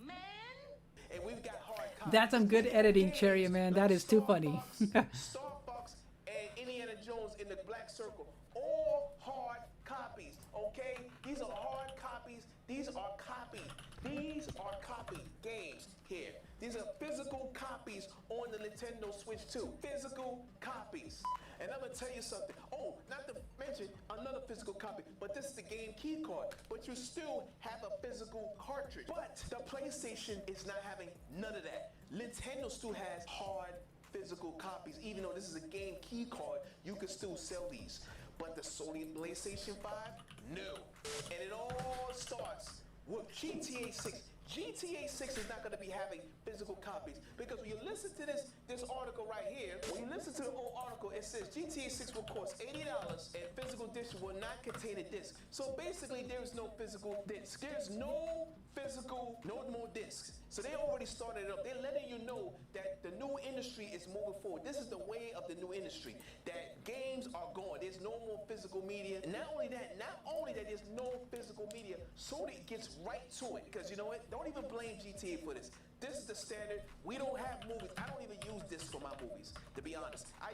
man. And we've got hard copies. That's some good editing, Chariot Man. That is too funny. Star Fox and Indiana Jones in the Black Circle. All hard copies, okay? These are hard copies. These are copied. These are copied games here. These are physical copies on the Nintendo Switch 2. Physical copies. And I'm going to tell you something. Oh, not to mention another physical copy, but this is the game key card. But you still have a physical cartridge. But the PlayStation is not having none of that. Nintendo still has hard physical copies. Even though this is a game key card, you can still sell these. But the Sony PlayStation 5, no. And it all starts with GTA 6. GTA 6 is not going to be having physical copies because when you listen to this article right here, when you listen to the whole article, it says GTA 6 will cost $80 and physical disc will not contain a disc. So basically, there's no physical disc. There's no more discs. So they already started it up. They're letting you know that the new industry is moving forward. This is the way of the new industry, that games are gone. There's no more physical media. And not only that there's no physical media, Sony gets right to it. Because you know what? Don't even blame GTA for this. This is the standard. We don't have movies. I don't even use this for my movies, to be honest. I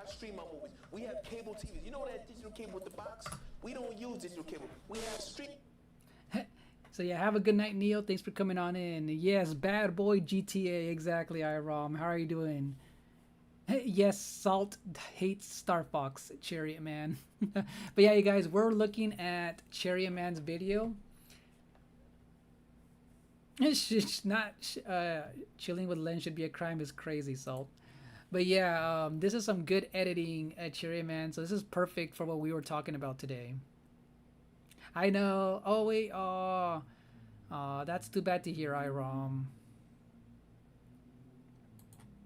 stream my movies. We have cable TVs. You know that digital cable with the box? We don't use digital cable. We have stream. So yeah, have a good night, Neil. Thanks for coming on in. Yes, bad boy GTA, exactly, Irom. How are you doing? Yes, Salt hates Star Fox, Chariot Man. But yeah, you guys, we're looking at Chariot Man's video. It's not chilling with Len should be a crime is crazy, Salt. But yeah, this is some good editing at Chariot Man. So this is perfect for what we were talking about today. I know. Oh wait. Oh, that's too bad to hear, Irom.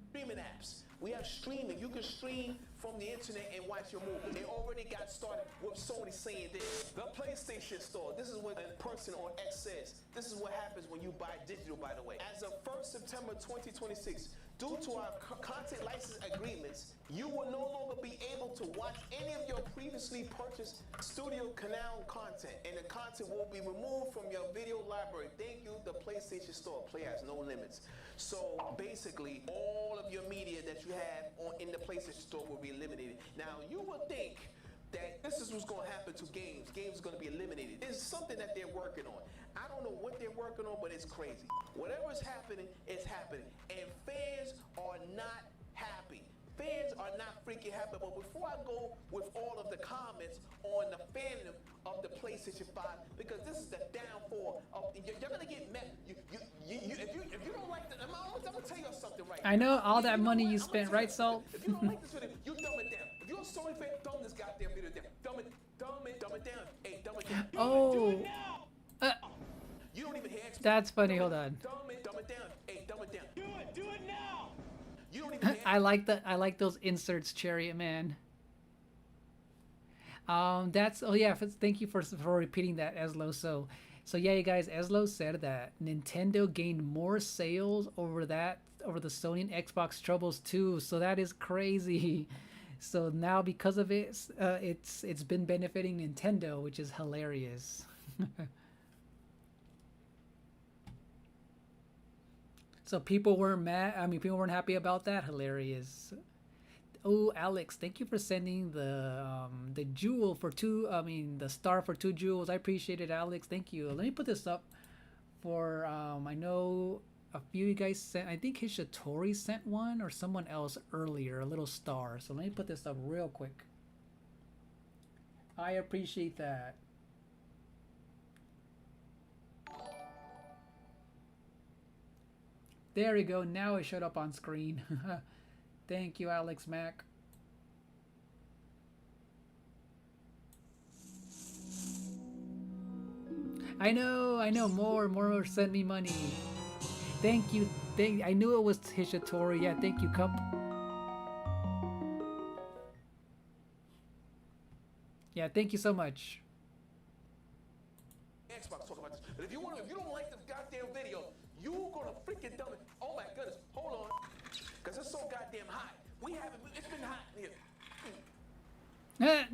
Streaming apps. We have streaming. You can stream from the internet and watch your movie. They already got started with Sony saying this. The PlayStation Store. This is what a person on X says. This is what happens when you buy digital, by the way. As of 1st September 2026, due to our content license agreements, you will no longer be able to watch any of your previously purchased Studio Canal content, and the content will be removed from your video library. Thank you, the PlayStation Store. Play has no limits. So basically, all of your media that you have in the PlayStation Store will be eliminated. Now, you would think that this is what's going to happen to games. Games are going to be eliminated. It's something that they're working on. I don't know what they're working on, but it's crazy. Whatever is happening, it's happening. And fans are not happy. Fans are not freaking happy. But before I go with all of the comments on the fandom of the PlayStation 5, because this is the downfall of, you're going to get mad. If you don't like the, I'm going to tell you something right now. I know all that money you spent, right, Salt? If you don't like this video, you dumb it down. If you're a Sony fan, dumb this goddamn video down. Dumb it down. Hey, dumb it down. Oh. Do it now. You don't even hear That's funny. Hold on. Dumb it down. Hey, dumb it down. Do it now. You don't even hear I like those inserts, Chariot Man. That's oh yeah. Thank you for repeating that, Eslo. So, So yeah, you guys, Eslo said that Nintendo gained more sales over the Sony and Xbox troubles too. So that is crazy. So now because of it, it's been benefiting Nintendo, which is hilarious. So people weren't mad. I mean, people weren't happy about that. Hilarious. Oh, Alex, thank you for sending the jewel for two. I mean, the star for 2 jewels. I appreciate it, Alex. Thank you. Let me put this up for. I know a few of you guys sent. I think Hishitori sent one or someone else earlier. A little star. So let me put this up real quick. I appreciate that. There we go. Now it showed up on screen. Thank you, Alex Mack. I know. More send me money. Thank you. I knew it was Hishitori. Yeah, thank you, Cup. Yeah, thank you so much. Xbox talk about this. But if you don't like this goddamn video, you gonna freaking dumb it. Oh my goodness, hold on. Cause it's so goddamn hot. It's been hot in here.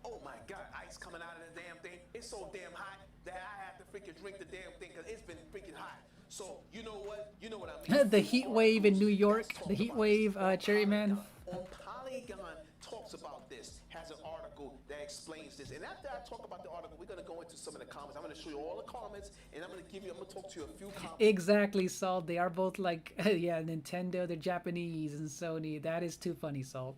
Oh my god, ice coming out of the damn thing. It's so damn hot that I have to freaking drink the damn thing because it's been freaking hot. So you know what? You know what I mean. The heat wave in New York. The heat wave, Cherry Man. On Polygon talks about this, has an article that explains this. And after I talk about the article, we're gonna go into some of the comments. I'm gonna show you all the comments, and I'm gonna talk to you a few comments. Exactly, Salt. They are both like, yeah, Nintendo, they're Japanese, and Sony. That is too funny, Salt.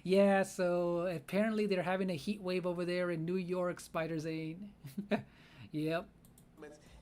Yeah, so apparently they're having a heat wave over there in New York, Spider Zane. Yep.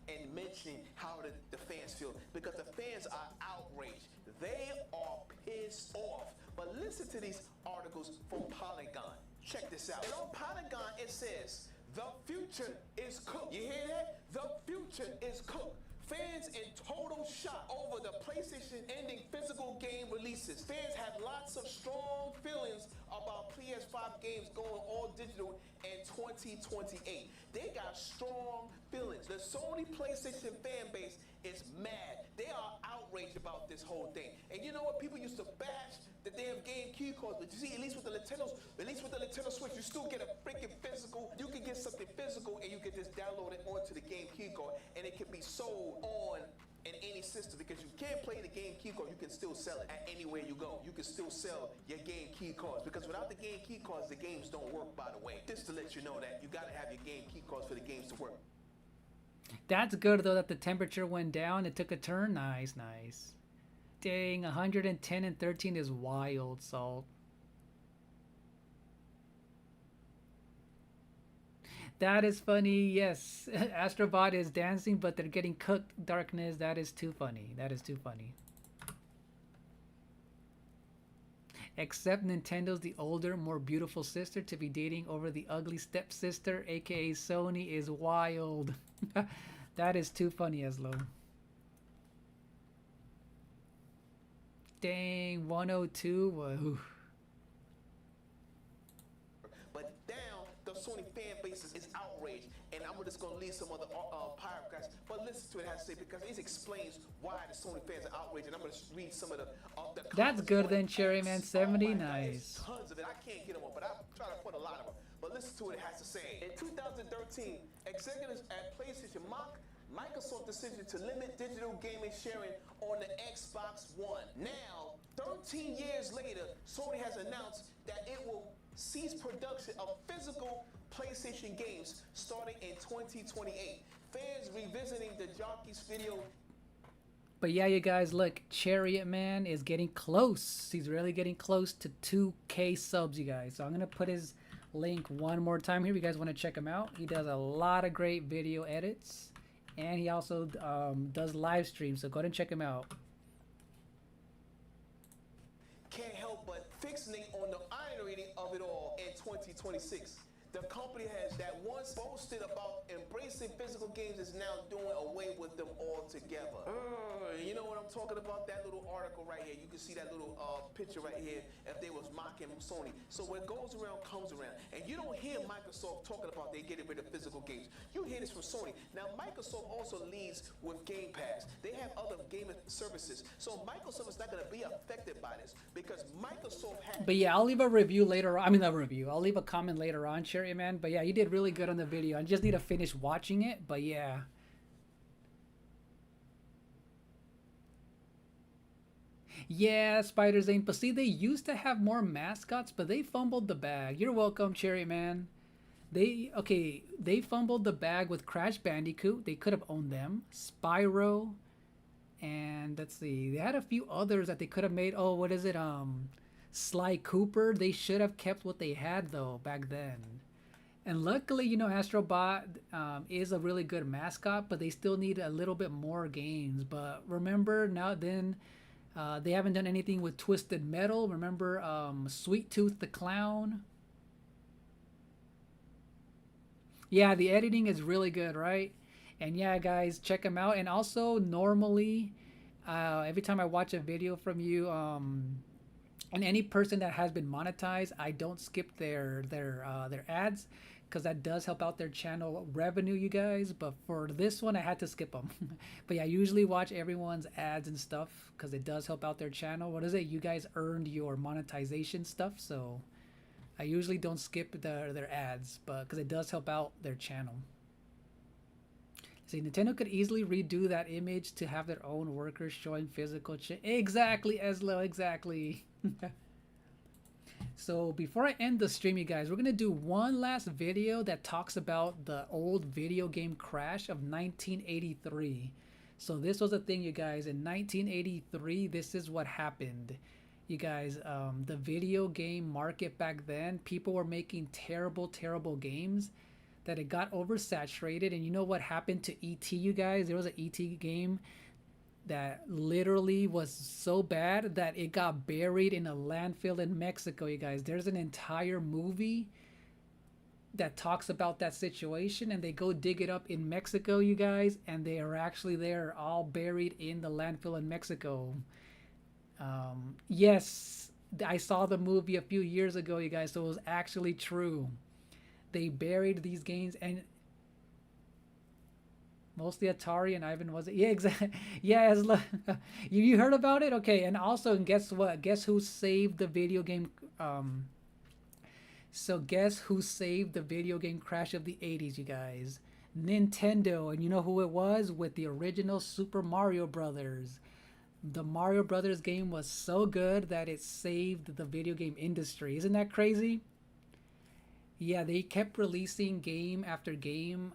And mentioning how the fans feel, because the fans are outraged. They are pissed off. But listen to these articles from Polygon. Check this out. And on Polygon it says, the future is cooked. You hear that? The future is cooked. Fans in total shock over the PlayStation ending physical game releases. Fans have lots of strong feelings about PS5 games going all digital in 2028. They got strong feelings. The Sony PlayStation fan base is mad. They are outraged about this whole thing. And you know what? People used to bash the damn game key cards, but you see, at least with the Nintendo Switch, you still get a freaking physical. You can get something physical, and you can just download it onto the game key card, and it can be sold on in any system, because you can't play the game key card. You can still sell it at anywhere you go. You can still sell your game key cards, because without the game key cards, the games don't work. By the way, just to let you know that you got to have your game key cards for the games to work. That's good though that the temperature went down. It took a turn. Nice. Dang, 110 and 13 is wild, Salt. That is funny. Yes, Astrobot is dancing, but they're getting cooked. Darkness. That is too funny. Except Nintendo's the older, more beautiful sister to be dating over the ugly stepsister, aka Sony, is wild. That is too funny, Eslo. Dang, 102. Whoa. But down, the Sony fan base is outraged, and I'm just gonna leave some other paragraphs. But listen to it, has to say, because it explains why the Sony fans are outraged, and I'm gonna read some of the. That's good then, Cherryman 70. Nice. Tons of it. I can't get them all, but I try to put a lot of them. But listen to what it has to say. In 2013, executives at PlayStation mocked Microsoft's decision to limit digital gaming sharing on the Xbox One. Now, 13 years later, Sony has announced that it will cease production of physical PlayStation games starting in 2028. Fans revisiting the jockey's video. But yeah, you guys, look, Chariot Man is getting close. He's really getting close to 2K subs, you guys. So I'm going to put his link one more time here if you guys want to check him out. He does a lot of great video edits. And he also does live streams, so go ahead and check him out. Can't help but fixate on the irony of it all in 2026. The company that once boasted about embracing physical games is now doing away with them altogether. You know what I'm talking about that little article right here. You can see that little picture right here if they was mocking Sony. So what goes around comes around. And you don't hear Microsoft talking about they getting rid of physical games. You hear this from Sony. Now, Microsoft also leads with Game Pass. They have other gaming services. So Microsoft is not going to be affected by this because Microsoft has... But yeah, I'll leave a review later on. I mean, not a review. I'll leave a comment later on, Cherry Man. But yeah, you did really good on the video. I just need to finish watching it. But yeah. Yeah, Spider Zane. But see, they used to have more mascots, but they fumbled the bag. You're welcome, Cherry Man. They fumbled the bag with Crash Bandicoot. They could have owned them. Spyro. And let's see. They had a few others that they could have made. Oh, what is it? Sly Cooper. They should have kept what they had, though, back then. And luckily, you know, Astrobot is a really good mascot, but they still need a little bit more games. But remember, now then... they haven't done anything with Twisted Metal. Remember Sweet Tooth the Clown? Yeah, the editing is really good, right? And yeah, guys, check them out. And also, normally, every time I watch a video from you, and any person that has been monetized, I don't skip their ads, because that does help out their channel revenue, you guys. But for this one, I had to skip them. But yeah, I usually watch everyone's ads and stuff because it does help out their channel. What is it? You guys earned your monetization stuff, so I usually don't skip their ads, but because it does help out their channel. See, Nintendo could easily redo that image to have their own workers showing physical Exactly, Eslo, exactly. So before I end the stream, you guys, we're going to do one last video that talks about the old video game crash of 1983. So this was a thing, you guys. In 1983, this is what happened. You guys, the video game market back then, people were making terrible, terrible games that it got oversaturated. And you know what happened to E.T., you guys? There was an E.T. game that literally was so bad that it got buried in a landfill in Mexico, you guys. There's an entire movie that talks about that situation, and they go dig it up in Mexico, you guys, and they are actually there, all buried in the landfill in Mexico. Yes, I saw the movie a few years ago, you guys, so it was actually true. They buried these games, and mostly Atari and Ivan, was it? Yeah, exactly. Yeah, you heard about it? Okay, and also, guess what? Guess who saved the video game? So guess who saved the video game crash of the 80s, you guys? Nintendo. And you know who it was? With the original Super Mario Brothers. The Mario Brothers game was so good that it saved the video game industry. Isn't that crazy? Yeah, they kept releasing game after game.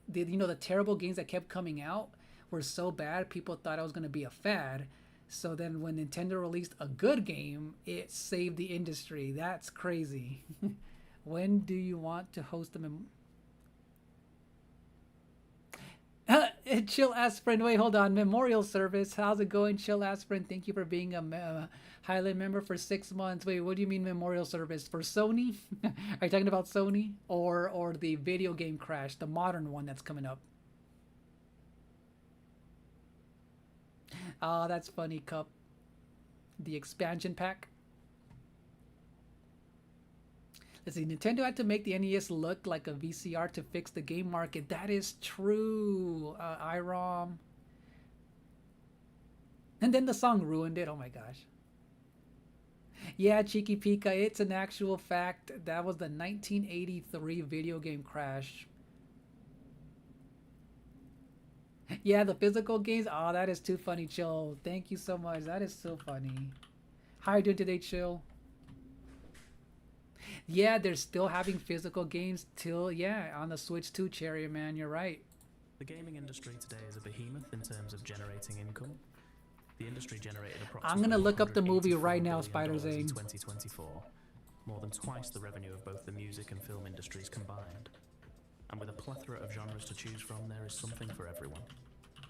The terrible games that kept coming out were so bad, people thought it was going to be a fad. So then when Nintendo released a good game, it saved the industry. That's crazy. When do you want to host them? Chill Aspirin. Wait, hold on. Memorial service. How's it going, Chill Aspirin? Thank you for being a Highland member for 6 months. Wait, what do you mean memorial service? For Sony? Are you talking about Sony? Or the video game crash, the modern one that's coming up? Oh, that's funny, Cup. The expansion pack. Let's see, Nintendo had to make the NES look like a VCR to fix the game market. That is true, IROM. And then the song ruined it. Oh my gosh. Yeah, Cheeky Pika, it's an actual fact. That was the 1983 video game crash. Yeah, the physical games. Oh, that is too funny, Chill. Thank you so much. That is so funny. How are you doing today, Chill? Yeah, they're still having physical games till, yeah, on the Switch too, Cherry Man. You're right. The gaming industry today is a behemoth in terms of generating income. The industry generated approximately I'm gonna look up the movie right now, Spider Zane. In 2024, more than twice the revenue of both the music and film industries combined. And with a plethora of genres to choose from, there is something for everyone.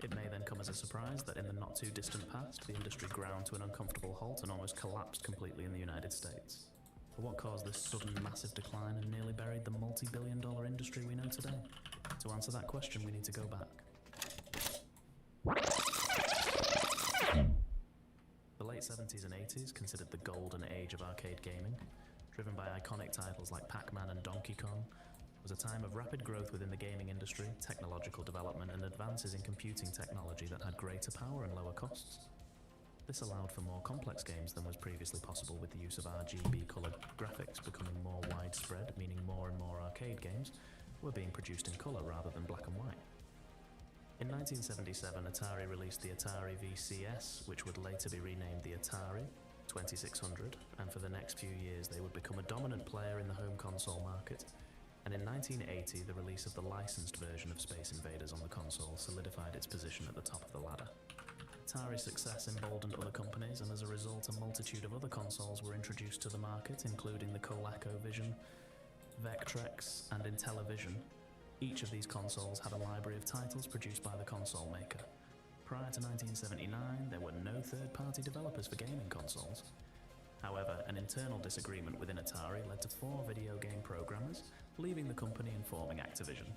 It may then come as a surprise that in the not-too-distant past, the industry ground to an uncomfortable halt and almost collapsed completely in the United States. But what caused this sudden massive decline and nearly buried the multi-billion-dollar industry we know today? To answer that question, we need to go back. 70s and 80s, considered the golden age of arcade gaming, driven by iconic titles like Pac-Man and Donkey Kong, was a time of rapid growth within the gaming industry, technological development, and advances in computing technology that had greater power and lower costs. This allowed for more complex games than was previously possible, with the use of RGB coloured graphics becoming more widespread, meaning more and more arcade games were being produced in colour rather than black and white. In 1977, Atari released the Atari VCS, which would later be renamed the Atari 2600, and for the next few years they would become a dominant player in the home console market. And in 1980, the release of the licensed version of Space Invaders on the console solidified its position at the top of the ladder. Atari's success emboldened other companies, and as a result, a multitude of other consoles were introduced to the market, including the ColecoVision, Vectrex, and Intellivision. Each of these consoles had a library of titles produced by the console maker. Prior to 1979, there were no third-party developers for gaming consoles. However, an internal disagreement within Atari led to 4 video game programmers leaving the company and forming Activision.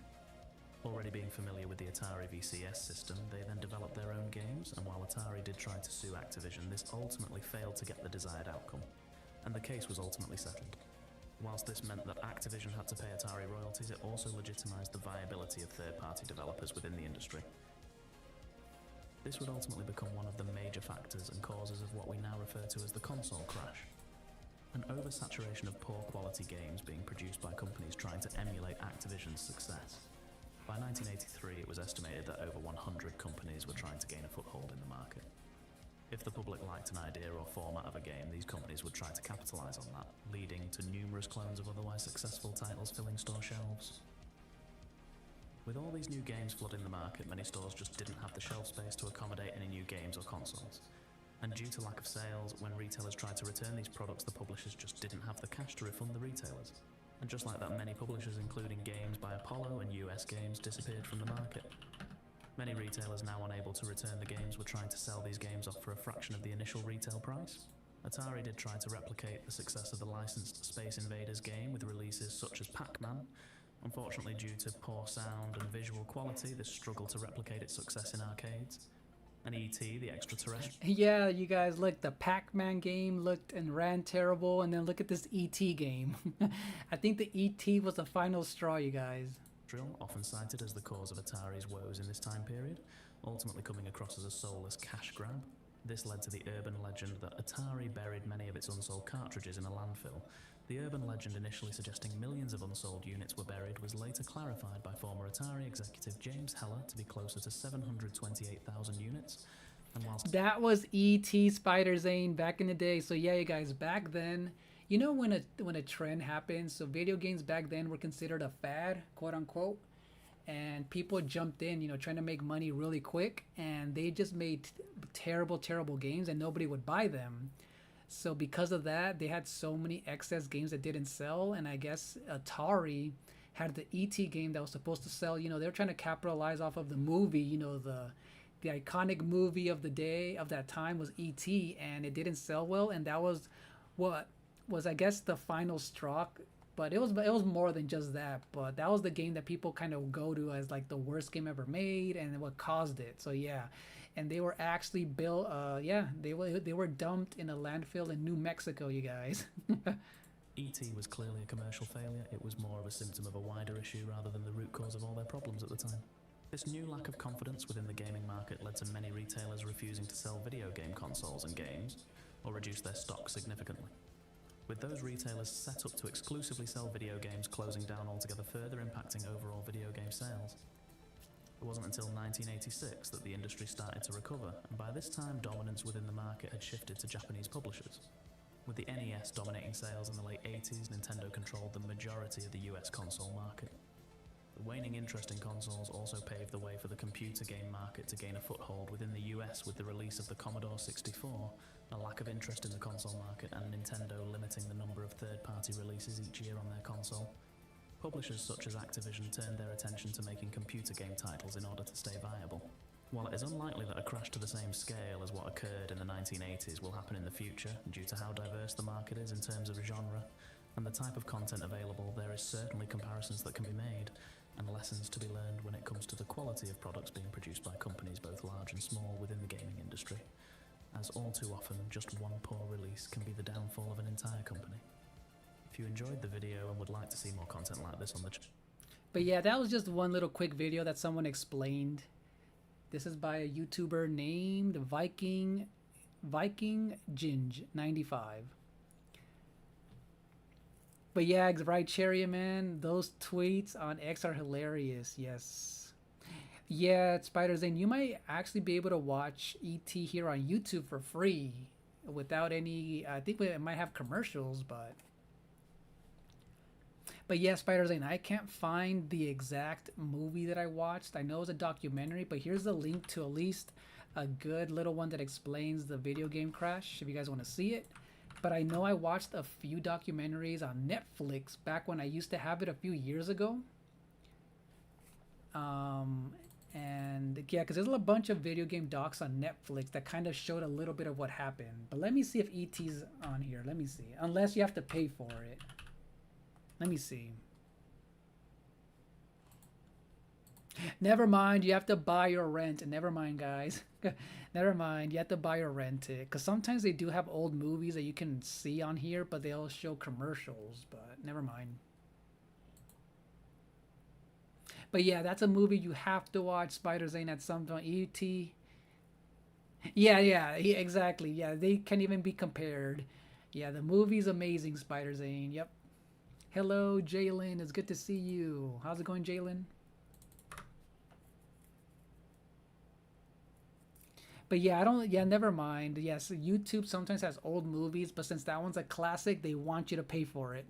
Already being familiar with the Atari VCS system, they then developed their own games, and while Atari did try to sue Activision, this ultimately failed to get the desired outcome, and the case was ultimately settled. Whilst this meant that Activision had to pay Atari royalties, it also legitimized the viability of third-party developers within the industry. This would ultimately become one of the major factors and causes of what we now refer to as the console crash. An oversaturation of poor quality games being produced by companies trying to emulate Activision's success. By 1983, it was estimated that over 100 companies were trying to gain a foothold in the market. If the public liked an idea or format of a game, these companies would try to capitalize on that, leading to numerous clones of otherwise successful titles filling store shelves. With all these new games flooding the market, many stores just didn't have the shelf space to accommodate any new games or consoles. And due to lack of sales, when retailers tried to return these products, the publishers just didn't have the cash to refund the retailers. And just like that, many publishers, including games by Apollo and US Games, disappeared from the market. Many retailers now unable to return the games were trying to sell these games off for a fraction of the initial retail price. Atari did try to replicate the success of the licensed Space Invaders game with releases such as Pac-Man. Unfortunately, due to poor sound and visual quality, this struggled to replicate its success in arcades. And E.T., the extraterrestrial... Yeah, you guys, look, the Pac-Man game looked and ran terrible, and then look at this E.T. game. I think the E.T. was the final straw, you guys. Often cited as the cause of Atari's woes in this time period, ultimately coming across as a soulless cash grab. This led to the urban legend that Atari buried many of its unsold cartridges in a landfill. The urban legend, initially suggesting millions of unsold units were buried, was later clarified by former Atari executive James Heller to be closer to 728,000 units. And whilst that was E.T. Spider Zane back in the day. So yeah, you guys, back then, you know, when a trend happens, so video games back then were considered a fad, quote unquote, and people jumped in, you know, trying to make money really quick, and they just made terrible games, and nobody would buy them. So because of that, they had so many excess games that didn't sell, and I guess Atari had the E.T. game that was supposed to sell. You know, they were trying to capitalize off of the movie, you know, the iconic movie of the day, of that time, was E.T., and it didn't sell well, and that was what was, I guess, the final straw. But it was more than just that. But that was the game that people kind of go to as like the worst game ever made, and what caused it. So yeah, and they were actually built. They were dumped in a landfill in New Mexico, you guys. E.T. was clearly a commercial failure. It was more of a symptom of a wider issue rather than the root cause of all their problems at the time. This new lack of confidence within the gaming market led to many retailers refusing to sell video game consoles and games, or reduce their stock significantly. With those retailers set up to exclusively sell video games closing down altogether, further impacting overall video game sales. It wasn't until 1986 that the industry started to recover, and by this time dominance within the market had shifted to Japanese publishers. With the NES dominating sales in the late 80s, Nintendo controlled the majority of the US console market. The waning interest in consoles also paved the way for the computer game market to gain a foothold within the US with the release of the Commodore 64, a lack of interest in the console market, and Nintendo limiting the number of third-party releases each year on their console. Publishers such as Activision turned their attention to making computer game titles in order to stay viable. While it is unlikely that a crash to the same scale as what occurred in the 1980s will happen in the future, due to how diverse the market is in terms of genre and the type of content available, there is certainly comparisons that can be made, and lessons to be learned when it comes to the quality of products being produced by companies both large and small within the gaming industry. As all too often, just one poor release can be the downfall of an entire company. If you enjoyed the video and would like to see more content like this on the channel. But yeah, that was just one little quick video that someone explained. This is by a YouTuber named Viking Ginge 95. But yeah, right, Cherry Man, those tweets on X are hilarious. Yes. Yeah, Spider Zane, you might actually be able to watch ET here on YouTube for free without any, I think it might have commercials, but yeah, Spider Zane, I can't find the exact movie that I watched. I know it's a documentary, but here's the link to at least a good little one that explains the video game crash if you guys want to see it. But I know I watched a few documentaries on Netflix back when I used to have it a few years ago. And yeah, because there's a bunch of video game docs on Netflix that kind of showed a little bit of what happened. But let me see if ET's on here. Let me see. Unless you have to pay for it. Let me see. Never mind, you have to buy or rent. Never mind, guys. Never mind, you have to buy or rent it. Because sometimes they do have old movies that you can see on here, but they'll show commercials. But never mind. But yeah, that's a movie you have to watch, Spider Zane, at some point. E.T. Yeah, exactly. Yeah, they can't even be compared. Yeah, the movie's amazing, Spider Zane. Yep. Hello, Jalen. It's good to see you. How's it going, Jalen? But yeah, never mind. Yes, YouTube sometimes has old movies, but since that one's a classic, they want you to pay for it.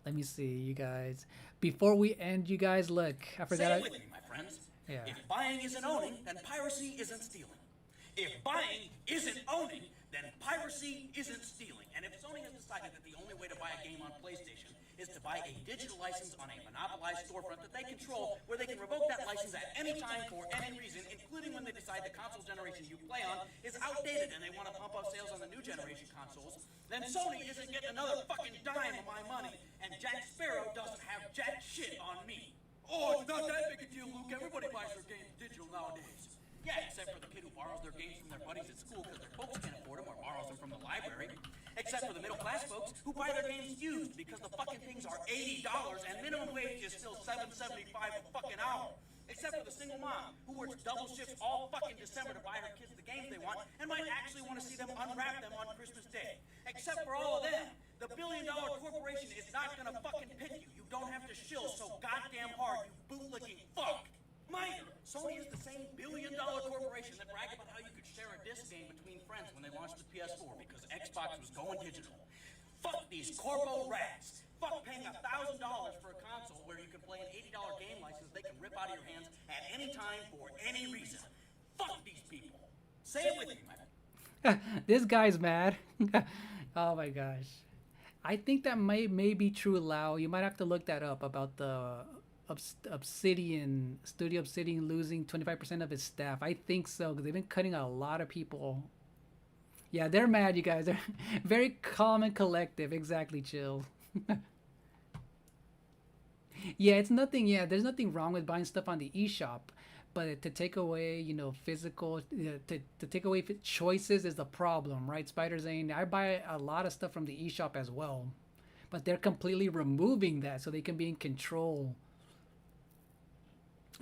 Let me see, you guys. Before we end, you guys, look, I forgot. Say it with me, my friends. Yeah. If buying isn't owning, then piracy isn't stealing. If buying isn't owning, then piracy isn't stealing. And if Sony has decided that the only way to buy a game on PlayStation is to buy a digital license on a monopolized storefront that they control, where they can revoke that license at any time for any reason, including when they decide the console generation you play on is outdated and they want to pump up sales on the new generation consoles, then Sony isn't getting another fucking dime of my money, and Jack Sparrow doesn't have jack shit on me. Oh, it's not that big a deal, Luke. Everybody buys their games digital nowadays. Yeah, except for the kid who borrows their games from their buddies at school because their folks can't afford them, or borrows them from the library. Except for the middle-class folks who buy their games used because the fucking things are $80 and minimum wage is still $7.75 a fucking hour. Except for the single mom who works double shifts all fucking December to buy her kids the games they want and might actually want to see them unwrap them on Christmas Day. Except for all of them, the billion-dollar corporation is not gonna fucking pick you. You don't have to shill so goddamn hard, you bootlicking fuck. Mind you, Sony is the same billion-dollar corporation that bragged about how you could share a disc game between friends when they launched the PS4 because Xbox was going digital. Fuck these corpo rats. Fuck paying $1,000 for a console where you can play an $80 game license they can rip out of your hands at any time for any reason. Fuck these people. Say it with me, man. This guy's mad. Oh my gosh. I think that may be true, Lau. You might have to look that up about the Studio Obsidian losing 25% of its staff. I think so, because they've been cutting a lot of people. Yeah, they're mad, you guys. They're very calm and collective. Exactly, chill. Yeah, it's nothing. Yeah, there's nothing wrong with buying stuff on the eShop, but to take away, physical, to take away choices is the problem, right, Spider Zane? I buy a lot of stuff from the eShop as well, but they're completely removing that so they can be in control.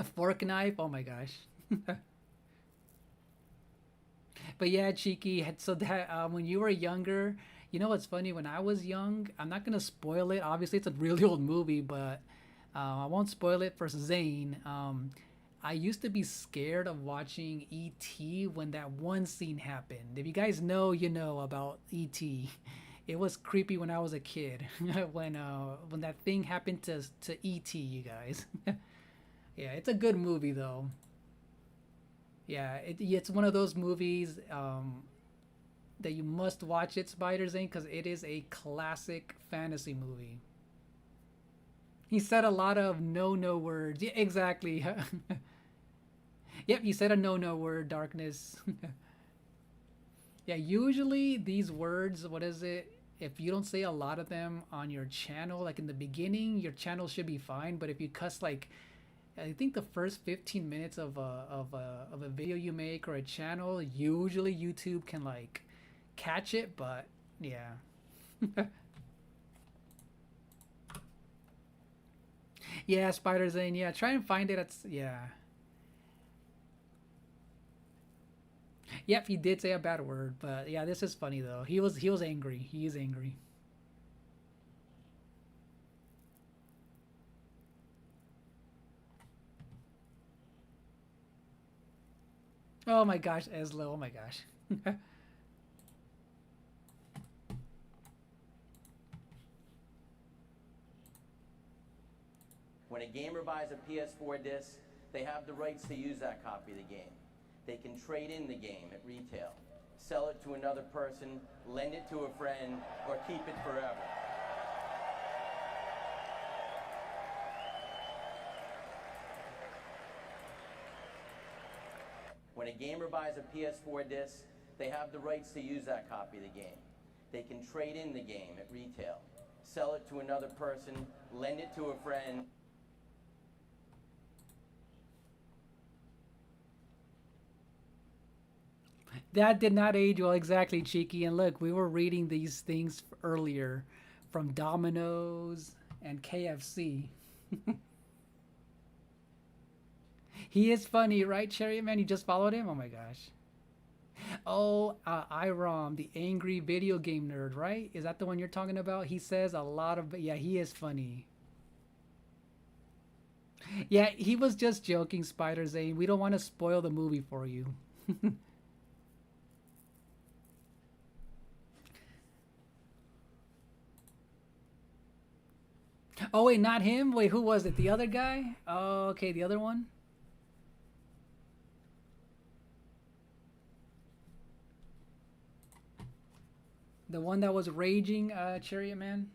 A fork knife? Oh my gosh. But yeah, Cheeky, so that when you were younger, you know what's funny? When I was young, I'm not gonna spoil it. Obviously, it's a really old movie, but I won't spoil it for Zane. I used to be scared of watching E.T. when that one scene happened. If you guys know, you know about E.T. It was creepy when I was a kid. when that thing happened to E.T. You guys. Yeah, it's a good movie though. Yeah, it's one of those movies that you must watch it, Spider Zane, because it is a classic fantasy movie. He said a lot of no words. Yeah, exactly. Yep, he said a no word, Darkness. Yeah, usually these words, what is it? If you don't say a lot of them on your channel, like in the beginning, your channel should be fine. But if you cuss like I think the first 15 minutes of a video you make or a channel, usually YouTube can like catch it, but yeah. Yeah, Spider Zane, yeah, try and find it. Yeah. Yep, he did say a bad word, but yeah, this is funny though. He was angry. He is angry. Oh my gosh, Eslo, oh my gosh. When a gamer buys a PS4 disc, they have the rights to use that copy of the game. They can trade in the game at retail, sell it to another person, lend it to a friend, or keep it forever. When a gamer buys a PS4 disc, they have the rights to use that copy of the game. They can trade in the game at retail, sell it to another person, lend it to a friend. That did not age well, exactly, Cheeky. And look, we were reading these things earlier from Domino's and KFC. He is funny, right, Chariot Man? You just followed him? Oh my gosh. Oh, Irom, the angry video game nerd, right? Is that the one you're talking about? He says a lot of... Yeah, he is funny. Yeah, he was just joking, Spider Zane. We don't want to spoil the movie for you. Oh, wait, not him? Wait, who was it? The other guy? Oh, okay, the other one? The one that was raging, Chariot Man?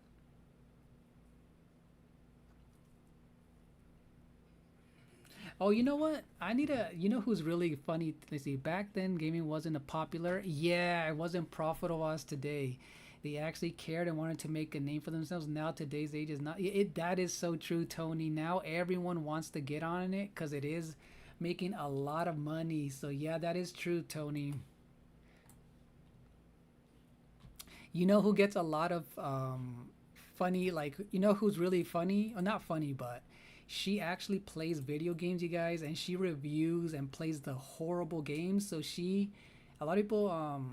Oh, you know what? I need a... You know who's really funny? Let's see. Back then, gaming wasn't a popular... Yeah, it wasn't profitable as today. They actually cared and wanted to make a name for themselves. Now, today's age is not... That is so true, Tony. Now, everyone wants to get on it because it is making a lot of money. So, yeah, that is true, Tony. You know who gets a lot of funny, like, you know who's really funny? Or not funny, but she actually plays video games, you guys, and she reviews and plays the horrible games. So a lot of people,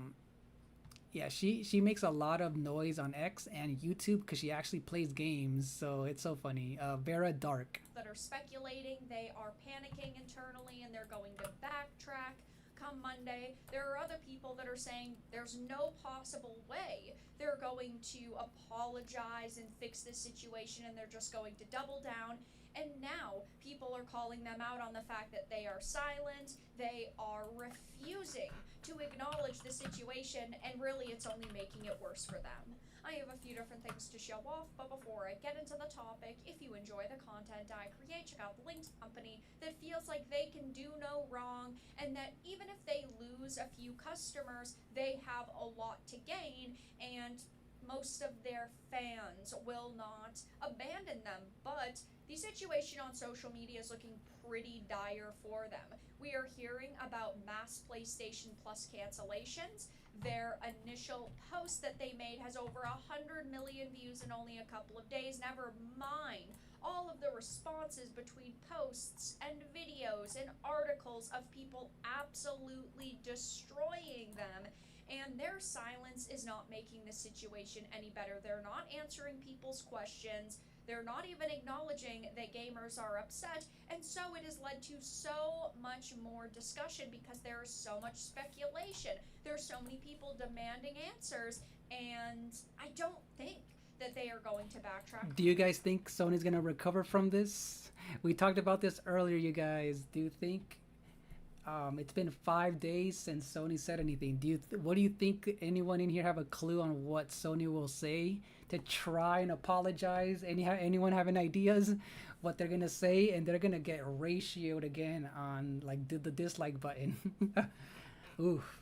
yeah, she makes a lot of noise on X and YouTube because she actually plays games. So it's so funny. Vera Dark. That are speculating, they are panicking internally, and they're going to backtrack. Come Monday, there are other people that are saying there's no possible way they're going to apologize and fix this situation, and they're just going to double down. And now people are calling them out on the fact that they are silent, they are refusing to acknowledge the situation, and really it's only making it worse for them. I have a few different things to show off, but before I get into the topic, if you enjoy the content I create, check out the links company that feels like they can do no wrong, and that even if they lose a few customers, they have a lot to gain, and most of their fans will not abandon them. But the situation on social media is looking pretty dire for them. We are hearing about mass PlayStation Plus cancellations. Their initial post that they made has over 100 million views in only a couple of days. Never mind all of the responses between posts and videos and articles of people absolutely destroying them. And their silence is not making the situation any better. They're not answering people's questions. They're not even acknowledging that gamers are upset, and so it has led to so much more discussion because there is so much speculation. There are so many people demanding answers, and I don't think that they are going to backtrack. Do you guys think Sony's going to recover from this? We talked about this earlier, you guys. Do you think... it's been 5 days since Sony said anything. What do you think? Anyone in here have a clue on what Sony will say to try and apologize? Anyone having ideas what they're gonna say? And they're gonna get ratioed again on like the dislike button. Oof.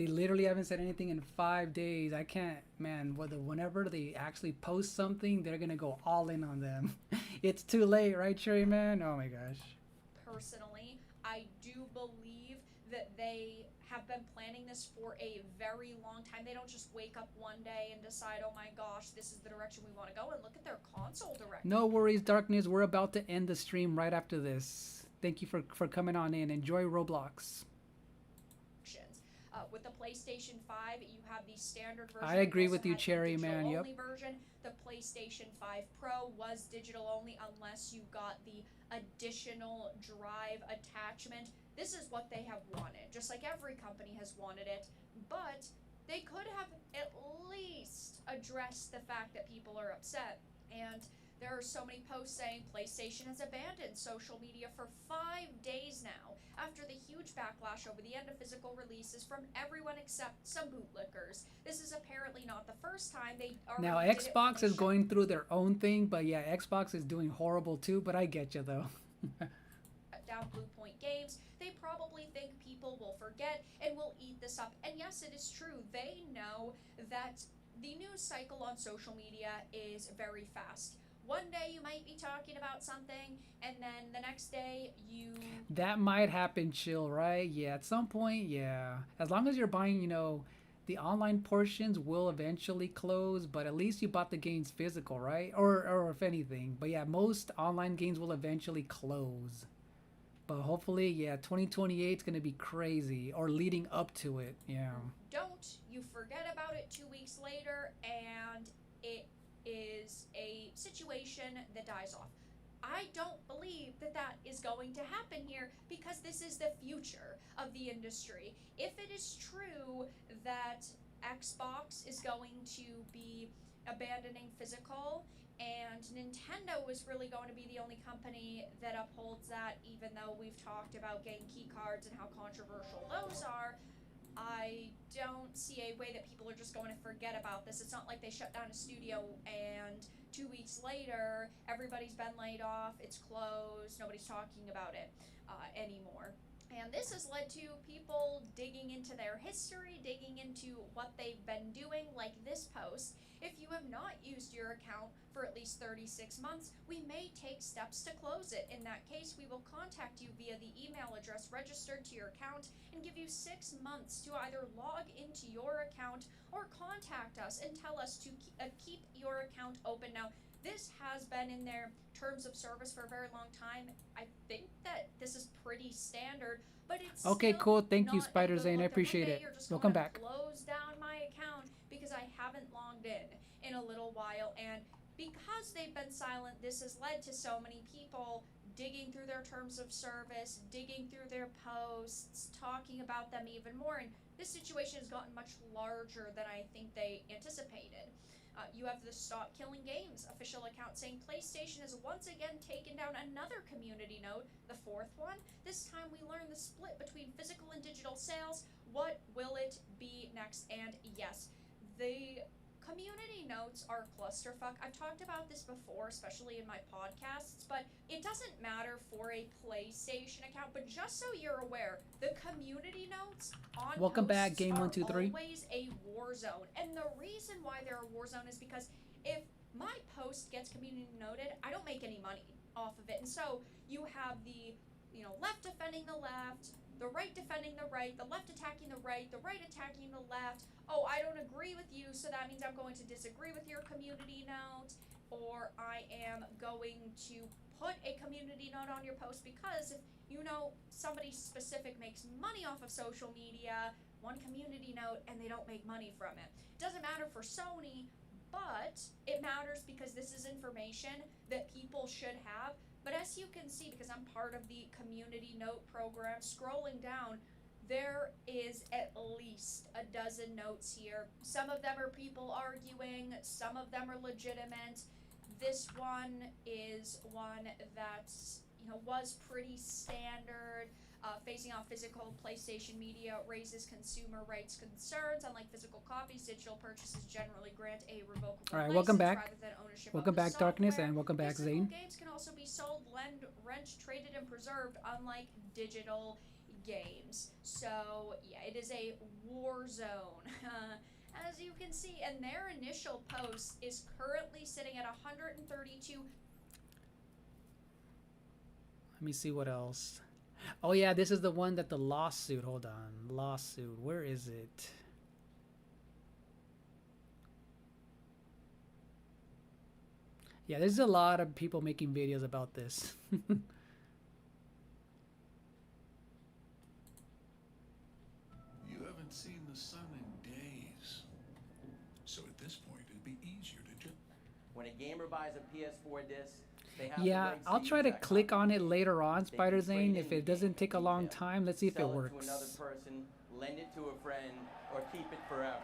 They literally haven't said anything in 5 days. I can't, man. Whenever they actually post something, they're gonna go all in on them. It's too late, right, Cherry Man? Oh my gosh. Personally, I do believe that they have been planning this for a very long time. They don't just wake up one day and decide, oh my gosh, this is the direction we want to go, and look at their console direction. No worries, Darkness. We're about to end the stream right after this. Thank you for coming on in. Enjoy Roblox. With the PlayStation 5, you have the standard version. I agree also with you, has the Cherry Man. Yep. digital-only version. The PlayStation 5 Pro was digital only unless you got the additional drive attachment. This is what they have wanted, just like every company has wanted it. But they could have at least addressed the fact that people are upset. And there are so many posts saying PlayStation has abandoned social media for 5 days now after the huge backlash over the end of physical releases from everyone except some bootlickers. This is apparently not the first time they already Now did it Xbox is going through their own thing, but yeah, Xbox is doing horrible too. But I get you though. down Blue Point Games. They probably think people will forget and will eat this up. And yes, it is true. They know that the news cycle on social media is very fast. One day you might be talking about something, and then the next day you... That might happen, Chill, right? Yeah, at some point, yeah. As long as you're buying, you know, the online portions will eventually close, but at least you bought the games physical, right? Or if anything. But yeah, most online games will eventually close. But hopefully, yeah, 2028 is going to be crazy, or leading up to it, yeah. Don't you forget about it 2 weeks later, and it is a situation that dies off. I don't believe that that is going to happen here because this is the future of the industry. If it is true that Xbox is going to be abandoning physical and Nintendo is really going to be the only company that upholds that, even though we've talked about getting key cards and how controversial those are, I don't see a way that people are just going to forget about this. It's not like they shut down a studio and 2 weeks later, everybody's been laid off, it's closed, nobody's talking about it anymore. And this has led to people digging into their history, digging into what they've been doing, like this post. If you have not used your account for at least 36 months, we may take steps to close it. In that case, we will contact you via the email address registered to your account and give you 6 months to either log into your account or contact us and tell us to keep your account open. Now, this has been in their terms of service for a very long time. I think that this is pretty standard, but it's okay, still cool. Thank you, not Spider a good Zane. I look that appreciate one it. day you're just Welcome gonna back. Close down my account because I haven't logged in a little while, and because they've been silent, this has led to so many people digging through their terms of service, digging through their posts, talking about them even more, and this situation has gotten much larger than I think they anticipated. You have the Stop Killing Games official account saying PlayStation has once again taken down another community note, the 4th one. This time we learn the split between physical and digital sales. What will it be next? And yes, the community notes are clusterfuck. I've talked about this before, especially in my podcasts, but it doesn't matter for a PlayStation account. But just so you're aware, the community notes on Welcome back, posts are Game123. always a war zone. And the reason why they're a war zone is because if my post gets community noted, I don't make any money off of it. And so you have the, left defending the left, the right defending the right, the left attacking the right attacking the left. Oh, I don't agree with you, so that means I'm going to disagree with your community note, or I am going to put a community note on your post because if somebody specific makes money off of social media, one community note, and they don't make money from it. It doesn't matter for Sony, but it matters because this is information that people should have. But as you can see, because I'm part of the community note program, scrolling down, there is at least a dozen notes here. Some of them are people arguing, some of them are legitimate. This one is one that was pretty standard. Phasing off physical PlayStation media raises consumer rights concerns. Unlike physical copies, digital purchases generally grant a revocable All right, license welcome back. rather than ownership Welcome of the back, Darkness, software. and welcome back, Physical Zane. games can also be sold, lent, rent, traded, and preserved, unlike digital games. So yeah, it is a war zone. As you can see, and their initial post is currently sitting at 132. Let me see what else. Oh yeah, this is the one that the lawsuit. Hold on, lawsuit. Where is it? Yeah, there's a lot of people making videos about this. You haven't seen the sun in days. So at this point, it'd be easier to just... When a gamer buys a PS4 disc, they have Yeah, the rights I'll to try use to that click copy. on it later on, They Spider can trade Zane. in If the it doesn't game take a long retail, time, let's see if it sell it works. to another person, lend it to a friend, or keep it forever.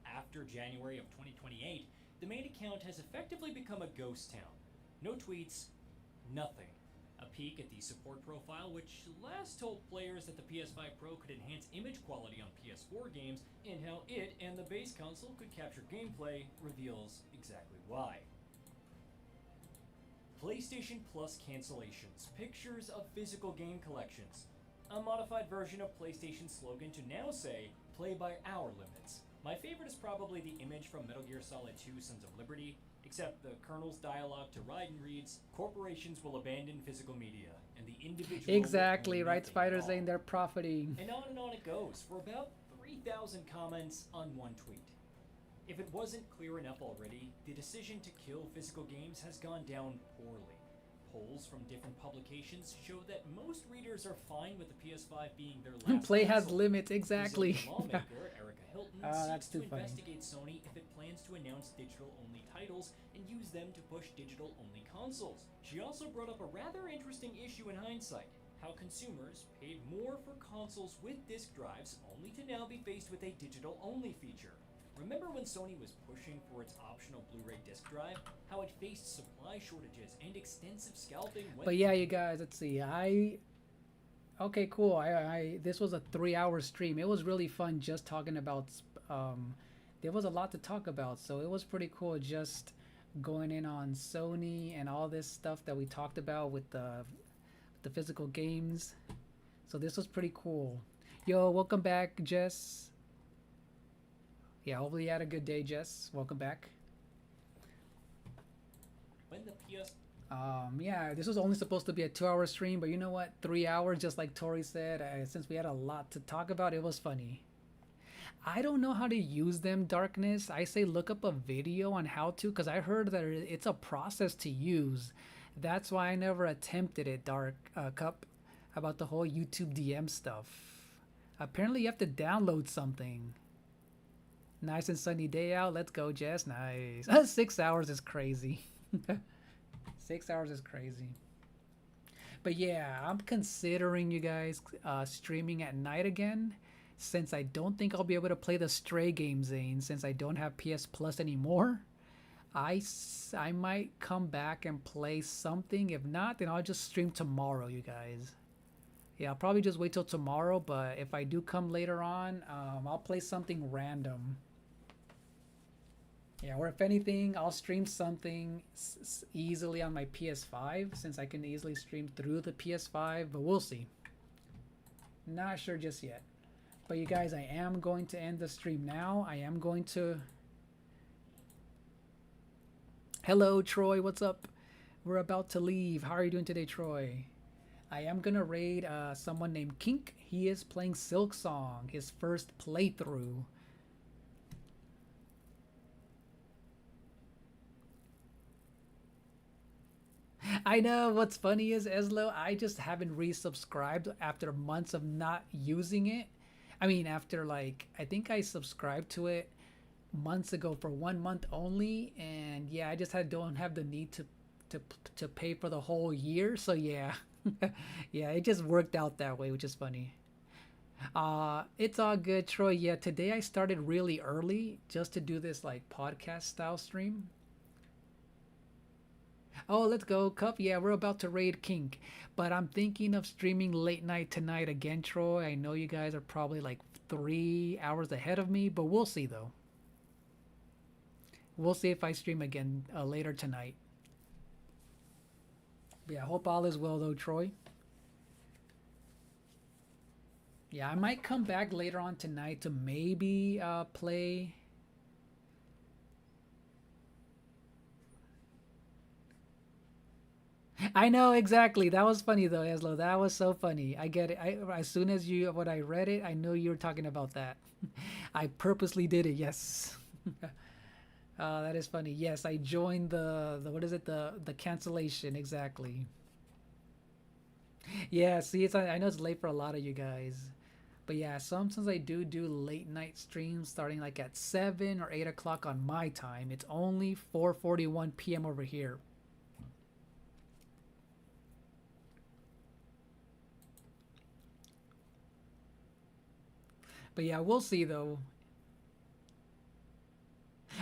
After January of 2028, the main account has effectively become a ghost town. No tweets, nothing. A peek at the support profile, which last told players that the PS5 Pro could enhance image quality on PS4 games, and how it and the base console could capture gameplay, reveals exactly why. PlayStation Plus cancellations, pictures of physical game collections. A modified version of PlayStation's slogan to now say, play by our limits. My favorite is probably the image from Metal Gear Solid 2 Sons of Liberty, except the Colonel's dialogue to Raiden reads, corporations will abandon physical media, and the individual Exactly, will own right, nothing Spider at all." Zane. They're profiting. And on it goes, for about 3,000 comments on one tweet. If it wasn't clear enough already, the decision to kill physical games has gone down poorly. Polls from different publications show that most readers are fine with the PS5 being their last Play has console. limits, exactly. Brazilian lawmaker Erica Hilton that's seeks to too funny. investigate Sony if it plans to announce digital-only titles and use them to push digital-only consoles. She also brought up a rather interesting issue in hindsight, how consumers paid more for consoles with disk drives only to now be faced with a digital-only feature. Remember when Sony was pushing for its optional Blu-ray disc drive? How it faced supply shortages and extensive scalping when... But yeah, you guys, let's see. Okay, cool. This was a 3-hour stream. It was really fun just talking about there was a lot to talk about, so it was pretty cool just going in on Sony and all this stuff that we talked about with the physical games. So this was pretty cool. Yo, welcome back, Jess. Yeah, hopefully you had a good day, Jess. Welcome back. When the PS... Yeah, this was only supposed to be a 2-hour stream, but you know what? 3 hours, just like Tori said, since we had a lot to talk about, it was funny. I don't know how to use them, Darkness. I say look up a video on how to, because I heard that it's a process to use. That's why I never attempted it, Dark Cup, about the whole YouTube DM stuff. Apparently you have to download something. Nice and sunny day out. Let's go, Jess. Nice. 6 hours is crazy. 6 hours is crazy. But yeah, I'm considering, you guys, streaming at night again, since I don't think I'll be able to play the Stray game, Zane, since I don't have PS Plus anymore. I might come back and play something. If not, then I'll just stream tomorrow, you guys. Yeah, I'll probably just wait till tomorrow, but if I do come later on, I'll play something random. Yeah, or if anything, I'll stream something easily on my PS5, since I can easily stream through the PS5, but we'll see. Not sure just yet. But you guys, I am going to end the stream now. I am going to... Hello, Troy, what's up? We're about to leave. How are you doing today, Troy? I am going to raid someone named Kink. He is playing Silk Song, his first playthrough. I know, what's funny is, Eslo, I just haven't resubscribed after months of not using it. I mean, after like, I think I subscribed to it months ago for 1 month only, and yeah, I just don't have the need to pay for the whole year. So yeah, yeah, it just worked out that way, which is funny. It's all good, Troy. Yeah, today I started really early just to do this like podcast style stream. Oh, let's go, Cup. Yeah, we're about to raid Kink. But I'm thinking of streaming late night tonight again, Troy. I know you guys are probably like 3 hours ahead of me, but we'll see though. We'll see if I stream again later tonight. But yeah, I hope all is well though, Troy. Yeah, I might come back later on tonight to maybe play. I know exactly. That was funny though, Eslo. That was so funny. I get it. As soon as when I read it, I knew you were talking about that. I purposely did it. Yes. That is funny. Yes, I joined the what is it, the cancellation exactly. Yeah. See, I know it's late for a lot of you guys, but yeah, sometimes I do late night streams starting like at 7 or 8 o'clock on my time. It's only 4:41 p.m. over here. But yeah, we'll see though.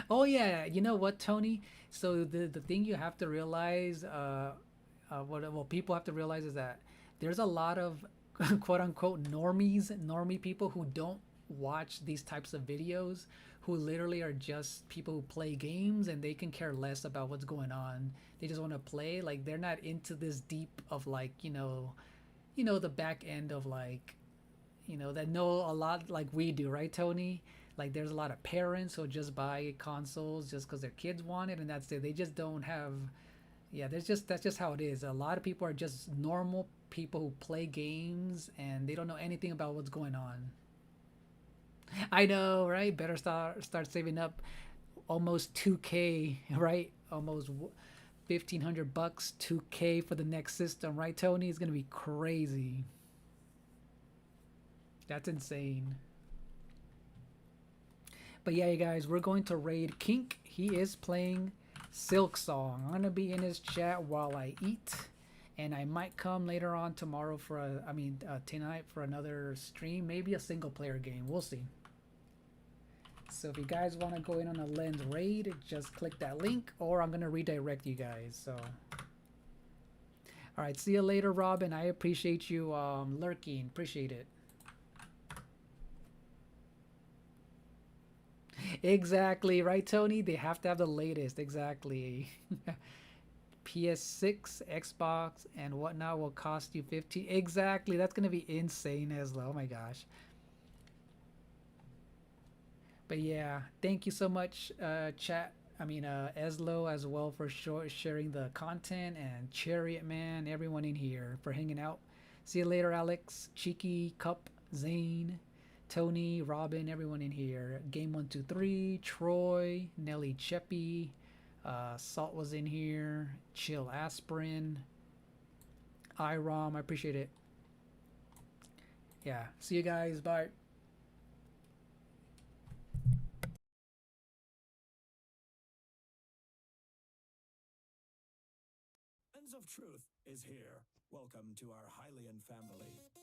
Oh yeah, you know what, Tony? So the thing you have to realize, what people have to realize is that there's a lot of quote unquote normie people who don't watch these types of videos, who literally are just people who play games and they can care less about what's going on. They just want to play. Like they're not into this deep of like the back end of like that know a lot like we do, right, Tony? Like there's a lot of parents who just buy consoles just because their kids want it, and that's it. They just don't have. Yeah, that's just how it is. A lot of people are just normal people who play games and they don't know anything about what's going on. I know, right? Better start saving up almost 2K, right? Almost 1,500 bucks, 2K for the next system, right, Tony? It's gonna be crazy. That's insane. But yeah, you guys, we're going to raid Kink. He is playing Silk Song. I'm gonna be in his chat while I eat, and I might come later on tomorrow tonight for another stream, maybe a single player game. We'll see. So if you guys want to go in on a Lens raid, just click that link, or I'm gonna redirect you guys. So, all right, see you later, Robin. I appreciate you lurking. Appreciate it. Exactly, right, Tony? They have to have the latest. Exactly. PS6, Xbox, and whatnot will cost you 50. Exactly. That's gonna be insane, Eslo. Oh my gosh. But yeah, thank you so much, chat. Eslo as well for sharing the content, and Chariot Man, everyone in here for hanging out. See you later, Alex, Cheeky, Cup, Zane, Tony, Robin, everyone in here. Game123, Troy, Nelly Cheppy, Salt was in here, Chill Aspirin, IROM, I appreciate it. Yeah, see you guys, bye. Lens of Truth is here. Welcome to our Hylian family.